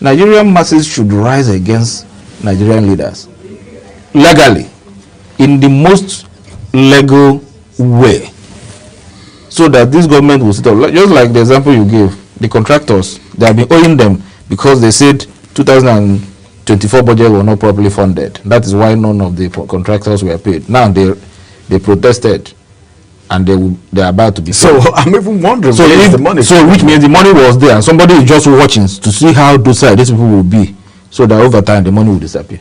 Speaker 20: Nigerian masses should rise against Nigerian leaders legally, in the most legal way, so that this government will sit up. Just like the example you gave, the contractors, they have been owing them because they said 2024 budget was not properly funded. That is why none of the contractors were paid. Now they protested, and they are about to be paid.
Speaker 18: So I'm even wondering,
Speaker 20: so
Speaker 18: where is the money?
Speaker 20: So which means the money was there, and somebody is just watching to see how docile these people will be, so that over time the money will disappear.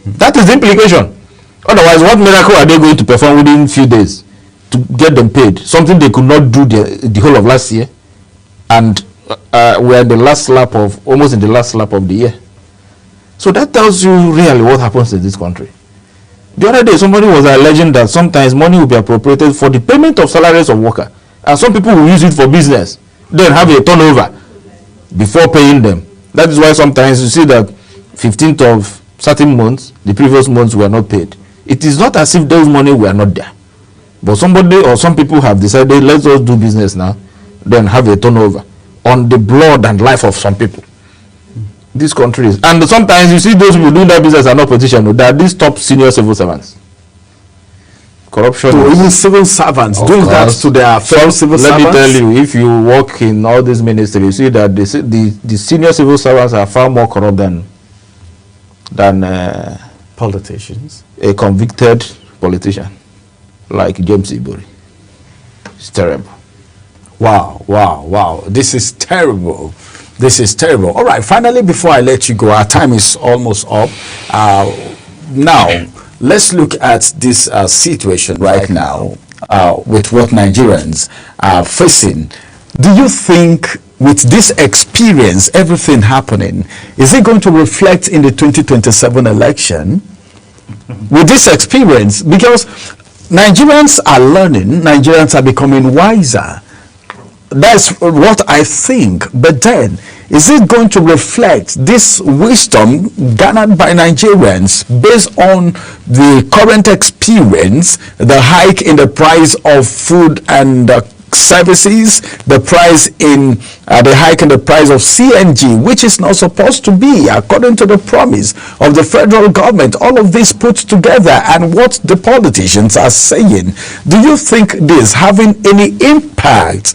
Speaker 20: That is the implication. Otherwise, what miracle are they going to perform within a few days to get them paid? Something they could not do the whole of last year, and we're in the last lap of, almost in the last lap of the year. So that tells you really what happens in this country. The other day, somebody was alleging that sometimes money will be appropriated for the payment of salaries of workers, and some people will use it for business, then have a turnover before paying them. That is why sometimes you see that 15th of certain months, the previous months were not paid. It is not as if those money were not there, but somebody or some people have decided, let's just do business now, then have a turnover on the blood and life of some people. This country is, and sometimes you see those people doing that business are not politicians, they are these top senior civil servants. Corruption.
Speaker 18: To even civil servants doing that to their fellow civil servants.
Speaker 20: Let me tell you, if you work in all these ministries, you see that the senior civil servants are far more corrupt than
Speaker 18: politicians.
Speaker 20: A convicted politician like James Ibori. It's terrible.
Speaker 18: Wow. This is terrible. This is terrible. All right, finally, before I let you go, our time is almost up. Now, let's look at this situation right now with what Nigerians are facing. Do you think with this experience, everything happening, is it going to reflect in the 2027 election? With this experience, because Nigerians are learning, Nigerians are becoming wiser. That's what I think. But then, is it going to reflect this wisdom garnered by Nigerians based on the current experience, the hike in the price of food and services, the price in the hike in the price of CNG, which is not supposed to be according to the promise of the federal government? All of this put together and what the politicians are saying, do you think this having any impact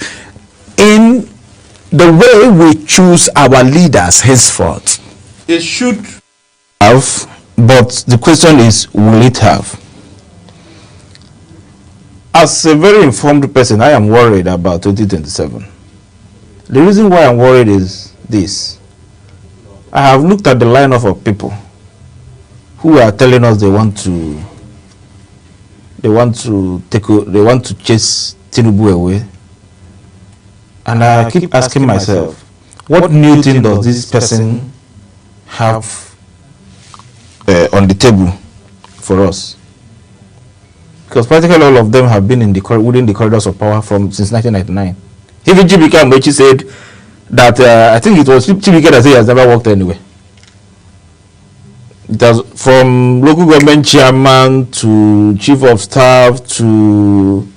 Speaker 18: in the way we choose our leaders henceforth?
Speaker 20: It should have, but the question is, will it have? As a very informed person, I am worried about 2027. The reason why I'm worried is this. I have looked at the lineup of people who are telling us they want to chase Tinubu away. And I keep asking myself, what new thing does this person have on the table for us? Because practically all of them have been within the corridors of power since 1999. Even Chibike Amechi said that, I think it was Chibike that said he has never worked anywhere. It has, from local government chairman to chief of staff to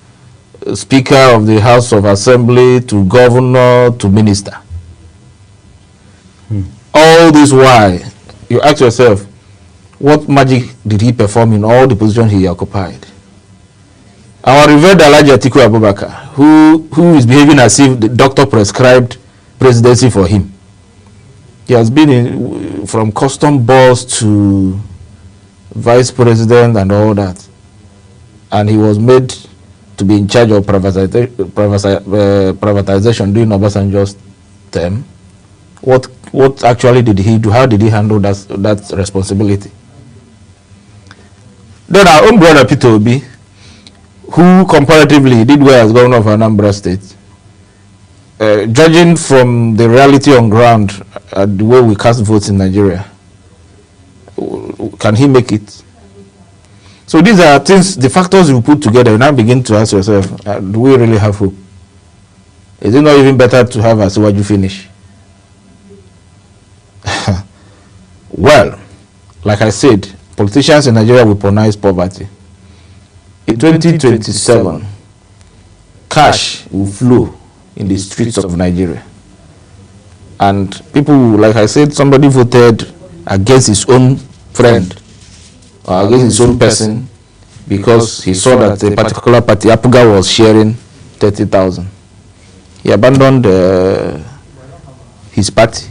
Speaker 20: Speaker of the House of Assembly to governor to minister. All this while, you ask yourself, what magic did he perform in all the positions he occupied? Our revered Alhaji Atiku Abubakar, who is behaving as if the doctor prescribed presidency for him. He has been from custom boss to vice president and all that. and he was made to be in charge of privatization during Obasanjo's term, what actually did he do? How did he handle that responsibility? Then our own brother Peter Obi, who comparatively did well as governor of Anambra State, judging from the reality on ground, the way we cast votes in Nigeria, can he make it? So these are things, the factors you put together, you now begin to ask yourself, do we really have hope? Is it not even better to have Asiwaju finish? Well, like I said, politicians in Nigeria weaponize poverty. In 2027, cash will flow in the streets of Nigeria. And people, like I said, somebody voted against his own friend or against his own person because he saw that a particular party, Apuga, was sharing 30,000. He abandoned his party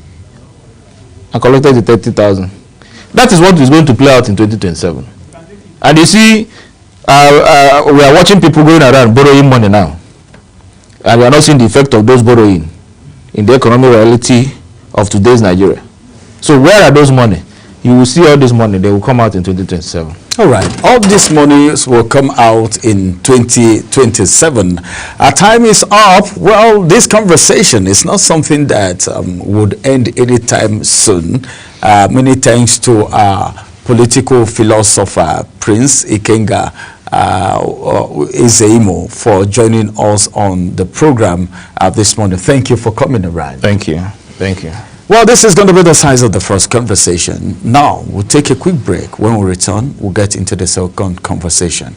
Speaker 20: and collected the 30,000. That is what is going to play out in 2027. And you see, we are watching people going around borrowing money now. And we are not seeing the effect of those borrowing in the economic reality of today's Nigeria. So where are those money? You will see all this money, they will come out in 2027.
Speaker 18: All right, all these monies will come out in 2027. Our time is up. Well, this conversation is not something that would end anytime soon. Many thanks to our political philosopher, Prince Ikenga Ezeimo, for joining us on the program this morning. Thank you for coming around.
Speaker 20: Thank you. Thank you.
Speaker 18: Well, this is going to be the size of the first conversation. Now, we'll take a quick break. When we return, we'll get into the second conversation.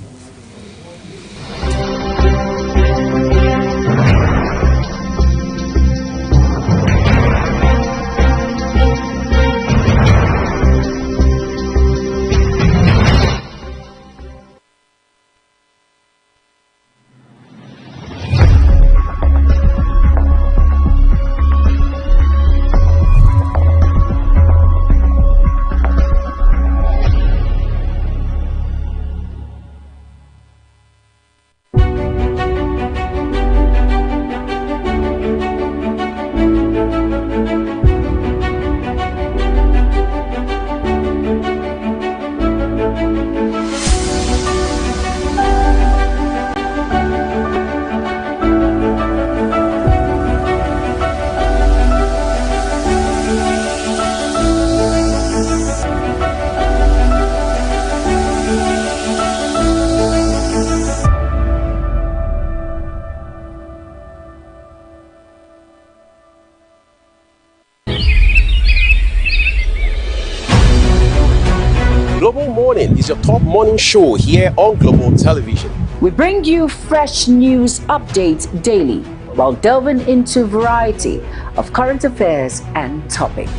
Speaker 19: Is your top morning show here on Global Television.
Speaker 1: We bring you fresh news updates daily while delving into a variety of current affairs and topics.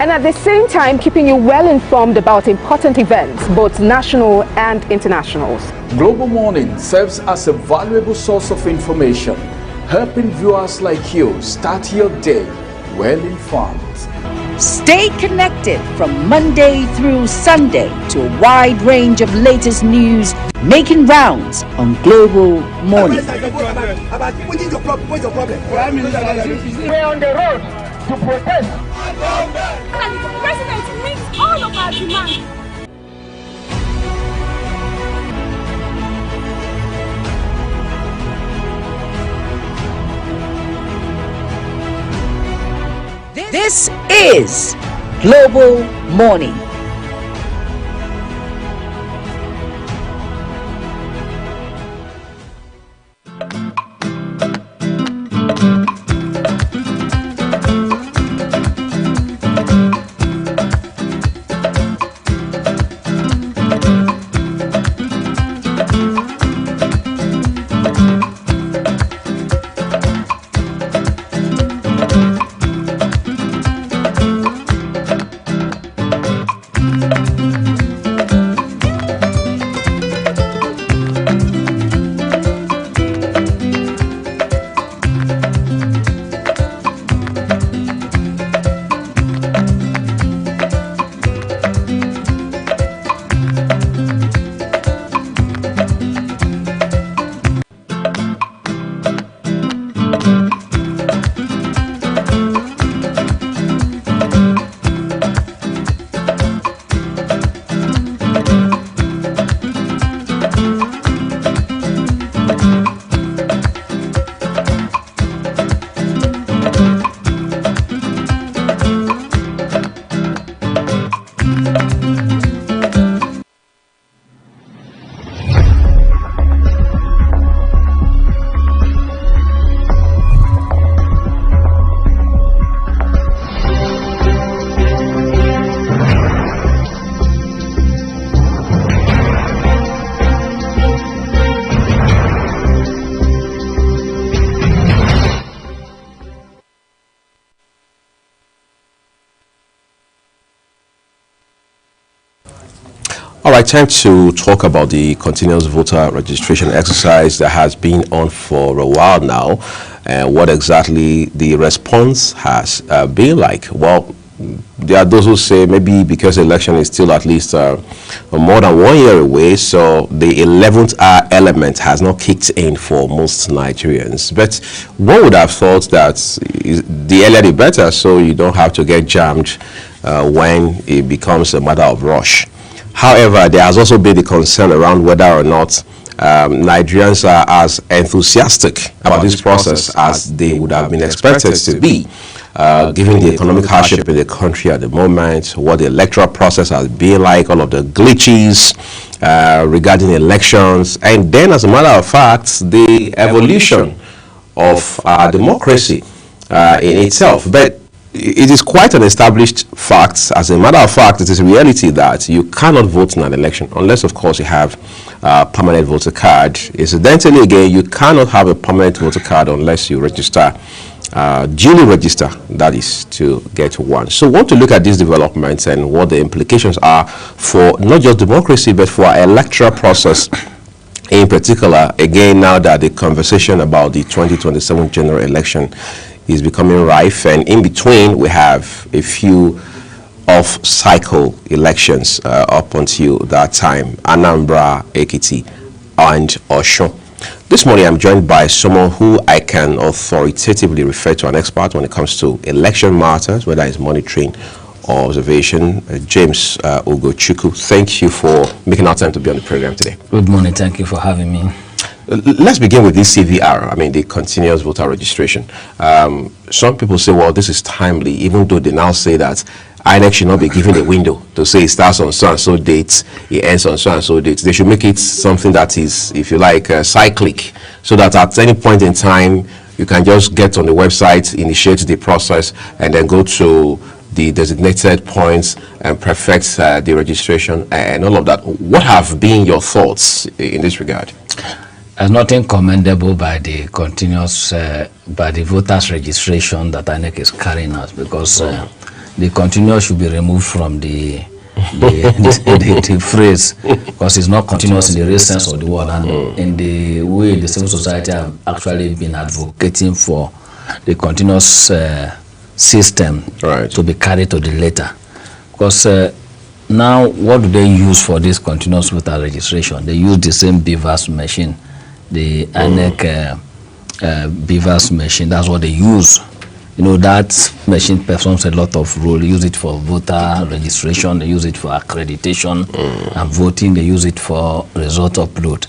Speaker 14: And at the same time, keeping you well informed about important events, both national and internationals.
Speaker 15: Global Morning serves as a valuable source of information, helping viewers like you start your day well informed.
Speaker 1: Stay connected from Monday through Sunday to a wide range of latest news making rounds on Global Morning.
Speaker 16: What's your problem? We're on the road to protest.
Speaker 17: And the president meets all of our demands.
Speaker 1: This is Global Morning.
Speaker 13: right, time to talk about the continuous voter registration exercise that has been on for a while now, and what exactly the response has been like. Well, there are those who say maybe because the election is still at least more than 1 year away, so the 11th hour element has not kicked in for most Nigerians. But one would have thought that the earlier the better, so you don't have to get jammed when it becomes a matter of rush. However, there has also been the concern around whether or not Nigerians are as enthusiastic about this process as they would have been expected to be. Given the economic hardship in the country at the moment, what the electoral process has been like, all of the glitches regarding elections, and then, as a matter of fact, the evolution of democracy in itself. But it is quite an established fact. As a matter of fact, it is a reality that you cannot vote in an election unless, of course, you have a permanent voter card. Incidentally, again, you cannot have a permanent voter card unless you register. Duly register, that is, to get one. So we want to look at these developments and what the implications are for not just democracy but for our electoral process in particular. Again, now that the conversation about the 2027 general election is becoming rife, and in between we have a few off-cycle elections up until that time: Anambra, Ekiti, and Osun. This morning I'm joined by someone who I can authoritatively refer to an expert when it comes to election matters, whether it's monitoring or observation. James Ugochukwu, thank you for making our time to be on the program today.
Speaker 21: Good morning, thank you for having me.
Speaker 13: Let's begin with this CVR, I mean the continuous voter registration. Some people say, well, this is timely, even though they now say that INEC should not be given a window to say it starts on so and so dates, it ends on so and so dates. They should make it something that is, if you like, cyclic, so that at any point in time you can just get on the website, initiate the process, and then go to the designated points and perfect the registration and all of that. What have been your thoughts in this regard?
Speaker 21: There's nothing commendable by the continuous, by the voters registration that INEC is carrying out, because the continuous should be removed from the phrase, because it's not continuous in the real sense of the word, and in the way the civil society have actually been advocating for the continuous system to be carried to the letter. Because now, what do they use for this continuous voter registration? They use the same BVAS machine, the INEC BVAS machine. That's what they use. You know, that machine performs a lot of role. They use it for voter registration, they use it for accreditation and voting, they use it for result upload.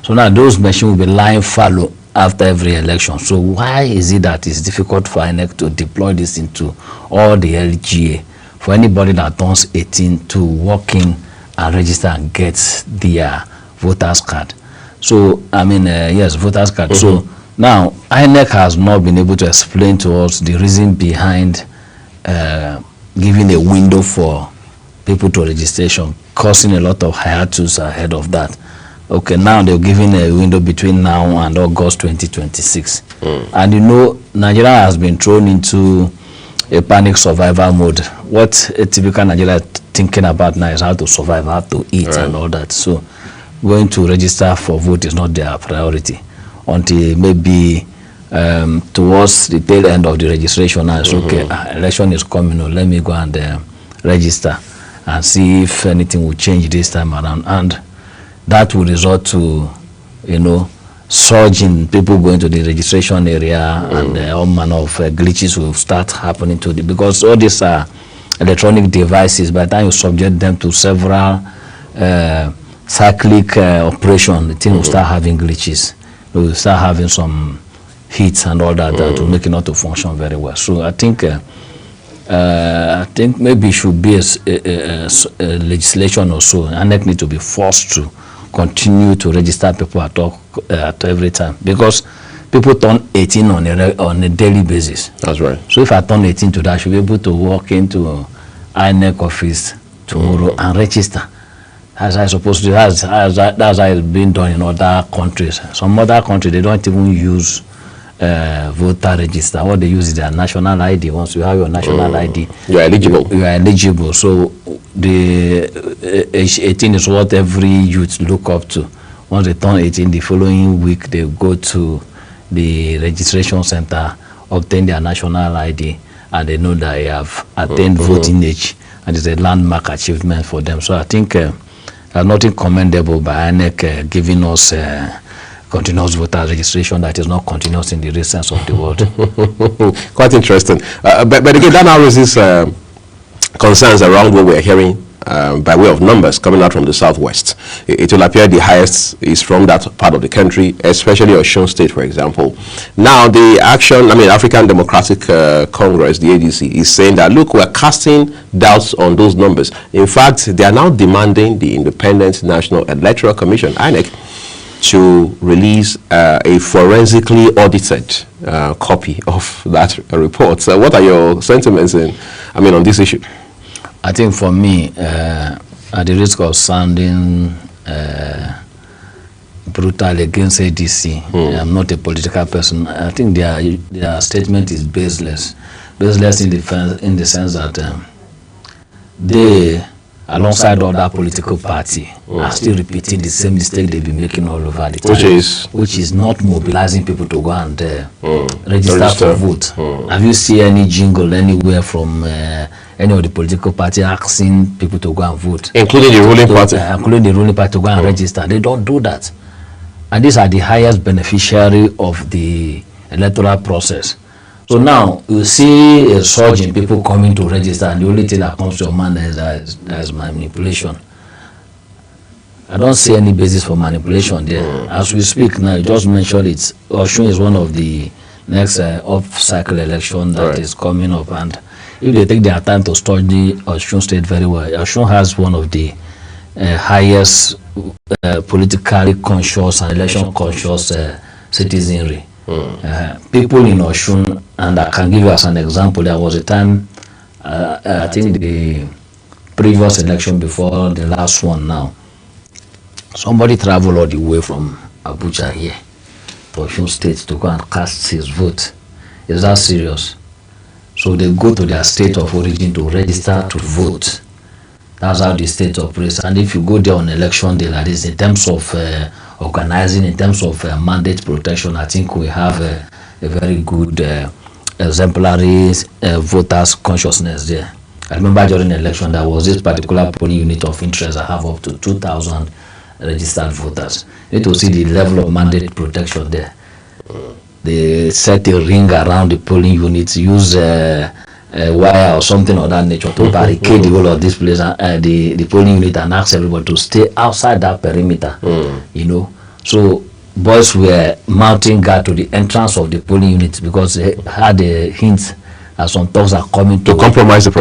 Speaker 21: So now those machines will be lying fallow after every election. So why is it that it's difficult for INEC to deploy this into all the LGA for anybody that turns 18 to walk in and register and get their voters card? So, I mean, yes, voters card. So now, INEC has not been able to explain to us the reason behind giving a window for people to registration, causing a lot of hiatus ahead of that. Okay, now they're giving a window between now and August 2026. And you know, Nigeria has been thrown into a panic survival mode. What a typical Nigeria is thinking about now is how to survive, how to eat and all that. So going to register for vote is not their priority until maybe towards the tail end of the registration. Now it's okay, election is coming, let me go and register and see if anything will change this time around. And that will result to, you know, surge in people going to the registration area, and all manner of glitches will start happening to the, because all these are electronic devices. By the time you subject them to several cyclic operation, the thing will start having glitches. We will start having some hits and all that to make it not to function very well. So I think maybe it should be a legislation or so. INEC need to be forced to continue to register people at every time, because people turn 18 on a daily basis.
Speaker 13: That's right.
Speaker 21: So if I turn 18 today, I should be able to walk into INEC office tomorrow and register. As I suppose to, that's how it's been done in other countries. Some other countries, they don't even use voter register. What they use is their national ID. Once you have your national ID,
Speaker 13: you are eligible.
Speaker 21: You are eligible. So the age 18 is what every youth look up to. Once they turn 18, the following week they go to the registration center, obtain their national ID, and they know that they have attained voting age, and it's a landmark achievement for them. So I think nothing commendable by INEC giving us continuous voter registration that is not continuous in the real sense of the word.
Speaker 13: Quite interesting. But again, that now raises concerns around what we're hearing by way of numbers coming out from the southwest. It will appear the highest is from that part of the country, especially Osun State, for example. Now, the African Democratic Congress, the ADC, is saying that, look, we're casting doubts on those numbers. In fact, they are now demanding the Independent National Electoral Commission, INEC, to release a forensically audited copy of that report. So what are your sentiments on this issue?
Speaker 21: I think for me, at the risk of sounding brutal against ADC, I'm not a political person. I think their statement is baseless. Baseless in the sense that they, alongside other political party, are still repeating the same mistake they've been making all over the time, which is not mobilizing people to go and register for vote. Have you seen any jingle anywhere from any of the political party asking people to go and vote,
Speaker 13: including the ruling party,
Speaker 21: to go and register? They don't do that, and these are the highest beneficiary of the electoral process. So now you see a surge in people coming to register, and the only thing that comes to your mind is manipulation. I don't see any basis for manipulation there. As we speak now, you just mentioned it. Osun is one of the next off-cycle election that is coming up, and if they take their time to study Osun State very well, Osun has one of the highest politically conscious and election conscious citizenry. People in Osun, and I can give you as an example, there was a time, I think the previous election before the last one now, somebody traveled all the way from Abuja here to Osun State to go and cast his vote. Is that serious? So they go to their state of origin to register to vote. That's how the state operates. And if you go there on election day like this, in terms of organizing, in terms of mandate protection, I think we have a very good exemplary voters consciousness there. I remember during the election there was this particular polling unit of interest. I have up to 2,000 registered voters. You need to see the level of mandate protection there. They set a ring around the polling units, use a wire or something of that nature to barricade the whole of this place, the polling unit, and ask everybody to stay outside that perimeter. You know, so boys were mounting guard to the entrance of the polling unit because they had a hint that some thugs are coming to
Speaker 13: compromise the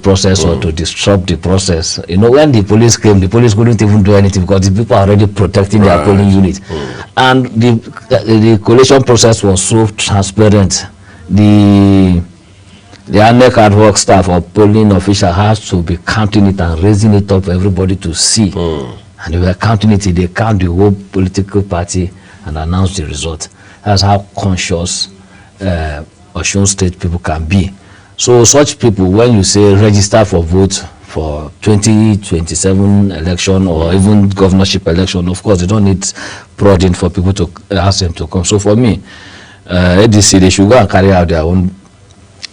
Speaker 13: process,
Speaker 21: or to disrupt the process. You know, when the police came, the police couldn't even do anything because the people are already protecting their polling unit, and the collation process was so transparent. The INEC ad hoc staff or polling official has to be counting it and raising it up for everybody to see. And they were counting it, they count the whole political party and announce the result. That's how conscious Osun State people can be. So such people, when you say register for vote for 2027 election or even governorship election, of course they don't need prodding for people to ask them to come. So for me, ADC, they should go and carry out their own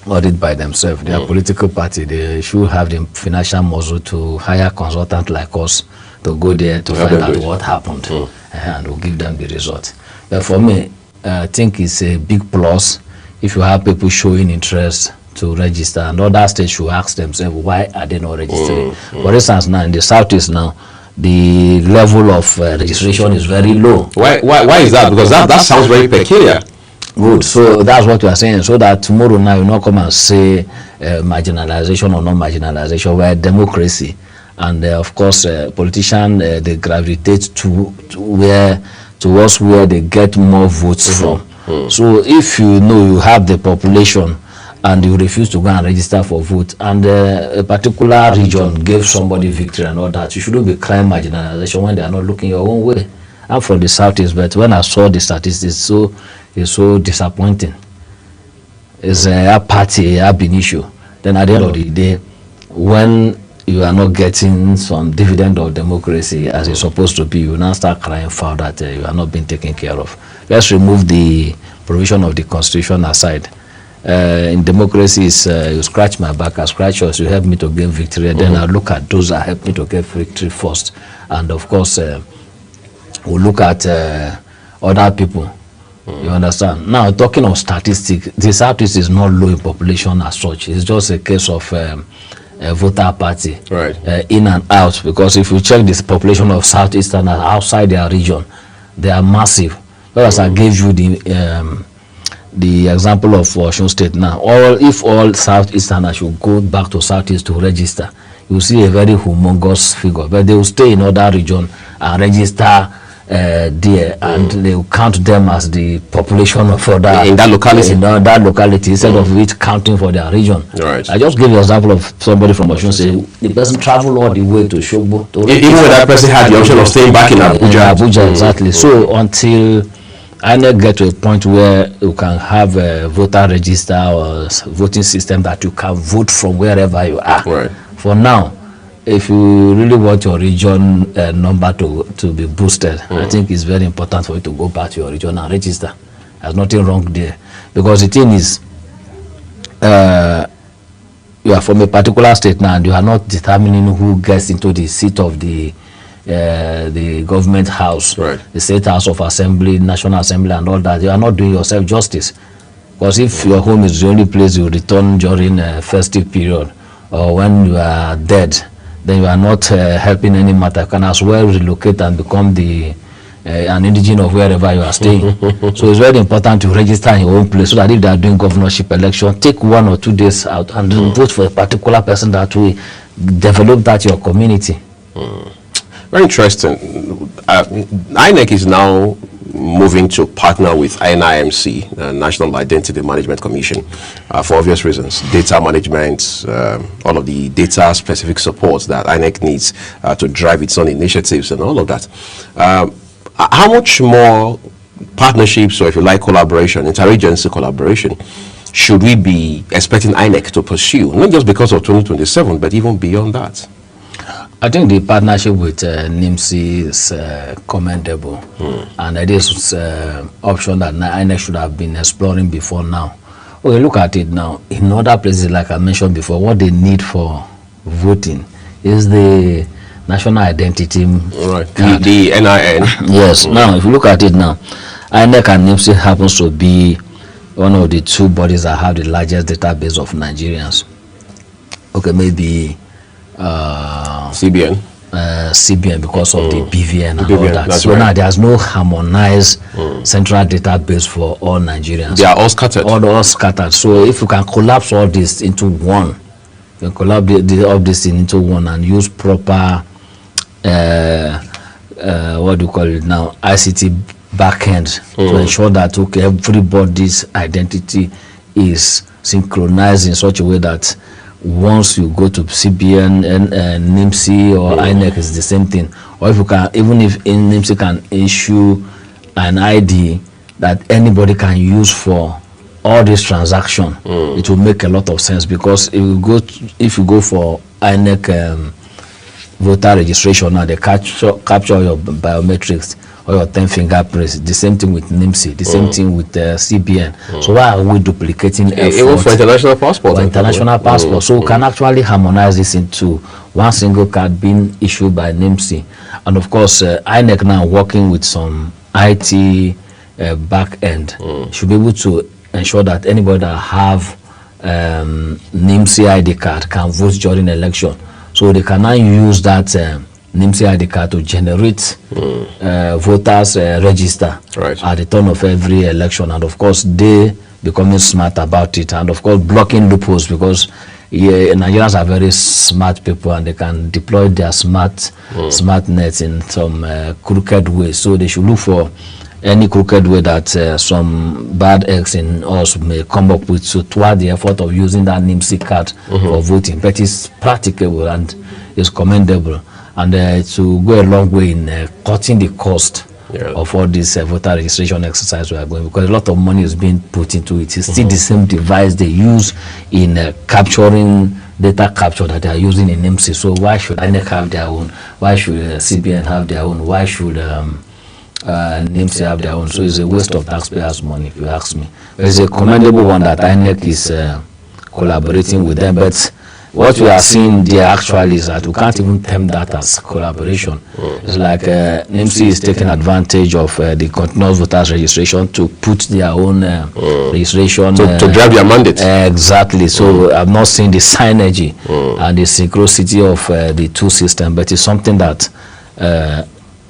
Speaker 21: audit by themselves. Their political party, they should have the financial muscle to hire consultants like us to go there to find out what happened, and we'll give them the result. But for me, I think it's a big plus if you have people showing interest to register, and other states should ask themselves, why are they not registering? For instance, now in the southeast now, the level of registration is very low.
Speaker 13: Why is that? Because that sounds very peculiar.
Speaker 21: Good. So that's what we are saying. So that tomorrow now you not come and say marginalization or non-marginalization. We're a democracy, and of course, politicians they gravitate towards where they get more votes from. So if you know you have the population and you refuse to go and register for vote, and a particular region gave somebody victory and all that, you shouldn't be crying marginalization when they are not looking your own way. I'm from the southeast, but when I saw the statistics, so is so disappointing. It's a party, a big issue. Then at the end of the day, when you are not getting some dividend of democracy as it's supposed to be, you now start crying foul that you are not being taken care of. Let's remove the provision of the constitution aside. In democracy, you scratch my back, I scratch yours, you help me to gain victory, and then I look at those that help me to get victory first. And of course, we'll look at other people. You understand? Now, talking of statistics, the Southeast is not low in population as such. It's just a case of a voter party, in and out. Because if you check this population of Southeastern outside their region, they are massive. Whereas I gave you the example of Osun State now. If all Southeasterners should go back to Southeast to register, you will see a very humongous figure. But they will stay in other region and register there, and they will count them as the population of other
Speaker 13: in that locality.
Speaker 21: In that locality, instead of it counting for their region.
Speaker 13: Right.
Speaker 21: I just gave you an example of somebody from Osun State. The person traveled all the way to Shogbo.
Speaker 13: Even when that person had the option of staying back in Abuja.
Speaker 21: Abuja, exactly. So until I get to a point where you can have a voter register or voting system that you can vote from wherever you are.
Speaker 13: Right.
Speaker 21: For now, if you really want your region number to be boosted, I think it's very important for you to go back to your region and register. There's nothing wrong there. Because the thing is, you are from a particular state now and you are not determining who gets into the seat of the government house, the state house of assembly, national assembly and all that. You are not doing yourself justice. Because if your home is the only place you return during a festive period or when you are dead, then you are not helping any matter. You can as well relocate and become an indigene of wherever you are staying. So it's very important to register in your own place so that if they are doing governorship election, take 1 or 2 days out and vote for a particular person that will develop that your community.
Speaker 13: Very interesting. INEC is now moving to partner with NIMC, National Identity Management Commission, for obvious reasons. Data management, all of the data-specific support that INEC needs to drive its own initiatives and all of that. How much more partnerships, or if you like collaboration, interagency collaboration, should we be expecting INEC to pursue? Not just because of 2027, but even beyond that.
Speaker 21: I think the partnership with NIMC is commendable, and it is an option that INEC should have been exploring before now. Okay, look at it now. In other places, like I mentioned before, what they need for voting is the national identity card.
Speaker 13: The NIN.
Speaker 21: Yes. Now, if you look at it now, INEC and NIMC happens to be one of the two bodies that have the largest database of Nigerians. Okay, maybe
Speaker 13: CBN.
Speaker 21: CBN because of the BVN and all that.
Speaker 13: That's
Speaker 21: so now there's no harmonized central database for all Nigerians.
Speaker 13: They are all scattered.
Speaker 21: All scattered. So if you can collapse all this into one, you can collapse all this into one and use proper what do you call it now, ICT backend to ensure that everybody's identity is synchronized in such a way that once you go to CBN and NIMC or INEC is the same thing. Or if you can, even if NIMC can issue an ID that anybody can use for all this transaction, it will make a lot of sense. Because if you go for INEC voter registration now, they capture your biometrics or your 10 fingerprints. The same thing with NIMC, the same thing with CBN. So why are we duplicating efforts?
Speaker 13: Even for international passport.
Speaker 21: For international passport. So we can actually harmonize this into one single card being issued by NIMC. And of course, INEC now working with some IT back end should be able to ensure that anybody that have NIMC ID card can vote during election. So they can now use that NIMC ID card to generate voters register at the turn of every election. And of course, they becoming smart about it. And of course, blocking loopholes, because Nigerians are very smart people and they can deploy their smart nets in some crooked ways. So they should look for any crooked way that some bad eggs in us may come up with, so toward the effort of using that NIMC card for voting. But it's practicable and it's commendable, and to go a long way in cutting the cost of all this voter registration exercise we are going, because a lot of money is being put into it. It's still the same device they use in capturing data capture that they are using in NIMSI. So why should INEC have their own? Why should CBN have their own? Why should NIMSI have their own? So it's a waste of taxpayers' money, if you ask me. It's a commendable one that INEC is collaborating with them, but what we are seeing there actually is that we can't even term that as collaboration. It's like NIMSI is taking advantage of the continuous voters registration to put their own registration.
Speaker 13: To drive their mandate.
Speaker 21: Exactly. So I'm not seeing the synergy and the synchronicity of the two systems, but it's something that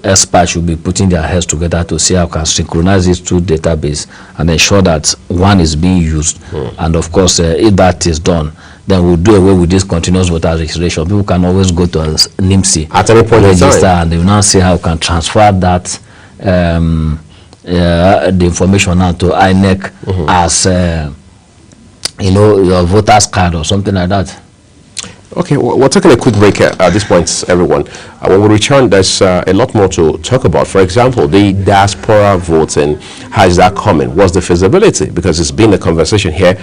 Speaker 21: experts should be putting their heads together to see how can synchronize these two databases and ensure that one is being used. And of course, if that is done, then we'll do away with this continuous voter registration. People can always go to NIMSI
Speaker 13: at any point in time,
Speaker 21: and they will now see how we can transfer that the information now to INEC as your voter's card or something like that.
Speaker 13: Okay, we're taking a quick break at this point, everyone. When we return, there's a lot more to talk about. For example, the diaspora voting. How is that coming? What's the feasibility? Because it's been a conversation here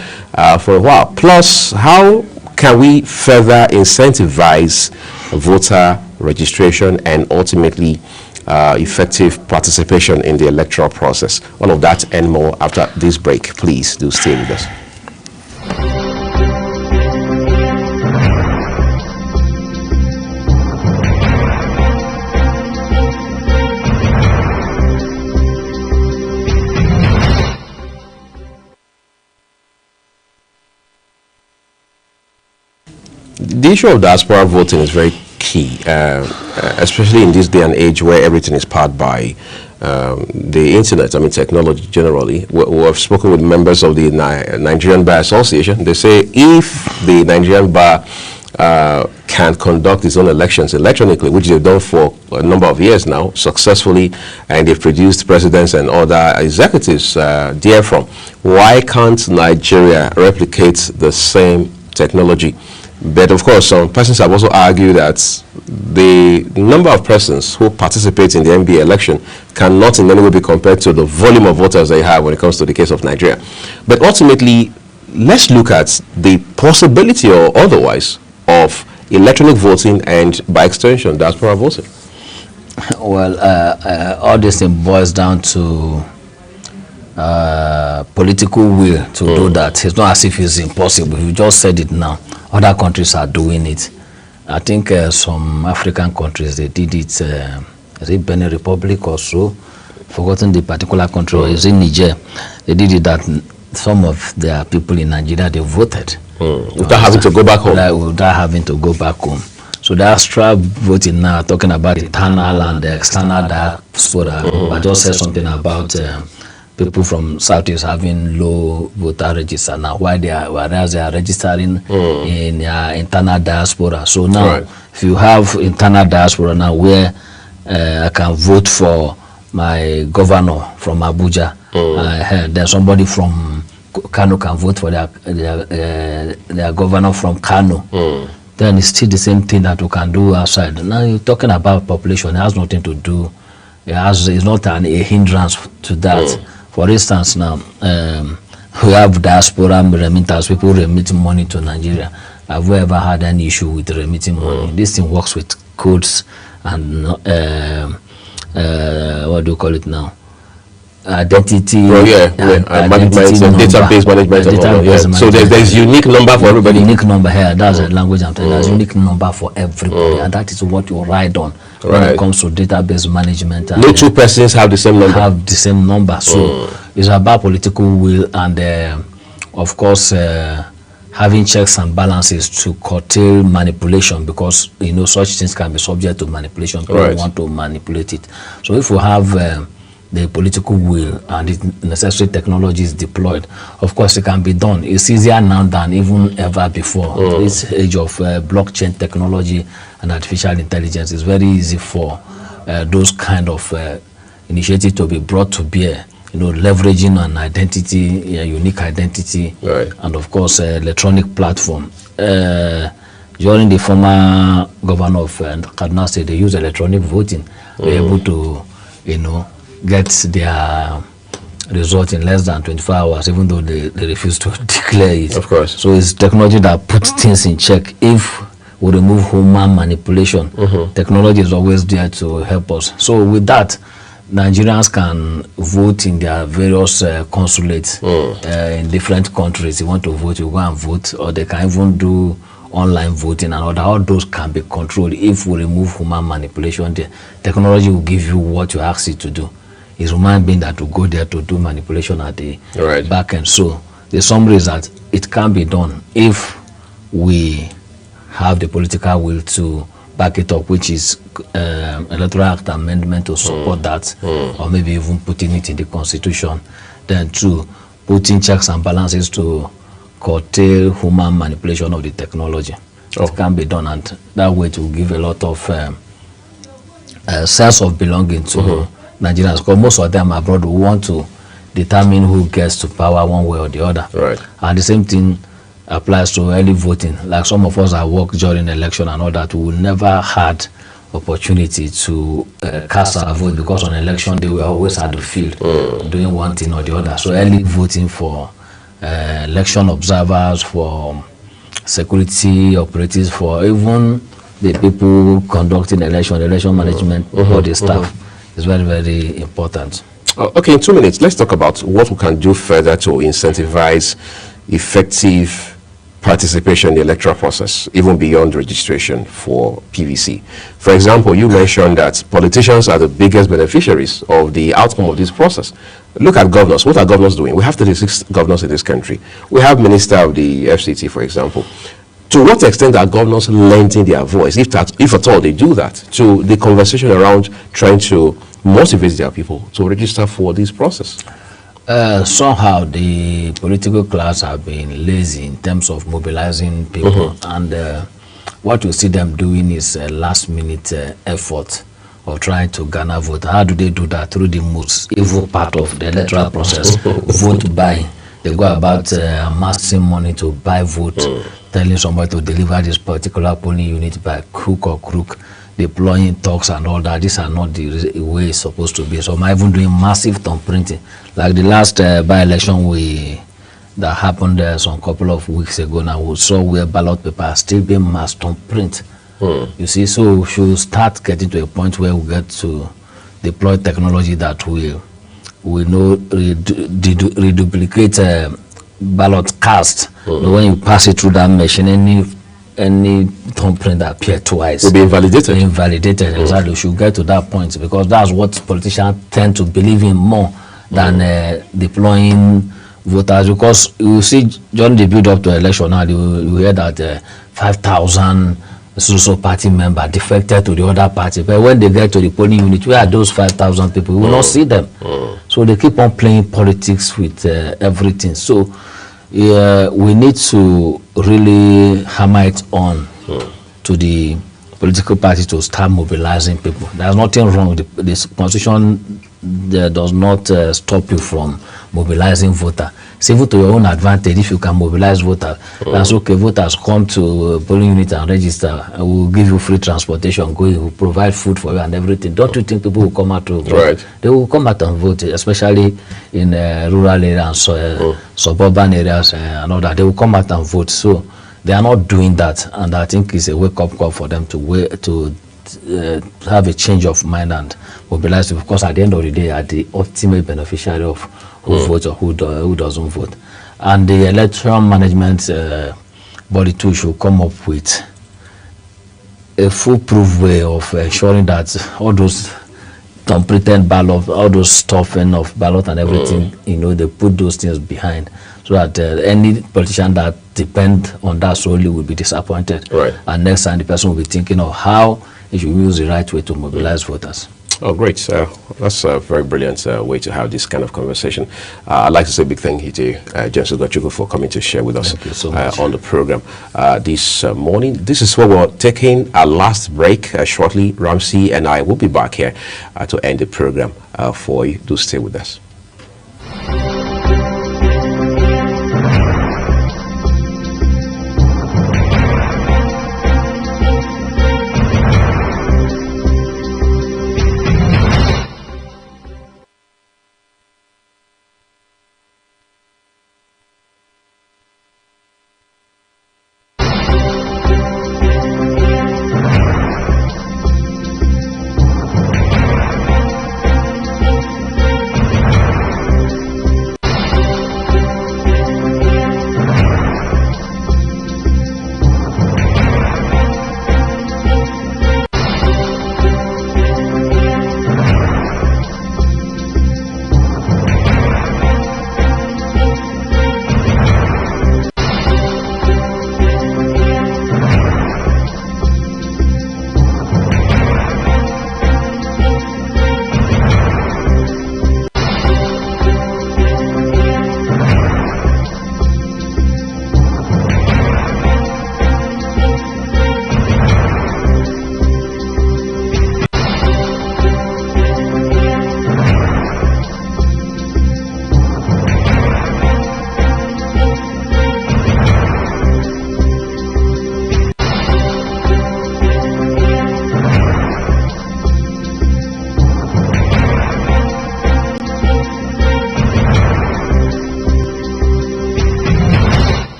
Speaker 13: for a while. Plus, how can we further incentivize voter registration and ultimately effective participation in the electoral process? All of that and more after this break. Please do stay with us. The issue of diaspora voting is very key, especially in this day and age where everything is powered by the internet, technology generally. We have spoken with members of the Nigerian Bar Association. They say if the Nigerian Bar can conduct its own elections electronically, which they've done for a number of years now successfully, and they've produced presidents and other executives therefrom, why can't Nigeria replicate the same technology? But of course, some persons have also argued that the number of persons who participate in the NBA election cannot in any way be compared to the volume of voters they have when it comes to the case of Nigeria. But ultimately, let's look at the possibility or otherwise of electronic voting and, by extension, diaspora voting.
Speaker 21: Well, all this thing boils down to political will to do that. It's not as if it's impossible. You just said it now. Other countries are doing it. I think some African countries, they did it. Is it Benin Republic or so? Forgotten the particular country. Or is it Niger? They did it that some of their people in Nigeria, they voted.
Speaker 13: Without having to go back home.
Speaker 21: Without having to go back home. So the extra voting now, talking about internal and the external diaspora, I just said something about people from Southeast having low voter register now, whereas they are registering in internal diaspora. So now, if you have internal diaspora now where I can vote for my governor from Abuja, then somebody from Kano can vote for their governor from Kano, then it's still the same thing that we can do outside. Now you're talking about population, it has nothing to do, it's not a hindrance to that. For instance, now, we have diaspora remittance, people remitting money to Nigeria. Have we ever had any issue with remitting money? This thing works with codes and, what do you call it now? Identity.
Speaker 13: Management, database management. So there's unique number for everybody.
Speaker 21: Unique number here, that's the language I'm telling you. There's unique number for everybody, and that is what you ride on when it comes to database management.
Speaker 13: No two persons have the same number.
Speaker 21: Have the same number. So it's about political will and, of course, having checks and balances to curtail manipulation, because such things can be subject to manipulation. People want to manipulate it. So if we have the political will and the necessary technology is deployed, of course it can be done. It's easier now than even ever before. This age of blockchain technology and artificial intelligence is very easy for those kind of initiatives to be brought to bear. Leveraging an identity, a unique identity, and of course electronic platform. During the former governor of Kaduna State, they use electronic voting. They're able to, get their result in less than 24 hours, even though they refuse to declare it.
Speaker 13: Of course.
Speaker 21: So it's technology that puts things in check. If we remove human manipulation, technology is always there to help us. So with that, Nigerians can vote in their various consulates in different countries. If you want to vote, you go and vote, or they can even do online voting and all those can be controlled if we remove human manipulation. The technology will give you what you ask it to do. It's human being that will go there to do manipulation at the back end. So the summary is that it can be done if we have the political will to back it up, which is Electoral Act amendment to support that, or maybe even putting it in the Constitution. Then two, putting checks and balances to curtail human manipulation of the technology. It can be done, and that way it will give a lot of sense of belonging to Nigerians, because most of them abroad will want to determine who gets to power one way or the other.
Speaker 13: Right.
Speaker 21: And the same thing applies to early voting. Like some of us that work during election and all that, we never had opportunity to cast our vote, because on election day we always at the field doing one thing or the other. So early voting for election observers, for security operatives, for even the people conducting election management body staff is very, very important.
Speaker 13: Okay, in 2 minutes, let's talk about what we can do further to incentivize effective participation in the electoral process, even beyond registration for PVC. For example, you mentioned that politicians are the biggest beneficiaries of the outcome of this process. Look at governors. What are governors doing? We have 36 governors in this country. We have Minister of the FCT, for example. To what extent are governors lending their voice, if at all they do that, to the conversation around trying to motivate their people to register for this process?
Speaker 21: Somehow the political class have been lazy in terms of mobilizing people, and what you see them doing is a last-minute effort of trying to garner vote. How do they do that? Through the most evil part of the electoral process, vote buying. They go about amassing money to buy vote, telling somebody to deliver this particular polling unit by crook or crook, deploying talks and all that. These are not the way it's supposed to be. So I'm even doing massive thumb printing. Like the last by-election that happened some couple of weeks ago now, we saw where ballot paper are still being mass thumb print. You see, so we should start getting to a point where we get to deploy technology that will know reduplicate ballot cast. When you pass it through that machine, any thumbprint that appear twice
Speaker 13: will be invalidated.
Speaker 21: Exactly. We should get to that point, because that's what politicians tend to believe in more than deploying voters. Because you see, during the build up to election now, you hear that 5,000 social party member defected to the other party, but when they get to the polling unit, where are those 5,000 people? We will not see them. So they keep on playing politics with everything. So we need to really hammer it on to the political party to start mobilizing people. There's nothing wrong with this constitution. Does not stop you from mobilizing voters. It's even to your own advantage if you can mobilize voters. That's okay. Voters come to polling unit and register. We'll give you free transportation. We'll provide food for you and everything. Don't you think people will come out to vote?
Speaker 13: Right.
Speaker 21: They will come out and vote, especially in rural areas, suburban areas, and all that. They will come out and vote. So they are not doing that, and I think it's a wake-up call for them to have a change of mind and mobilize, because at the end of the day, they are the ultimate beneficiary of who votes or who doesn't vote. And the electoral management body too should come up with a foolproof way of ensuring that all those completed ballot, all those stuffing of ballot and everything, they put those things behind, so that any politician that depend on that solely will be disappointed.
Speaker 13: Right.
Speaker 21: And next time the person will be thinking of how he should use the right way to mobilize voters.
Speaker 13: Oh, great. That's a very brilliant way to have this kind of conversation. I'd like to say a big thank you to James Ugochukwu for coming to share with us on the program this morning. This is where we're taking our last break shortly. Ramsey and I will be back here to end the program for you. Do stay with us.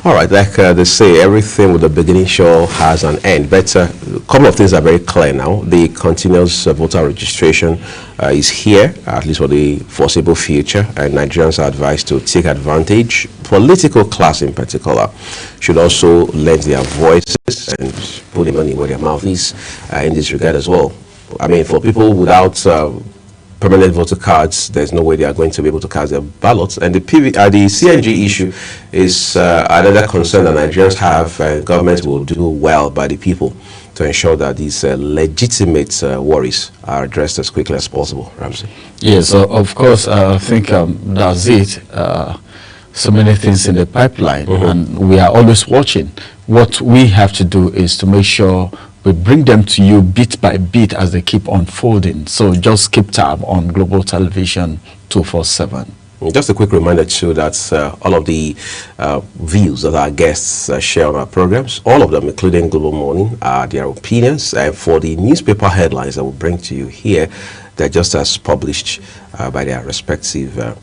Speaker 13: All right, like they say, everything with a beginning sure has an end. But a couple of things are very clear now. The continuous voter registration is here, at least for the foreseeable future, and Nigerians are advised to take advantage. Political class in particular should also lend their voices and put the money where their mouth is in this regard as well. I mean, for people without permanent voter cards, there's no way they are going to be able to cast their ballots. And the CNG issue is another concern that Nigerians have. Government will do well by the people to ensure that these legitimate worries are addressed as quickly as possible. Ramsey.
Speaker 18: Yes, of course, I think that's it. So many things in the pipeline, and we are always watching. What we have to do is to make sure we bring them to you bit by bit as they keep unfolding. So just keep tab on Global Television 247.
Speaker 13: Just a quick reminder too that all of the views that our guests share on our programs, all of them, including Global Morning, are their opinions. And for the newspaper headlines that we'll bring to you here, they're just as published by their respective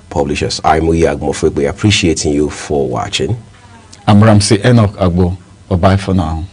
Speaker 13: publishers. I'm Muyi Agmofegbe, appreciating you for watching.
Speaker 18: I'm Ramsey Enoch Agbo. Bye-bye for now.